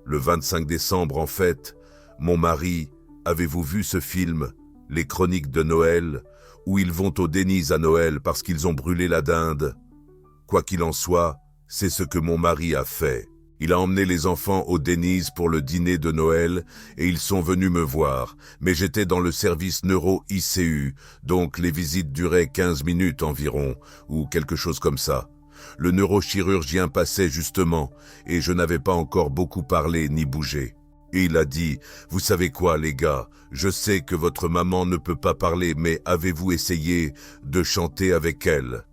S1: Le 25 décembre, en fait, mon mari, avez-vous vu ce film, Les Chroniques de Noël, où ils vont au Denny's à Noël parce qu'ils ont brûlé la dinde? Quoi qu'il en soit, c'est ce que mon mari a fait. Il a emmené les enfants au Denny's pour le dîner de Noël et ils sont venus me voir, mais j'étais dans le service neuro-ICU, donc les visites duraient 15 minutes environ, ou quelque chose comme ça. Le neurochirurgien passait justement, et je n'avais pas encore beaucoup parlé ni bougé. Et il a dit, « Vous savez quoi les gars, je sais que votre maman ne peut pas parler, mais avez-vous essayé de chanter avec elle ?»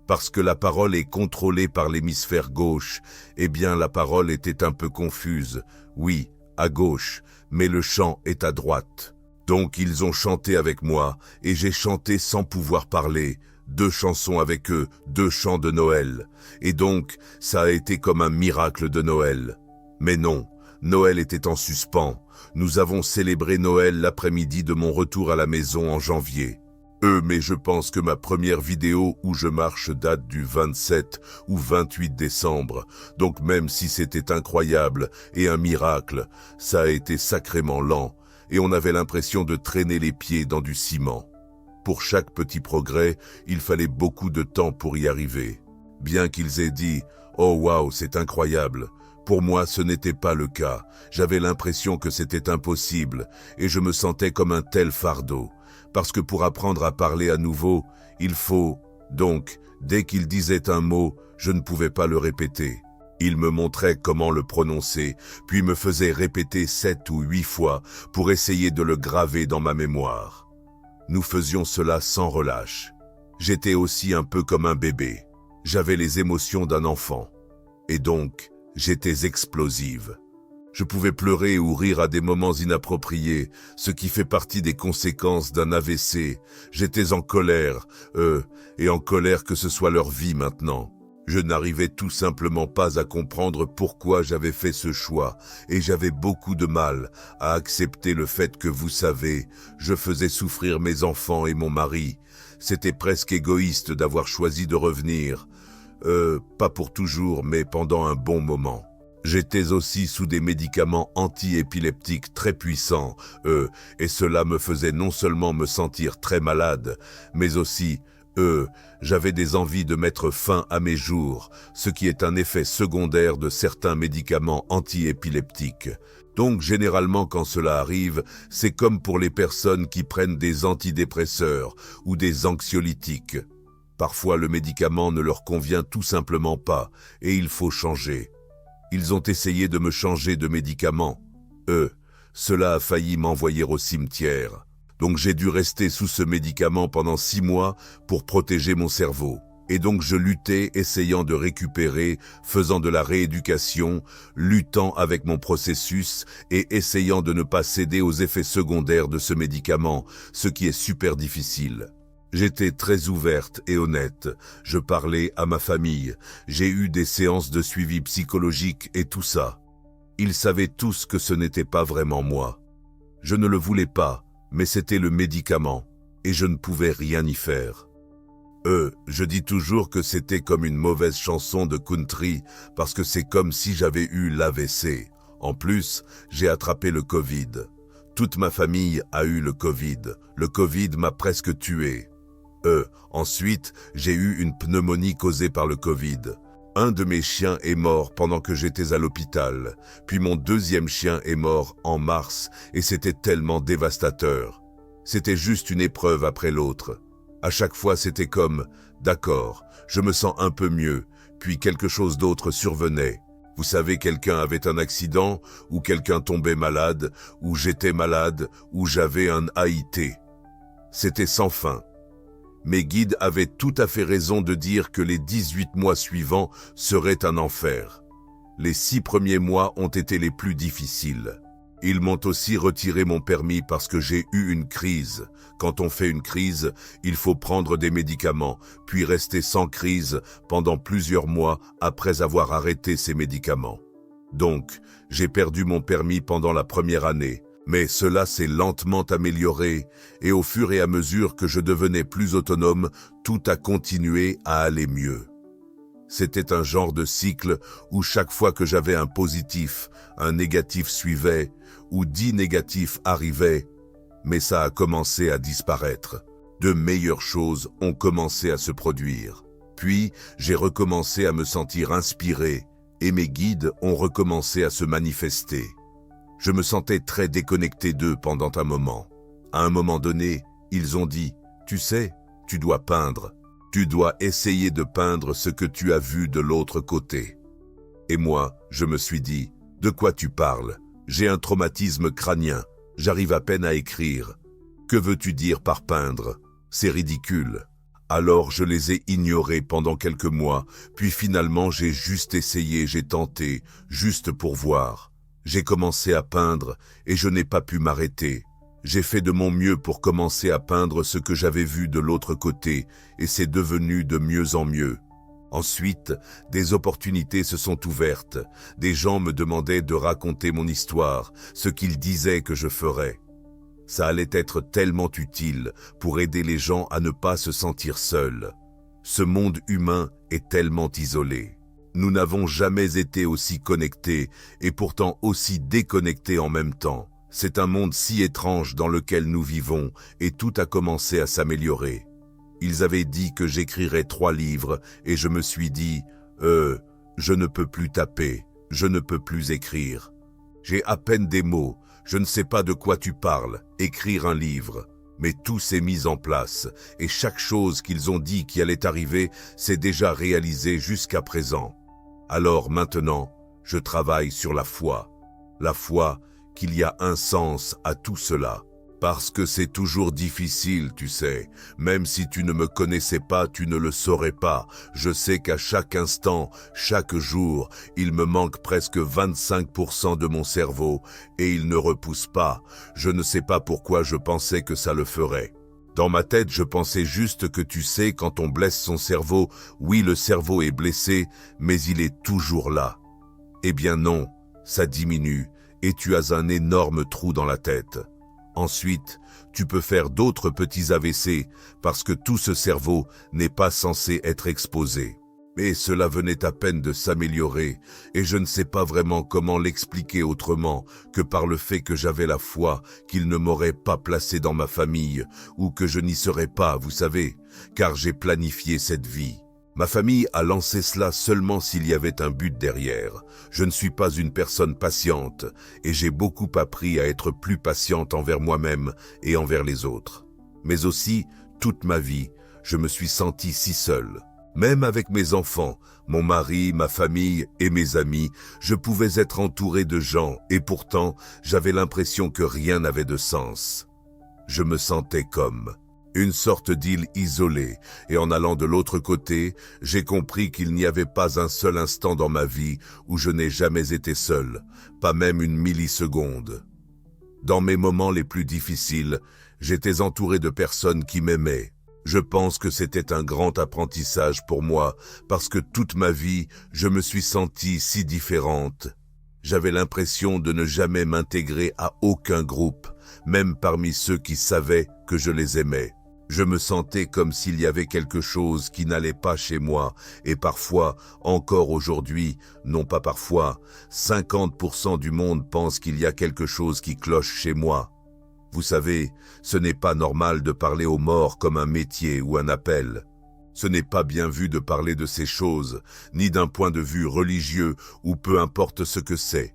S1: Parce que la parole est contrôlée par l'hémisphère gauche, eh bien la parole était un peu confuse. Oui, à gauche, mais le chant est à droite. Donc ils ont chanté avec moi, et j'ai chanté sans pouvoir parler. 2 chansons avec eux, 2 chants de Noël. Et donc, ça a été comme un miracle de Noël. Mais non, Noël était en suspens. Nous avons célébré Noël l'après-midi de mon retour à la maison en janvier. Mais je pense que ma première vidéo où je marche date du 27 ou 28 décembre. Donc même si c'était incroyable et un miracle, ça a été sacrément lent et on avait l'impression de traîner les pieds dans du ciment. Pour chaque petit progrès, il fallait beaucoup de temps pour y arriver. Bien qu'ils aient dit « Oh waouh, c'est incroyable », pour moi ce n'était pas le cas. J'avais l'impression que c'était impossible et je me sentais comme un tel fardeau. Parce que pour apprendre à parler à nouveau, il faut... Donc, dès qu'il disait un mot, je ne pouvais pas le répéter. Il me montrait comment le prononcer, puis me faisait répéter 7 ou 8 fois pour essayer de le graver dans ma mémoire. Nous faisions cela sans relâche. J'étais aussi un peu comme un bébé. J'avais les émotions d'un enfant. Et donc, j'étais explosive. Je pouvais pleurer ou rire à des moments inappropriés, ce qui fait partie des conséquences d'un AVC. J'étais en colère, et en colère que ce soit leur vie maintenant. Je n'arrivais tout simplement pas à comprendre pourquoi j'avais fait ce choix, et j'avais beaucoup de mal à accepter le fait que, vous savez, je faisais souffrir mes enfants et mon mari. C'était presque égoïste d'avoir choisi de revenir. Pas pour toujours, mais pendant un bon moment. J'étais aussi sous des médicaments anti-épileptiques très puissants, et cela me faisait non seulement me sentir très malade, mais aussi, j'avais des envies de mettre fin à mes jours, ce qui est un effet secondaire de certains médicaments anti-épileptiques. Donc généralement quand cela arrive, c'est comme pour les personnes qui prennent des antidépresseurs ou des anxiolytiques. Parfois le médicament ne leur convient tout simplement pas, et il faut changer. Ils ont essayé de me changer de médicament. Cela a failli m'envoyer au cimetière. Donc j'ai dû rester sous ce médicament pendant 6 mois pour protéger mon cerveau. Et donc je luttais, essayant de récupérer, faisant de la rééducation, luttant avec mon processus et essayant de ne pas céder aux effets secondaires de ce médicament, ce qui est super difficile. J'étais très ouverte et honnête, je parlais à ma famille, j'ai eu des séances de suivi psychologique et tout ça. Ils savaient tous que ce n'était pas vraiment moi. Je ne le voulais pas, mais c'était le médicament, et je ne pouvais rien y faire. Je dis toujours que c'était comme une mauvaise chanson de country, parce que c'est comme si j'avais eu l'AVC. En plus, j'ai attrapé le Covid. Toute ma famille a eu le Covid. Le Covid m'a presque tué. Ensuite, j'ai eu une pneumonie causée par le Covid. Un de mes chiens est mort pendant que j'étais à l'hôpital. Puis mon 2e chien est mort en mars et c'était tellement dévastateur. C'était juste une épreuve après l'autre. À chaque fois, c'était comme « D'accord, je me sens un peu mieux », puis quelque chose d'autre survenait. Vous savez, quelqu'un avait un accident, ou quelqu'un tombait malade, ou j'étais malade, ou j'avais un AIT. C'était sans fin. Mes guides avaient tout à fait raison de dire que les 18 mois suivants seraient un enfer. Les 6 premiers mois ont été les plus difficiles. Ils m'ont aussi retiré mon permis parce que j'ai eu une crise. Quand on fait une crise, il faut prendre des médicaments, puis rester sans crise pendant plusieurs mois après avoir arrêté ces médicaments. Donc, j'ai perdu mon permis pendant la première année. Mais cela s'est lentement amélioré et au fur et à mesure que je devenais plus autonome, tout a continué à aller mieux. C'était un genre de cycle où chaque fois que j'avais un positif, un négatif suivait, ou 10 négatifs arrivaient, mais ça a commencé à disparaître. De meilleures choses ont commencé à se produire. Puis, j'ai recommencé à me sentir inspiré et mes guides ont recommencé à se manifester. Je me sentais très déconnecté d'eux pendant un moment. À un moment donné, ils ont dit « Tu sais, tu dois peindre. Tu dois essayer de peindre ce que tu as vu de l'autre côté. » Et moi, je me suis dit « De quoi tu parles? J'ai un traumatisme crânien. J'arrive à peine à écrire. Que veux-tu dire par peindre? C'est ridicule. » Alors je les ai ignorés pendant quelques mois, puis finalement j'ai juste essayé, j'ai tenté, juste pour voir. J'ai commencé à peindre et je n'ai pas pu m'arrêter. J'ai fait de mon mieux pour commencer à peindre ce que j'avais vu de l'autre côté et c'est devenu de mieux en mieux. Ensuite, des opportunités se sont ouvertes. Des gens me demandaient de raconter mon histoire, ce qu'ils disaient que je ferais. Ça allait être tellement utile pour aider les gens à ne pas se sentir seuls. Ce monde humain est tellement isolé. Nous n'avons jamais été aussi connectés et pourtant aussi déconnectés en même temps. C'est un monde si étrange dans lequel nous vivons et tout a commencé à s'améliorer. Ils avaient dit que j'écrirais 3 livres et je me suis dit « je ne peux plus taper, je ne peux plus écrire. J'ai à peine des mots. Je ne sais pas de quoi tu parles, écrire un livre. » Mais tout s'est mis en place, et chaque chose qu'ils ont dit qui allait arriver s'est déjà réalisée jusqu'à présent. Alors maintenant, je travaille sur la foi qu'il y a un sens à tout cela. Parce que c'est toujours difficile, tu sais. Même si tu ne me connaissais pas, tu ne le saurais pas. Je sais qu'à chaque instant, chaque jour, il me manque presque 25% de mon cerveau et il ne repousse pas. Je ne sais pas pourquoi je pensais que ça le ferait. Dans ma tête, je pensais juste que tu sais, quand on blesse son cerveau, oui, le cerveau est blessé, mais il est toujours là. Eh bien non, ça diminue et tu as un énorme trou dans la tête. Ensuite, tu peux faire d'autres petits AVC parce que tout ce cerveau n'est pas censé être exposé. Mais cela venait à peine de s'améliorer et je ne sais pas vraiment comment l'expliquer autrement que par le fait que j'avais la foi qu'il ne m'aurait pas placé dans ma famille ou que je n'y serais pas, vous savez, car j'ai planifié cette vie. Ma famille a lancé cela seulement s'il y avait un but derrière. Je ne suis pas une personne patiente et j'ai beaucoup appris à être plus patiente envers moi-même et envers les autres. Mais aussi, toute ma vie, je me suis senti si seul. Même avec mes enfants, mon mari, ma famille et mes amis, je pouvais être entouré de gens et pourtant, j'avais l'impression que rien n'avait de sens. Je me sentais comme une sorte d'île isolée, et en allant de l'autre côté, j'ai compris qu'il n'y avait pas un seul instant dans ma vie où je n'ai jamais été seul, pas même une milliseconde. Dans mes moments les plus difficiles, j'étais entouré de personnes qui m'aimaient. Je pense que c'était un grand apprentissage pour moi, parce que toute ma vie, je me suis sentie si différente. J'avais l'impression de ne jamais m'intégrer à aucun groupe, même parmi ceux qui savaient que je les aimais. Je me sentais comme s'il y avait quelque chose qui n'allait pas chez moi et parfois, encore aujourd'hui, non pas parfois, 50% du monde pense qu'il y a quelque chose qui cloche chez moi. Vous savez, ce n'est pas normal de parler aux morts comme un métier ou un appel. Ce n'est pas bien vu de parler de ces choses, ni d'un point de vue religieux ou peu importe ce que c'est.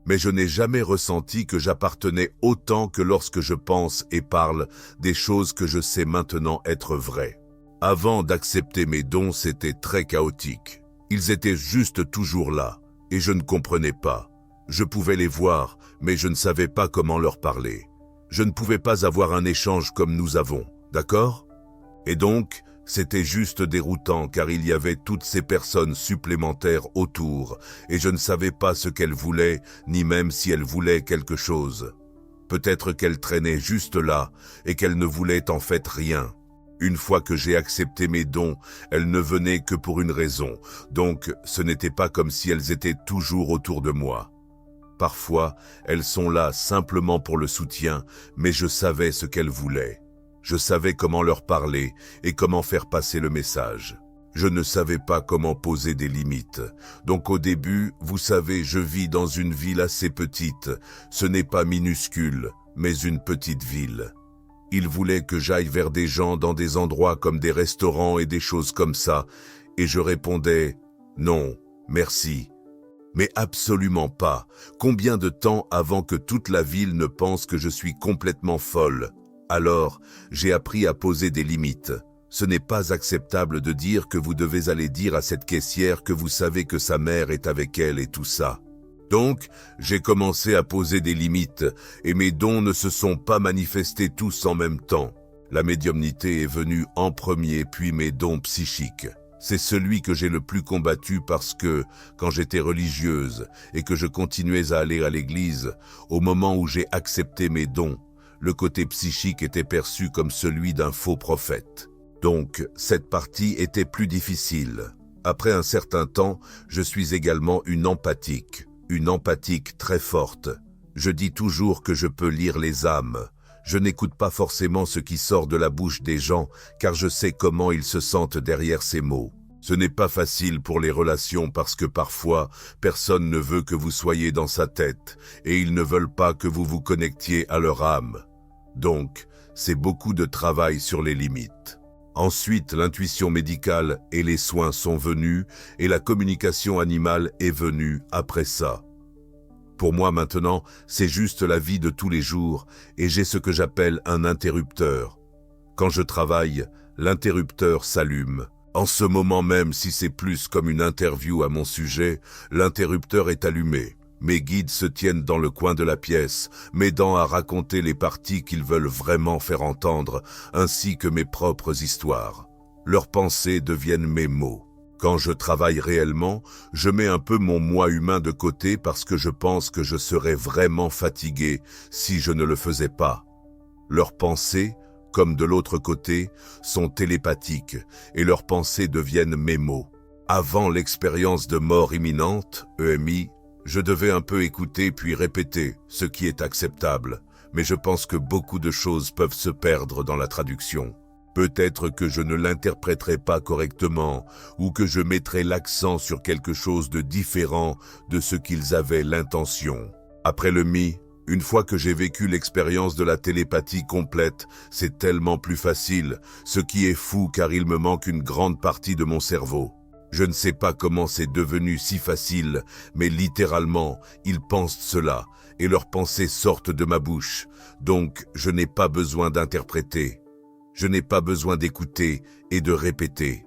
S1: Mais je n'ai jamais ressenti que j'appartenais autant que lorsque je pense et parle des choses que je sais maintenant être vraies. Avant d'accepter mes dons, c'était très chaotique. Ils étaient juste toujours là, et je ne comprenais pas. Je pouvais les voir, mais je ne savais pas comment leur parler. Je ne pouvais pas avoir un échange comme nous avons, d'accord? Et donc, c'était juste déroutant car il y avait toutes ces personnes supplémentaires autour et je ne savais pas ce qu'elles voulaient, ni même si elles voulaient quelque chose. Peut-être qu'elles traînaient juste là et qu'elles ne voulaient en fait rien. Une fois que j'ai accepté mes dons, elles ne venaient que pour une raison, donc ce n'était pas comme si elles étaient toujours autour de moi. Parfois, elles sont là simplement pour le soutien, mais je savais ce qu'elles voulaient. Je savais comment leur parler et comment faire passer le message. Je ne savais pas comment poser des limites. Donc au début, vous savez, je vis dans une ville assez petite. Ce n'est pas minuscule, mais une petite ville. Ils voulaient que j'aille vers des gens dans des endroits comme des restaurants et des choses comme ça. Et je répondais « Non, merci ». Mais absolument pas. Combien de temps avant que toute la ville ne pense que je suis complètement folle? Alors, j'ai appris à poser des limites. Ce n'est pas acceptable de dire que vous devez aller dire à cette caissière que vous savez que sa mère est avec elle et tout ça. Donc, j'ai commencé à poser des limites, et mes dons ne se sont pas manifestés tous en même temps. La médiumnité est venue en premier, puis mes dons psychiques. C'est celui que j'ai le plus combattu parce que, quand j'étais religieuse et que je continuais à aller à l'église, au moment où j'ai accepté mes dons, le côté psychique était perçu comme celui d'un faux prophète. Donc, cette partie était plus difficile. Après un certain temps, je suis également une empathique très forte. Je dis toujours que je peux lire les âmes. Je n'écoute pas forcément ce qui sort de la bouche des gens, car je sais comment ils se sentent derrière ces mots. Ce n'est pas facile pour les relations parce que parfois, personne ne veut que vous soyez dans sa tête, et ils ne veulent pas que vous vous connectiez à leur âme. Donc, c'est beaucoup de travail sur les limites. Ensuite, l'intuition médicale et les soins sont venus, et la communication animale est venue après ça. Pour moi maintenant, c'est juste la vie de tous les jours, et j'ai ce que j'appelle un interrupteur. Quand je travaille, l'interrupteur s'allume. En ce moment même, si c'est plus comme une interview à mon sujet, l'interrupteur est allumé. Mes guides se tiennent dans le coin de la pièce, m'aidant à raconter les parties qu'ils veulent vraiment faire entendre, ainsi que mes propres histoires. Leurs pensées deviennent mes mots. Quand je travaille réellement, je mets un peu mon moi humain de côté parce que je pense que je serais vraiment fatigué si je ne le faisais pas. Leurs pensées, comme de l'autre côté, sont télépathiques et leurs pensées deviennent mes mots. Avant l'expérience de mort imminente, EMI, je devais un peu écouter puis répéter, ce qui est acceptable, mais je pense que beaucoup de choses peuvent se perdre dans la traduction. Peut-être que je ne l'interpréterai pas correctement ou que je mettrai l'accent sur quelque chose de différent de ce qu'ils avaient l'intention. Après le une fois que j'ai vécu l'expérience de la télépathie complète, c'est tellement plus facile, ce qui est fou car il me manque une grande partie de mon cerveau. Je ne sais pas comment c'est devenu si facile, mais littéralement, ils pensent cela, et leurs pensées sortent de ma bouche. Donc, je n'ai pas besoin d'interpréter. Je n'ai pas besoin d'écouter et de répéter.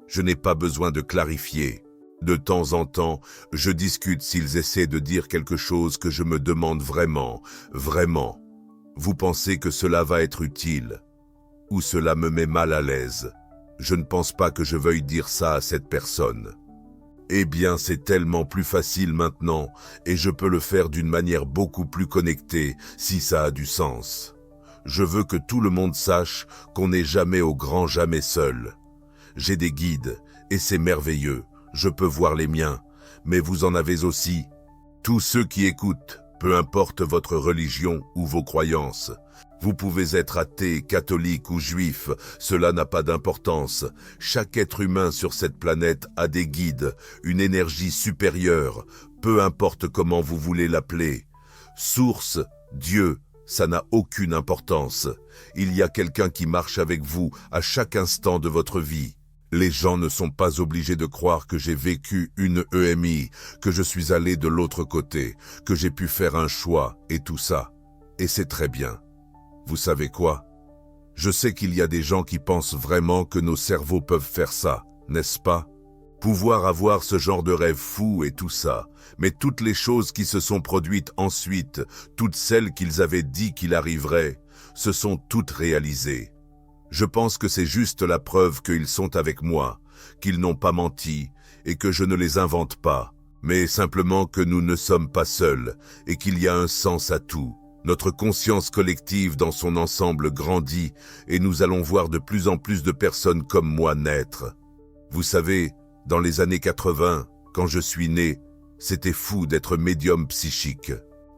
S1: Je n'ai pas besoin de clarifier. De temps en temps, je discute s'ils essaient de dire quelque chose que je me demande vraiment. Vous pensez que cela va être utile? Ou cela me met mal à l'aise? Je ne pense pas que je veuille dire ça à cette personne. Eh bien, c'est tellement plus facile maintenant, et je peux le faire d'une manière beaucoup plus connectée, si ça a du sens. Je veux que tout le monde sache qu'on n'est jamais au grand jamais seul. J'ai des guides, et c'est merveilleux, je peux voir les miens, mais vous en avez aussi. Tous ceux qui écoutent, peu importe votre religion ou vos croyances. Vous pouvez être athée, catholique ou juif, cela n'a pas d'importance. Chaque être humain sur cette planète a des guides, une énergie supérieure, peu importe comment vous voulez l'appeler. Source, Dieu, ça n'a aucune importance. Il y a quelqu'un qui marche avec vous à chaque instant de votre vie. Les gens ne sont pas obligés de croire que j'ai vécu une EMI, que je suis allé de l'autre côté, que j'ai pu faire un choix et tout ça. Et c'est très bien. Vous savez quoi? Je sais qu'il y a des gens qui pensent vraiment que nos cerveaux peuvent faire ça, n'est-ce pas? Pouvoir avoir ce genre de rêve fou et tout ça, mais toutes les choses qui se sont produites ensuite, toutes celles qu'ils avaient dit qu'il arriverait, se sont toutes réalisées. Je pense que c'est juste la preuve qu'ils sont avec moi, qu'ils n'ont pas menti et que je ne les invente pas, mais simplement que nous ne sommes pas seuls et qu'il y a un sens à tout. Notre conscience collective dans son ensemble grandit et nous allons voir de plus en plus de personnes comme moi naître. Vous savez, dans les années 80, quand je suis né, c'était fou d'être médium psychique.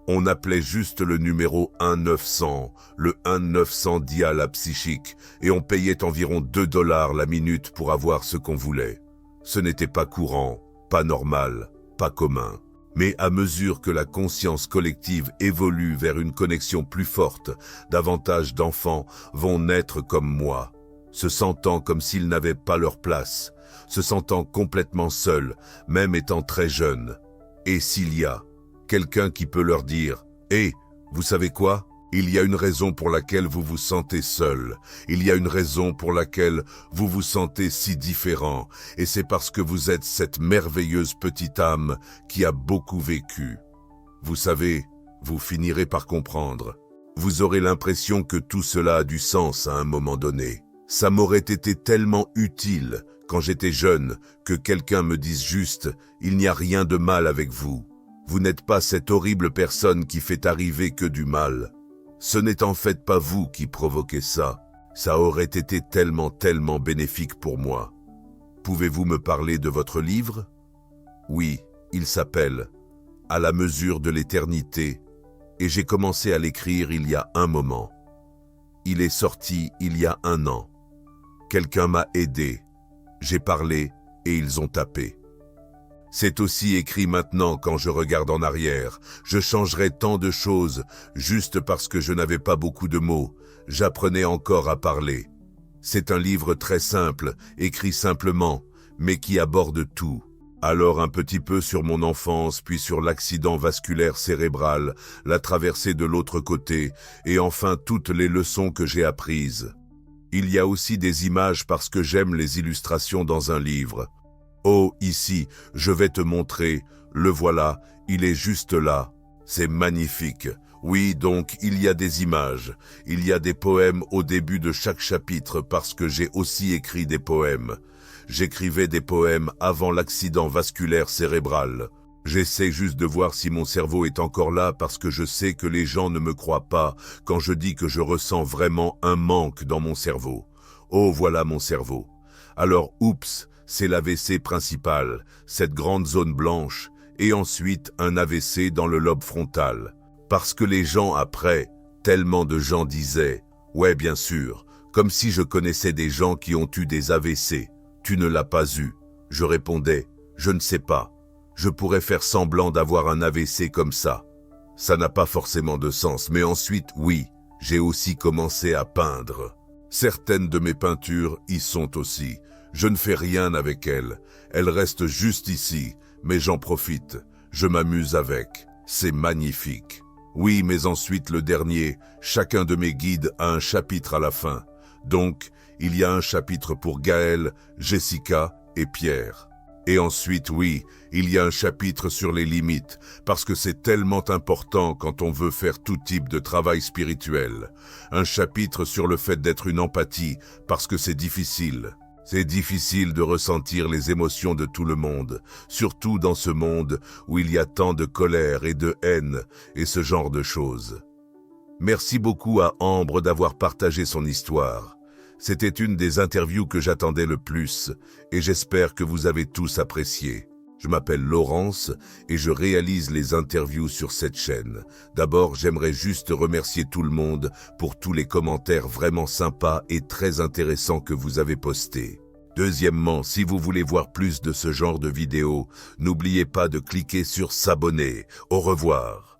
S1: On appelait juste le numéro 1900, le 1900 dial psychique, et on payait environ $2 la minute pour avoir ce qu'on voulait. Ce n'était pas courant, pas normal, pas commun. Mais à mesure que la conscience collective évolue vers une connexion plus forte, davantage d'enfants vont naître comme moi, se sentant comme s'ils n'avaient pas leur place, se sentant complètement seuls, même étant très jeunes. Et s'il y a quelqu'un qui peut leur dire « Hé, vous savez quoi ? Il y a une raison pour laquelle vous vous sentez seul. Il y a une raison pour laquelle vous vous sentez si différent. Et c'est parce que vous êtes cette merveilleuse petite âme qui a beaucoup vécu. Vous savez, vous finirez par comprendre. Vous aurez l'impression que tout cela a du sens à un moment donné. Ça m'aurait été tellement utile quand j'étais jeune que quelqu'un me dise juste « Il n'y a rien de mal avec vous. Vous n'êtes pas cette horrible personne qui fait arriver que du mal. » Ce n'est en fait pas vous qui provoquez ça. Ça aurait été tellement bénéfique pour moi. Pouvez-vous me parler de votre livre? Oui, il s'appelle « À la mesure de l'éternité » et j'ai commencé à l'écrire il y a un moment. Il est sorti il y a 1 an. Quelqu'un m'a aidé. J'ai parlé et ils ont tapé. C'est aussi écrit maintenant quand je regarde en arrière. Je changerais tant de choses juste parce que je n'avais pas beaucoup de mots. J'apprenais encore à parler. C'est un livre très simple, écrit simplement, mais qui aborde tout. Alors un petit peu sur mon enfance, puis sur l'accident vasculaire cérébral, la traversée de l'autre côté, et enfin toutes les leçons que j'ai apprises. Il y a aussi des images parce que j'aime les illustrations dans un livre. Oh, ici, je vais te montrer, le voilà, il est juste là. C'est magnifique. Oui, donc, il y a des images. Il y a des poèmes au début de chaque chapitre parce que j'ai aussi écrit des poèmes. J'écrivais des poèmes avant l'accident vasculaire cérébral. J'essaie juste de voir si mon cerveau est encore là parce que je sais que les gens ne me croient pas quand je dis que je ressens vraiment un manque dans mon cerveau. Oh, voilà mon cerveau. Alors, oups, c'est l'AVC principal, cette grande zone blanche, et ensuite un AVC dans le lobe frontal. Parce que les gens après, tellement de gens disaient « Ouais, bien sûr », comme si je connaissais des gens qui ont eu des AVC. « Tu ne l'as pas eu ». Je répondais « Je ne sais pas. Je pourrais faire semblant d'avoir un AVC comme ça. » Ça n'a pas forcément de sens, mais ensuite, oui, j'ai aussi commencé à peindre. Certaines de mes peintures y sont aussi. Je ne fais rien avec elles. Elles restent juste ici, mais j'en profite. Je m'amuse avec. C'est magnifique. Oui, mais ensuite le dernier, chacun de mes guides a un chapitre à la fin. Donc, il y a un chapitre pour Gaël, Jessica et Pierre. Et ensuite, oui, il y a un chapitre sur les limites, parce que c'est tellement important quand on veut faire tout type de travail spirituel. Un chapitre sur le fait d'être une empathie, parce que c'est difficile. C'est difficile de ressentir les émotions de tout le monde, surtout dans ce monde où il y a tant de colère et de haine et ce genre de choses. Merci beaucoup à Ambre d'avoir partagé son histoire. C'était une des interviews que j'attendais le plus et j'espère que vous avez tous apprécié. Je m'appelle Laurence et je réalise les interviews sur cette chaîne. D'abord, j'aimerais juste remercier tout le monde pour tous les commentaires vraiment sympas et très intéressants que vous avez postés. Deuxièmement, si vous voulez voir plus de ce genre de vidéos, n'oubliez pas de cliquer sur s'abonner. Au revoir.